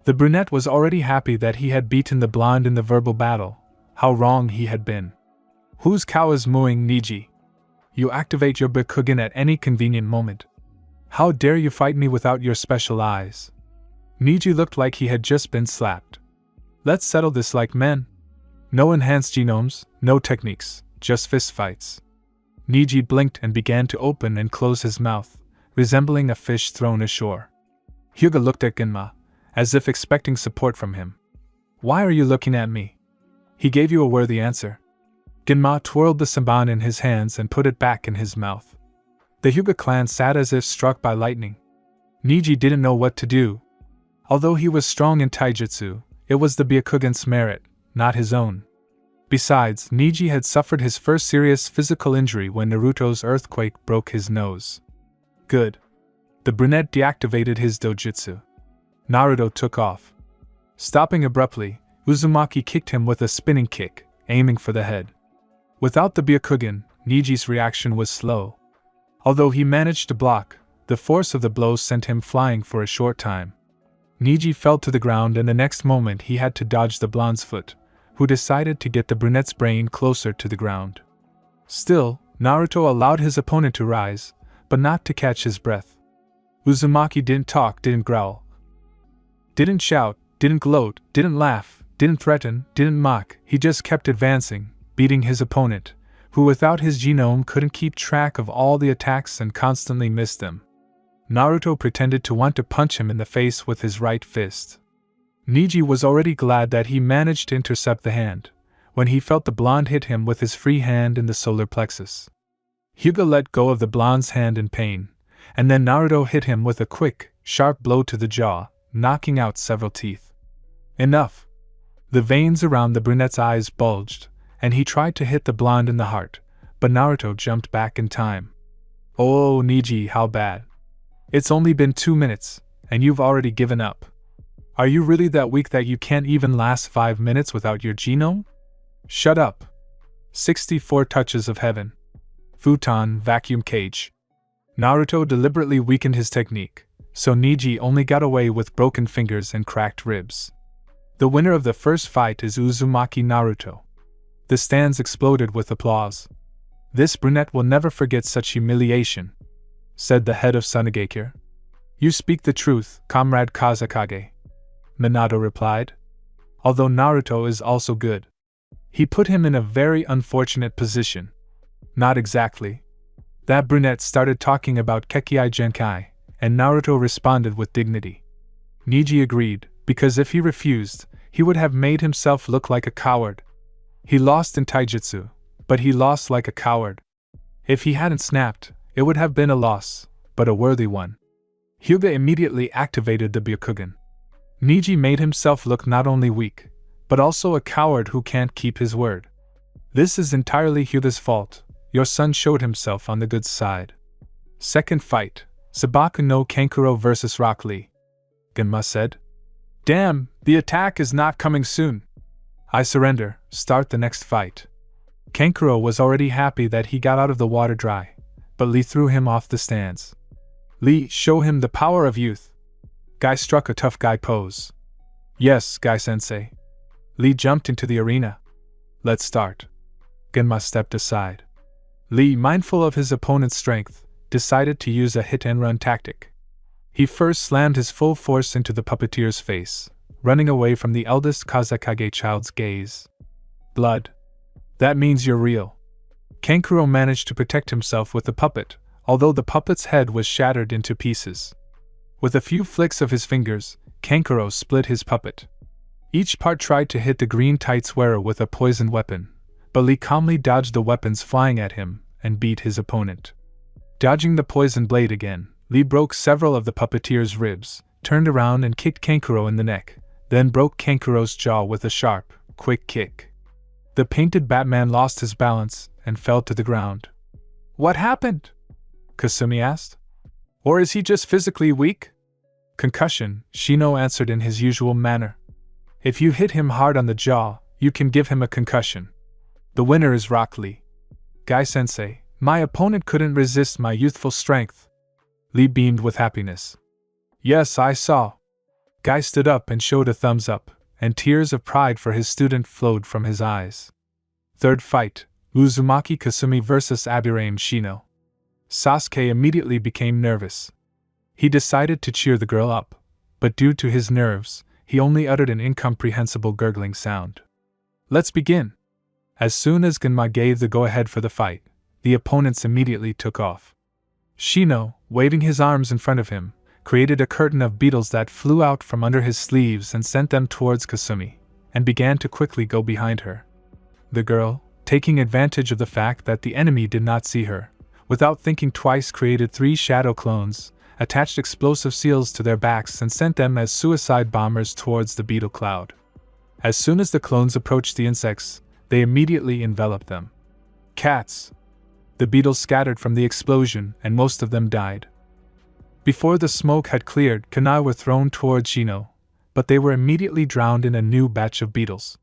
S1: The brunette was already happy that he had beaten the blonde in the verbal battle. How wrong he had been. Whose cow is mooing, Niji? You activate your Byakugan at any convenient moment. How dare you fight me without your special eyes? Niji looked like he had just been slapped. Let's settle this like men. No enhanced genomes, no techniques, just fistfights. Niji blinked and began to open and close his mouth, resembling a fish thrown ashore. Hyuga looked at Genma, as if expecting support from him. Why are you looking at me? He gave you a worthy answer. Genma twirled the samban in his hands and put it back in his mouth. The Hyuga clan sat as if struck by lightning. Niji didn't know what to do. Although he was strong in taijutsu, it was the Byakugan's merit, not his own. Besides, Niji had suffered his first serious physical injury when Naruto's earthquake broke his nose. Good. The brunette deactivated his dojutsu. Naruto took off. Stopping abruptly, Uzumaki kicked him with a spinning kick, aiming for the head. Without the Byakugan, Niji's reaction was slow. Although he managed to block, the force of the blow sent him flying for a short time. Niji fell to the ground and the next moment he had to dodge the blonde's foot, who decided to get the brunette's brain closer to the ground. Still, Naruto allowed his opponent to rise, but not to catch his breath. Uzumaki didn't talk, didn't growl. Didn't shout, didn't gloat, didn't laugh, didn't threaten, didn't mock, he just kept advancing, beating his opponent, who without his genome couldn't keep track of all the attacks and constantly missed them. Naruto pretended to want to punch him in the face with his right fist. Niji was already glad that he managed to intercept the hand, when he felt the blonde hit him with his free hand in the solar plexus. Hyuga let go of the blonde's hand in pain, and then Naruto hit him with a quick, sharp blow to the jaw, knocking out several teeth. Enough! The veins around the brunette's eyes bulged, and he tried to hit the blonde in the heart, but Naruto jumped back in time. Oh, Niji, how bad. It's only been 2 minutes, and you've already given up. Are you really that weak that you can't even last 5 minutes without your genome? Shut up. 64 touches of heaven. Futon vacuum cage. Naruto deliberately weakened his technique, so Niji only got away with broken fingers and cracked ribs. The winner of the first fight is Uzumaki Naruto. The stands exploded with applause. "This brunette will never forget such humiliation," said the head of Tsunade. "You speak the truth, Comrade Kazekage," Minato replied. "Although Naruto is also good. He put him in a very unfortunate position." "Not exactly." That brunette started talking about Kekkei Genkai, and Naruto responded with dignity. Niji agreed, because if he refused, he would have made himself look like a coward. He lost in taijutsu, but he lost like a coward. If he hadn't snapped, it would have been a loss, but a worthy one. Hyuga immediately activated the Byakugan. Niji made himself look not only weak, but also a coward who can't keep his word. "This is entirely Hyuga's fault. Your son showed himself on the good side." Second fight, Sabaku no Kankuro vs Rock Lee. Genma said. "Damn, the attack is not coming soon. I surrender, start the next fight." Kankuro was already happy that he got out of the water dry, but Lee threw him off the stands. "Lee, show him the power of youth." Guy struck a tough guy pose. "Yes, Guy-sensei." Lee jumped into the arena. "Let's start." Genma stepped aside. Lee, mindful of his opponent's strength, decided to use a hit-and-run tactic. He first slammed his full force into the puppeteer's face, running away from the eldest Kazekage child's gaze. "Blood. That means you're real." Kankuro managed to protect himself with the puppet, although the puppet's head was shattered into pieces. With a few flicks of his fingers, Kankuro split his puppet. Each part tried to hit the green tights wearer with a poisoned weapon, but Lee calmly dodged the weapons flying at him and beat his opponent. Dodging the poison blade again, Lee broke several of the puppeteer's ribs, turned around and kicked Kankuro in the neck, then broke Kankuro's jaw with a sharp, quick kick. The painted Batman lost his balance and fell to the ground. "What happened?" Kasumi asked. "Or is he just physically weak?" "Concussion," Shino answered in his usual manner. "If you hit him hard on the jaw, you can give him a concussion. The winner is Rock Lee." "Guy-sensei, my opponent couldn't resist my youthful strength." Lee beamed with happiness. "Yes, I saw." Guy stood up and showed a thumbs up, and tears of pride for his student flowed from his eyes. Third fight, Uzumaki Kasumi vs Aburame Shino. Sasuke immediately became nervous. He decided to cheer the girl up, but due to his nerves, he only uttered an incomprehensible gurgling sound. "Let's begin." As soon as Genma gave the go-ahead for the fight, the opponents immediately took off. Shino, waving his arms in front of him, created a curtain of beetles that flew out from under his sleeves and sent them towards Kasumi, and began to quickly go behind her. The girl, taking advantage of the fact that the enemy did not see her, without thinking twice created 3 shadow clones, attached explosive seals to their backs and sent them as suicide bombers towards the beetle cloud. As soon as the clones approached the insects, they immediately enveloped them. "Cats!" The beetles scattered from the explosion and most of them died. Before the smoke had cleared, kunai were thrown towards Shino, but they were immediately drowned in a new batch of beetles.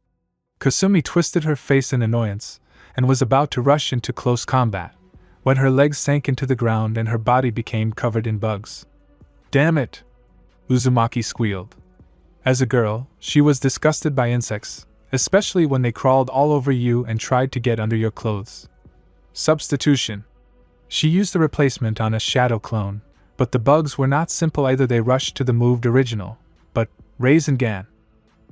S1: Kasumi twisted her face in annoyance, and was about to rush into close combat, when her legs sank into the ground and her body became covered in bugs. "Damn it!" Uzumaki squealed. As a girl, she was disgusted by insects, especially when they crawled all over you and tried to get under your clothes. Substitution. She used the replacement on a shadow clone, but the bugs were not simple either. They rushed to the moved original, but Raisin Gan.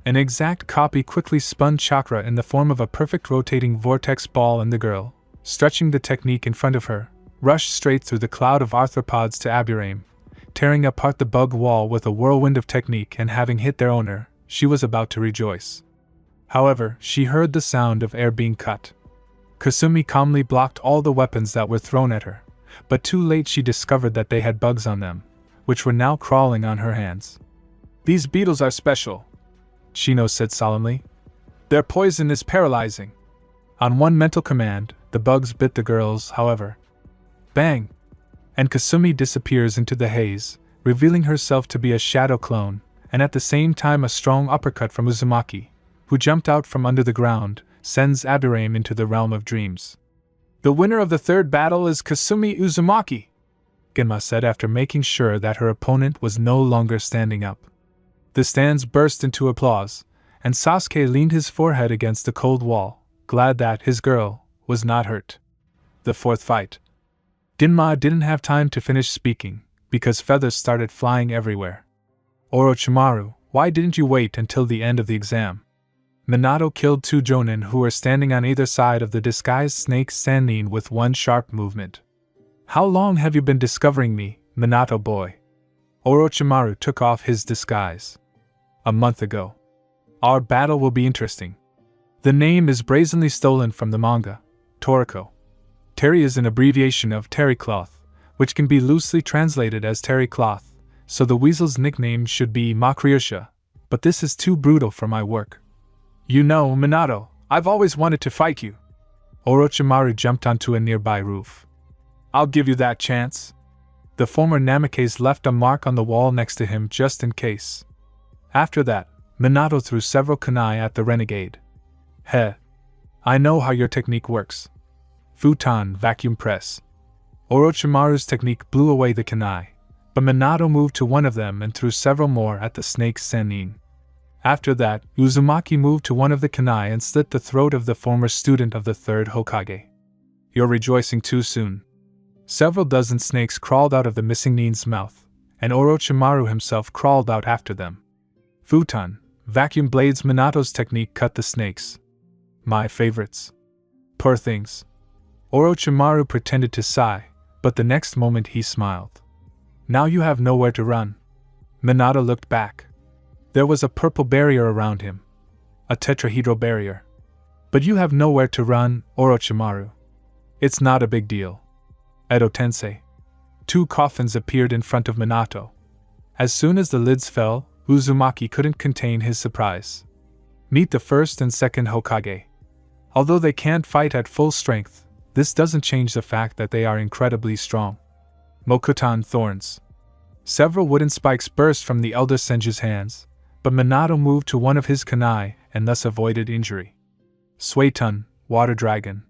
S1: An exact copy quickly spun chakra in the form of a perfect rotating vortex ball, and the girl, stretching the technique in front of her, rushed straight through the cloud of arthropods to Aburame, tearing apart the bug wall with a whirlwind of technique, and having hit their owner, she was about to rejoice. However, she heard the sound of air being cut. Kasumi calmly blocked all the weapons that were thrown at her, but too late she discovered that they had bugs on them, which were now crawling on her hands. "These beetles are special," Shino said solemnly. "Their poison is paralyzing." On one mental command, the bugs bit the girls, however. Bang! And Kasumi disappears into the haze, revealing herself to be a shadow clone, and at the same time a strong uppercut from Uzumaki, who jumped out from under the ground, sends Aburame into the realm of dreams. "The winner of the third battle is Kasumi Uzumaki," Genma said after making sure that her opponent was no longer standing up. The stands burst into applause, and Sasuke leaned his forehead against the cold wall, glad that his girl was not hurt. The fourth fight. Dinma didn't have time to finish speaking, because feathers started flying everywhere. Orochimaru, why didn't you wait until the end of the exam? Minato killed 2 jonin who were standing on either side of the disguised snake Sannin with one sharp movement. How long have you been discovering me, Minato boy? Orochimaru took off his disguise. A month ago. Our battle will be interesting. The name is brazenly stolen from the manga, Toriko. Terry is an abbreviation of terry cloth, which can be loosely translated as terry cloth, so the weasel's nickname should be Makryusha, but this is too brutal for my work. You know, Minato, I've always wanted to fight you. Orochimaru jumped onto a nearby roof. I'll give you that chance. The former Namikaze left a mark on the wall next to him just in case. After that, Minato threw several kunai at the renegade. Heh. I know how your technique works. Futon vacuum press. Orochimaru's technique blew away the kunai, but Minato moved to one of them and threw several more at the snake Sannin. After that, Uzumaki moved to one of the kunai and slit the throat of the former student of the third Hokage. You're rejoicing too soon. Several dozen snakes crawled out of the missing Nin's mouth, and Orochimaru himself crawled out after them. Futon, vacuum blades. Minato's technique cut the snakes. My favorites. Poor things. Orochimaru pretended to sigh, but the next moment he smiled. Now you have nowhere to run. Minato looked back. There was a purple barrier around him. A tetrahedral barrier. But you have nowhere to run, Orochimaru. It's not a big deal. Edo Tensei. 2 coffins appeared in front of Minato. As soon as the lids fell, Uzumaki couldn't contain his surprise. Meet the first and second Hokage. Although they can't fight at full strength, this doesn't change the fact that they are incredibly strong. Mokutan thorns. Several wooden spikes burst from the elder Senju's hands, but Minato moved to one of his kunai and thus avoided injury. Suetun, water dragon.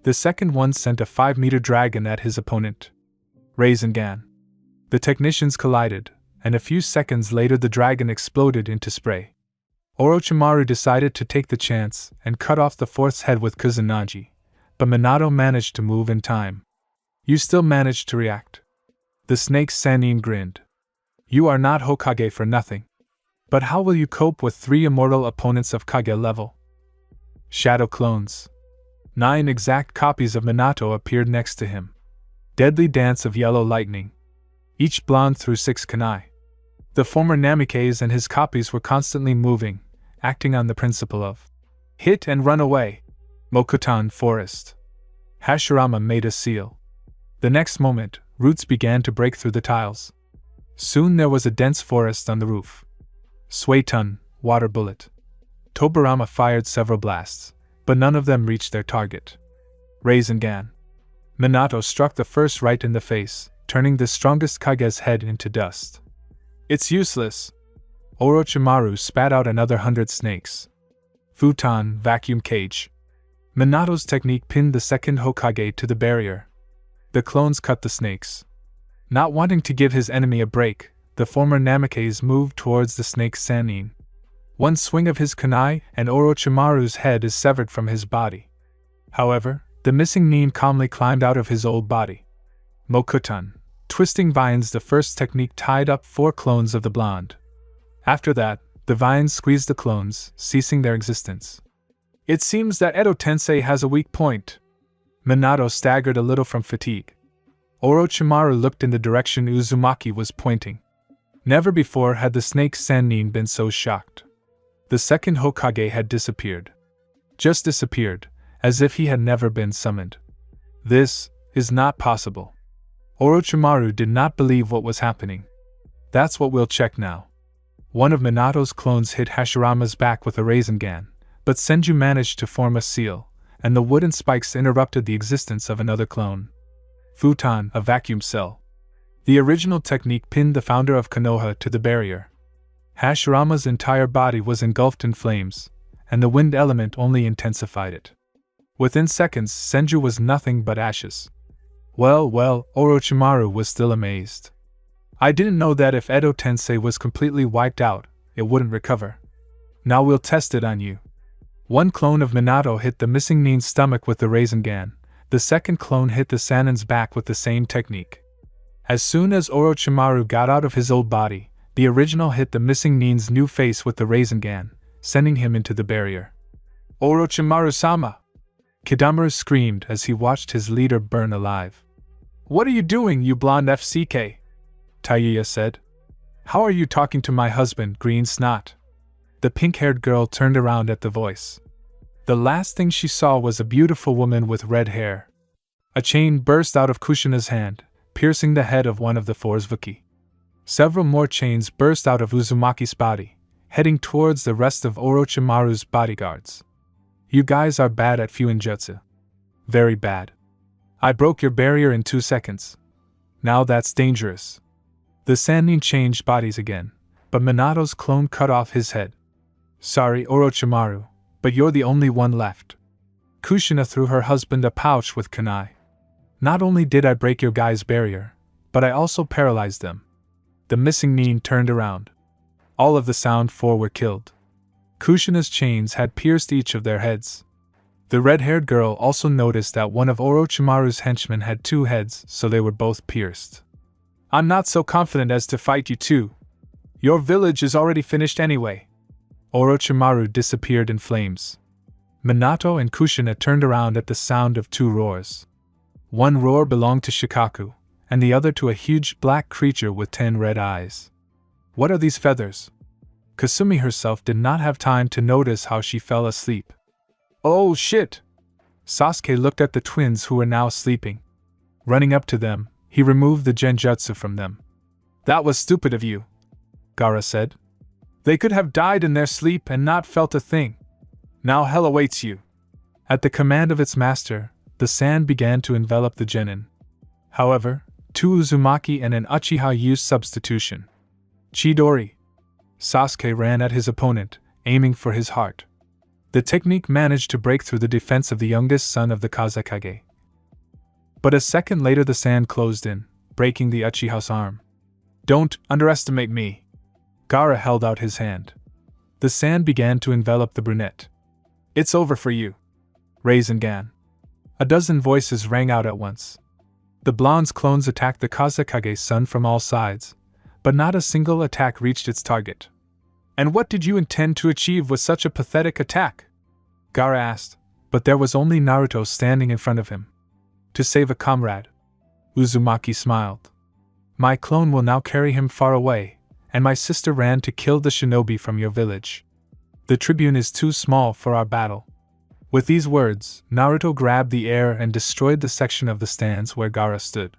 S1: The second one sent a 5-meter dragon at his opponent. Rasengan. The technicians collided, and a few seconds later the dragon exploded into spray. Orochimaru decided to take the chance and cut off the fourth's head with Kusanagi, but Minato managed to move in time. You still managed to react. The snake Sannin grinned. You are not Hokage for nothing. But how will you cope with 3 immortal opponents of Kage level? Shadow clones. 9 exact copies of Minato appeared next to him. Deadly dance of yellow lightning. Each blonde threw 6 kunai. The former Namikaze and his copies were constantly moving, acting on the principle of hit and run away. Mokutan forest. Hashirama made a seal. The next moment, roots began to break through the tiles. Soon there was a dense forest on the roof. Suetun, water bullet. Tobirama fired several blasts, but none of them reached their target. Rasengan. Minato struck the first right in the face, turning the strongest Kage's head into dust. It's useless. Orochimaru spat out another 100 snakes. Futon, vacuum cage. Minato's technique pinned the second Hokage to the barrier. The clones cut the snakes. Not wanting to give his enemy a break, the former Namikaze moved towards the snake Sannin. One swing of his kunai and Orochimaru's head is severed from his body. However, the missing Nin calmly climbed out of his old body. Mokutan, twisting vines. The first technique tied up 4 clones of the blonde. After that, the vines squeezed the clones, ceasing their existence. It seems that Edo Tensei has a weak point. Minato staggered a little from fatigue. Orochimaru looked in the direction Uzumaki was pointing. Never before had the snake Sannin been so shocked. The second Hokage had disappeared. Just disappeared, as if he had never been summoned. This is not possible. Orochimaru did not believe what was happening. That's what we'll check now. One of Minato's clones hit Hashirama's back with a Rasengan, but Senju managed to form a seal, and the wooden spikes interrupted the existence of another clone. Futon, a vacuum cell. The original technique pinned the founder of Konoha to the barrier. Hashirama's entire body was engulfed in flames, and the wind element only intensified it. Within seconds, Senju was nothing but ashes. Well, Orochimaru was still amazed. I didn't know that if Edo Tensei was completely wiped out, it wouldn't recover. Now we'll test it on you. One clone of Minato hit the missing Nin's stomach with the Rasengan, the second clone hit the Sannin's back with the same technique. As soon as Orochimaru got out of his old body, the original hit the missing Nin's new face with the Rasengan, sending him into the barrier. Orochimaru-sama! Kidamaru screamed as he watched his leader burn alive. What are you doing, you blonde FCK? Taiya said. How are you talking to my husband, green snot? The pink-haired girl turned around at the voice. The last thing she saw was a beautiful woman with red hair. A chain burst out of Kushina's hand, piercing the head of one of the four Uzumaki. Several more chains burst out of Uzumaki's body, heading towards the rest of Orochimaru's bodyguards. You guys are bad at Fuinjutsu. Very bad. I broke your barrier in 2 seconds. Now that's dangerous. The Sannin changed bodies again, but Minato's clone cut off his head. Sorry, Orochimaru, but you're the only one left. Kushina threw her husband a pouch with kunai. Not only did I break your guy's barrier, but I also paralyzed them. The missing Nin turned around. All of the Sound Four were killed. Kushina's chains had pierced each of their heads. The red-haired girl also noticed that one of Orochimaru's henchmen had 2 heads, so they were both pierced. I'm not so confident as to fight you too. Your village is already finished anyway. Orochimaru disappeared in flames. Minato and Kushina turned around at the sound of 2 roars. One roar belonged to Shikaku, and the other to a huge black creature with 10 red eyes. What are these feathers? Kasumi herself did not have time to notice how she fell asleep. Oh shit! Sasuke looked at the twins who were now sleeping. Running up to them, he removed the genjutsu from them. That was stupid of you, Gaara said. They could have died in their sleep and not felt a thing. Now hell awaits you. At the command of its master, the sand began to envelop the genin. However, 2 Uzumaki and an Uchiha used substitution. Chidori. Sasuke ran at his opponent, aiming for his heart. The technique managed to break through the defense of the youngest son of the Kazekage. But a second later the sand closed in, breaking the Uchiha's arm. Don't underestimate me. Gaara held out his hand. The sand began to envelop the brunette. It's over for you. Rasengan. A dozen voices rang out at once. The blonde's clones attacked the Kazekage's son from all sides, but not a single attack reached its target. And what did you intend to achieve with such a pathetic attack? Gaara asked, but there was only Naruto standing in front of him. To save a comrade. Uzumaki smiled. My clone will now carry him far away, and my sister ran to kill the shinobi from your village. The tribune is too small for our battle. With these words, Naruto grabbed the air and destroyed the section of the stands where Gaara stood.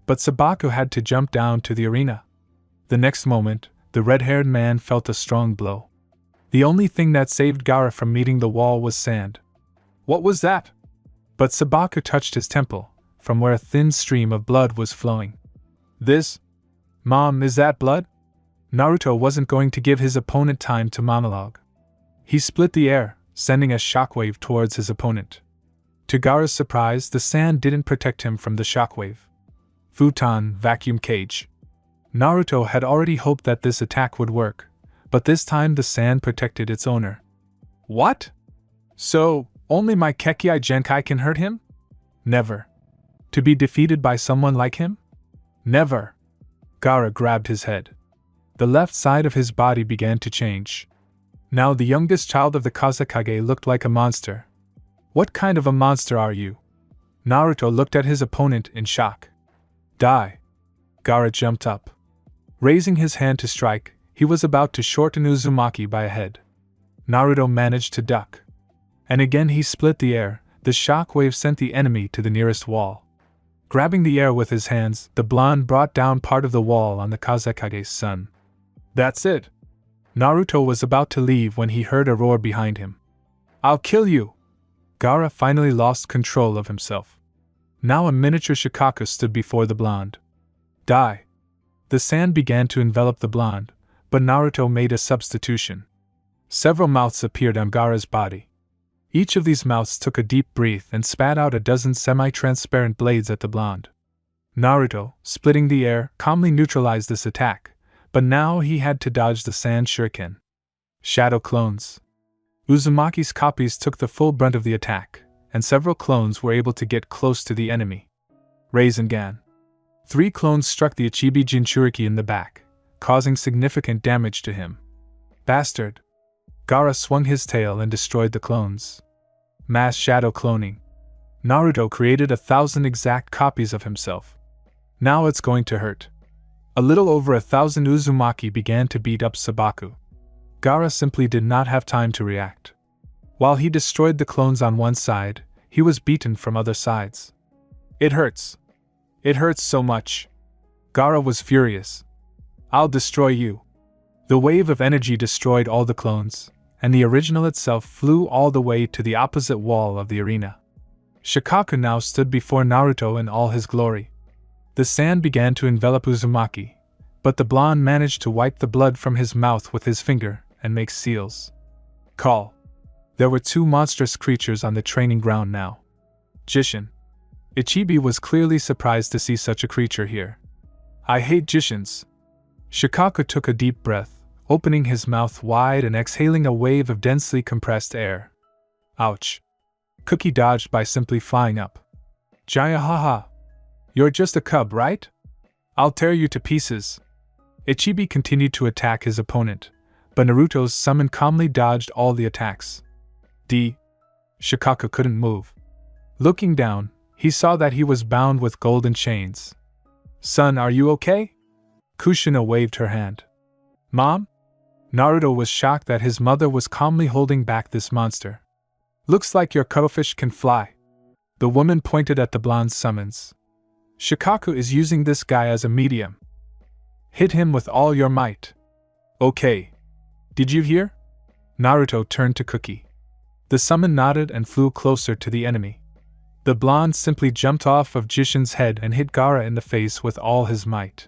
S1: But Sabaku had to jump down to the arena. The next moment, the red-haired man felt a strong blow. The only thing that saved Gaara from meeting the wall was sand. What was that? But Sabaku touched his temple, from where a thin stream of blood was flowing. This? Mom, is that blood? Naruto wasn't going to give his opponent time to monologue. He split the air, sending a shockwave towards his opponent. To Gaara's surprise, the sand didn't protect him from the shockwave. Futon vacuum cage. Naruto had already hoped that this attack would work, but this time the sand protected its owner. What? So, only my Kekkei Genkai can hurt him? Never. To be defeated by someone like him? Never. Gaara grabbed his head. The left side of his body began to change. Now the youngest child of the Kazekage looked like a monster. What kind of a monster are you? Naruto looked at his opponent in shock. Die. Gaara jumped up. Raising his hand to strike, he was about to shorten Uzumaki by a head. Naruto managed to duck. And again he split the air, the shockwave sent the enemy to the nearest wall. Grabbing the air with his hands, the blonde brought down part of the wall on the Kazekage's son. That's it. Naruto was about to leave when he heard a roar behind him. I'll kill you! Gaara finally lost control of himself. Now a miniature Shikaku stood before the blonde. Die! The sand began to envelop the blonde, but Naruto made a substitution. Several mouths appeared on Gaara's body. Each of these mouths took a deep breath and spat out a dozen semi-transparent blades at the blonde. Naruto, splitting the air, calmly neutralized this attack, but now he had to dodge the sand shuriken. Shadow clones. Uzumaki's copies took the full brunt of the attack, and several clones were able to get close to the enemy. Rasengan. 3 clones struck the Ichibi Jinchuriki in the back, causing significant damage to him. Bastard! Gaara swung his tail and destroyed the clones. Mass shadow cloning. Naruto created 1,000 exact copies of himself. Now it's going to hurt. A little over 1,000 Uzumaki began to beat up Sabaku. Gaara simply did not have time to react. While he destroyed the clones on one side, he was beaten from other sides. It hurts. It hurts so much. Gaara was furious. I'll destroy you. The wave of energy destroyed all the clones, and the original itself flew all the way to the opposite wall of the arena. Shikaku now stood before Naruto in all his glory. The sand began to envelop Uzumaki, but the blonde managed to wipe the blood from his mouth with his finger and make seals. Call. There were 2 monstrous creatures on the training ground now. Jishin. Ichibi was clearly surprised to see such a creature here. I hate Jishins. Shikaku took a deep breath, opening his mouth wide and exhaling a wave of densely compressed air. Ouch. Cookie dodged by simply flying up. Jaya haha. You're just a cub, right? I'll tear you to pieces. Ichibi continued to attack his opponent, but Naruto's summon calmly dodged all the attacks. Shikaku couldn't move. Looking down, he saw that he was bound with golden chains. Son, are you okay? Kushina waved her hand. Mom? Naruto was shocked that his mother was calmly holding back this monster. Looks like your cuttlefish can fly. The woman pointed at the blonde's summons. Shikaku is using this guy as a medium. Hit him with all your might. Okay. Did you hear? Naruto turned to Cookie. The summon nodded and flew closer to the enemy. The blonde simply jumped off of Jishin's head and hit Gaara in the face with all his might.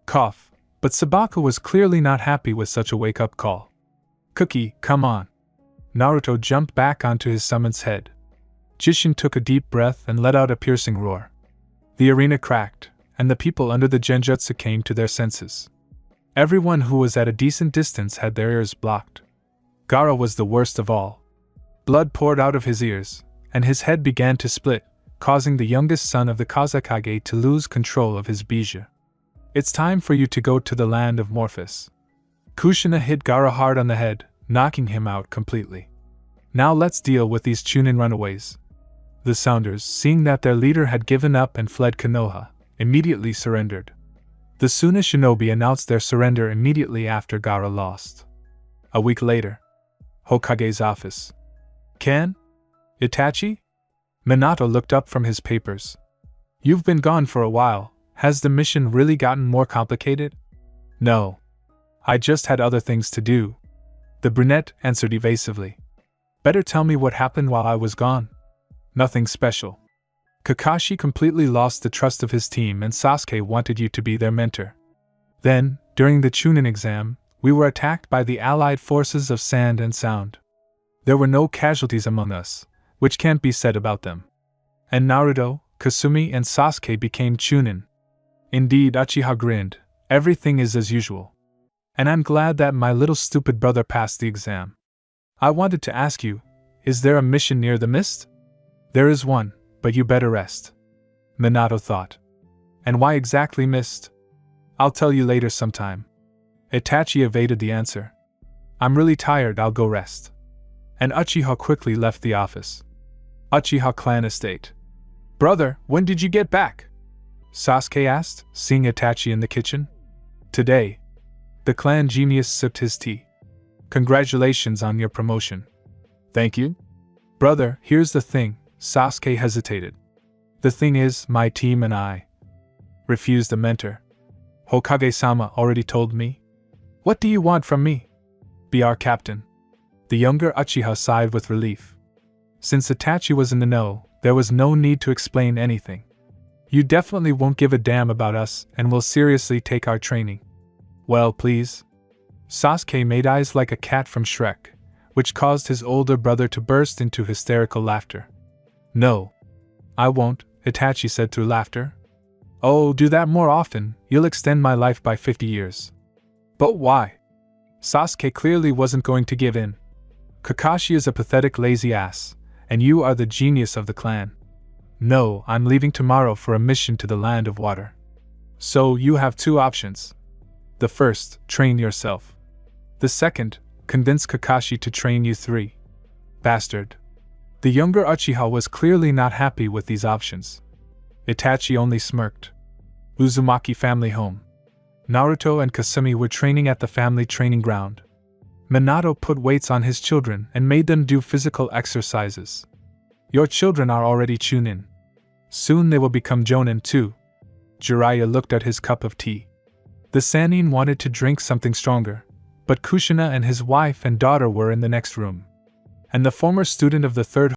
S1: Cough, but Sabaku was clearly not happy with such a wake-up call. Cookie, come on. Naruto jumped back onto his summon's head. Jishin took a deep breath and let out a piercing roar. The arena cracked, and the people under the genjutsu came to their senses. Everyone who was at a decent distance had their ears blocked. Gaara was the worst of all. Blood poured out of his ears, and his head began to split, causing the youngest son of the Kazekage to lose control of his Bija. It's time for you to go to the land of Morphus. Kushina hit Gaara hard on the head, knocking him out completely. Now let's deal with these Chunin runaways. The Sounders, seeing that their leader had given up and fled Konoha, immediately surrendered. The Suna shinobi announced their surrender immediately after Gaara lost. A week later, Hokage's office. Ken? Itachi? Minato looked up from his papers. You've been gone for a while. Has the mission really gotten more complicated? No. I just had other things to do. The brunette answered evasively. Better tell me what happened while I was gone. Nothing special. Kakashi completely lost the trust of his team and Sasuke wanted you to be their mentor. Then, during the Chunin exam, we were attacked by the allied forces of Sand and Sound. There were no casualties among us, which can't be said about them. And Naruto, Kasumi and Sasuke became Chunin. Indeed, Uchiha grinned. Everything is as usual. And I'm glad that my little stupid brother passed the exam. I wanted to ask you, is there a mission near the mist? There is one, but you better rest. Minato thought. And why exactly mist? I'll tell you later sometime. Itachi evaded the answer. I'm really tired, I'll go rest. And Uchiha quickly left the office. Uchiha clan estate. Brother, when did you get back? Sasuke asked, seeing Itachi in the kitchen. Today. The clan genius sipped his tea. Congratulations on your promotion. Thank you. Brother, here's the thing, Sasuke hesitated. The thing is, my team and I refused a mentor. Hokage-sama already told me. What do you want from me? Be our captain. The younger Uchiha sighed with relief. Since Itachi was in the know, there was no need to explain anything. You definitely won't give a damn about us and will seriously take our training. Well, please. Sasuke made eyes like a cat from Shrek, which caused his older brother to burst into hysterical laughter. No. I won't, Itachi said through laughter. Oh, do that more often, you'll extend my life by 50 years. But why? Sasuke clearly wasn't going to give in. Kakashi is a pathetic lazy ass, and you are the genius of the clan. No, I'm leaving tomorrow for a mission to the land of water. So you have two options. The first, train yourself. The second, convince Kakashi to train you three. Bastard. The younger Uchiha was clearly not happy with these options. Itachi only smirked. Uzumaki family home. Naruto and Kasumi were training at the family training ground. Minato put weights on his children and made them do physical exercises. Your children are already Chunin. Soon they will become Jonin too. Jiraiya looked at his cup of tea. The Sannin wanted to drink something stronger, but Kushina and his wife and daughter were in the next room. And the former student of the third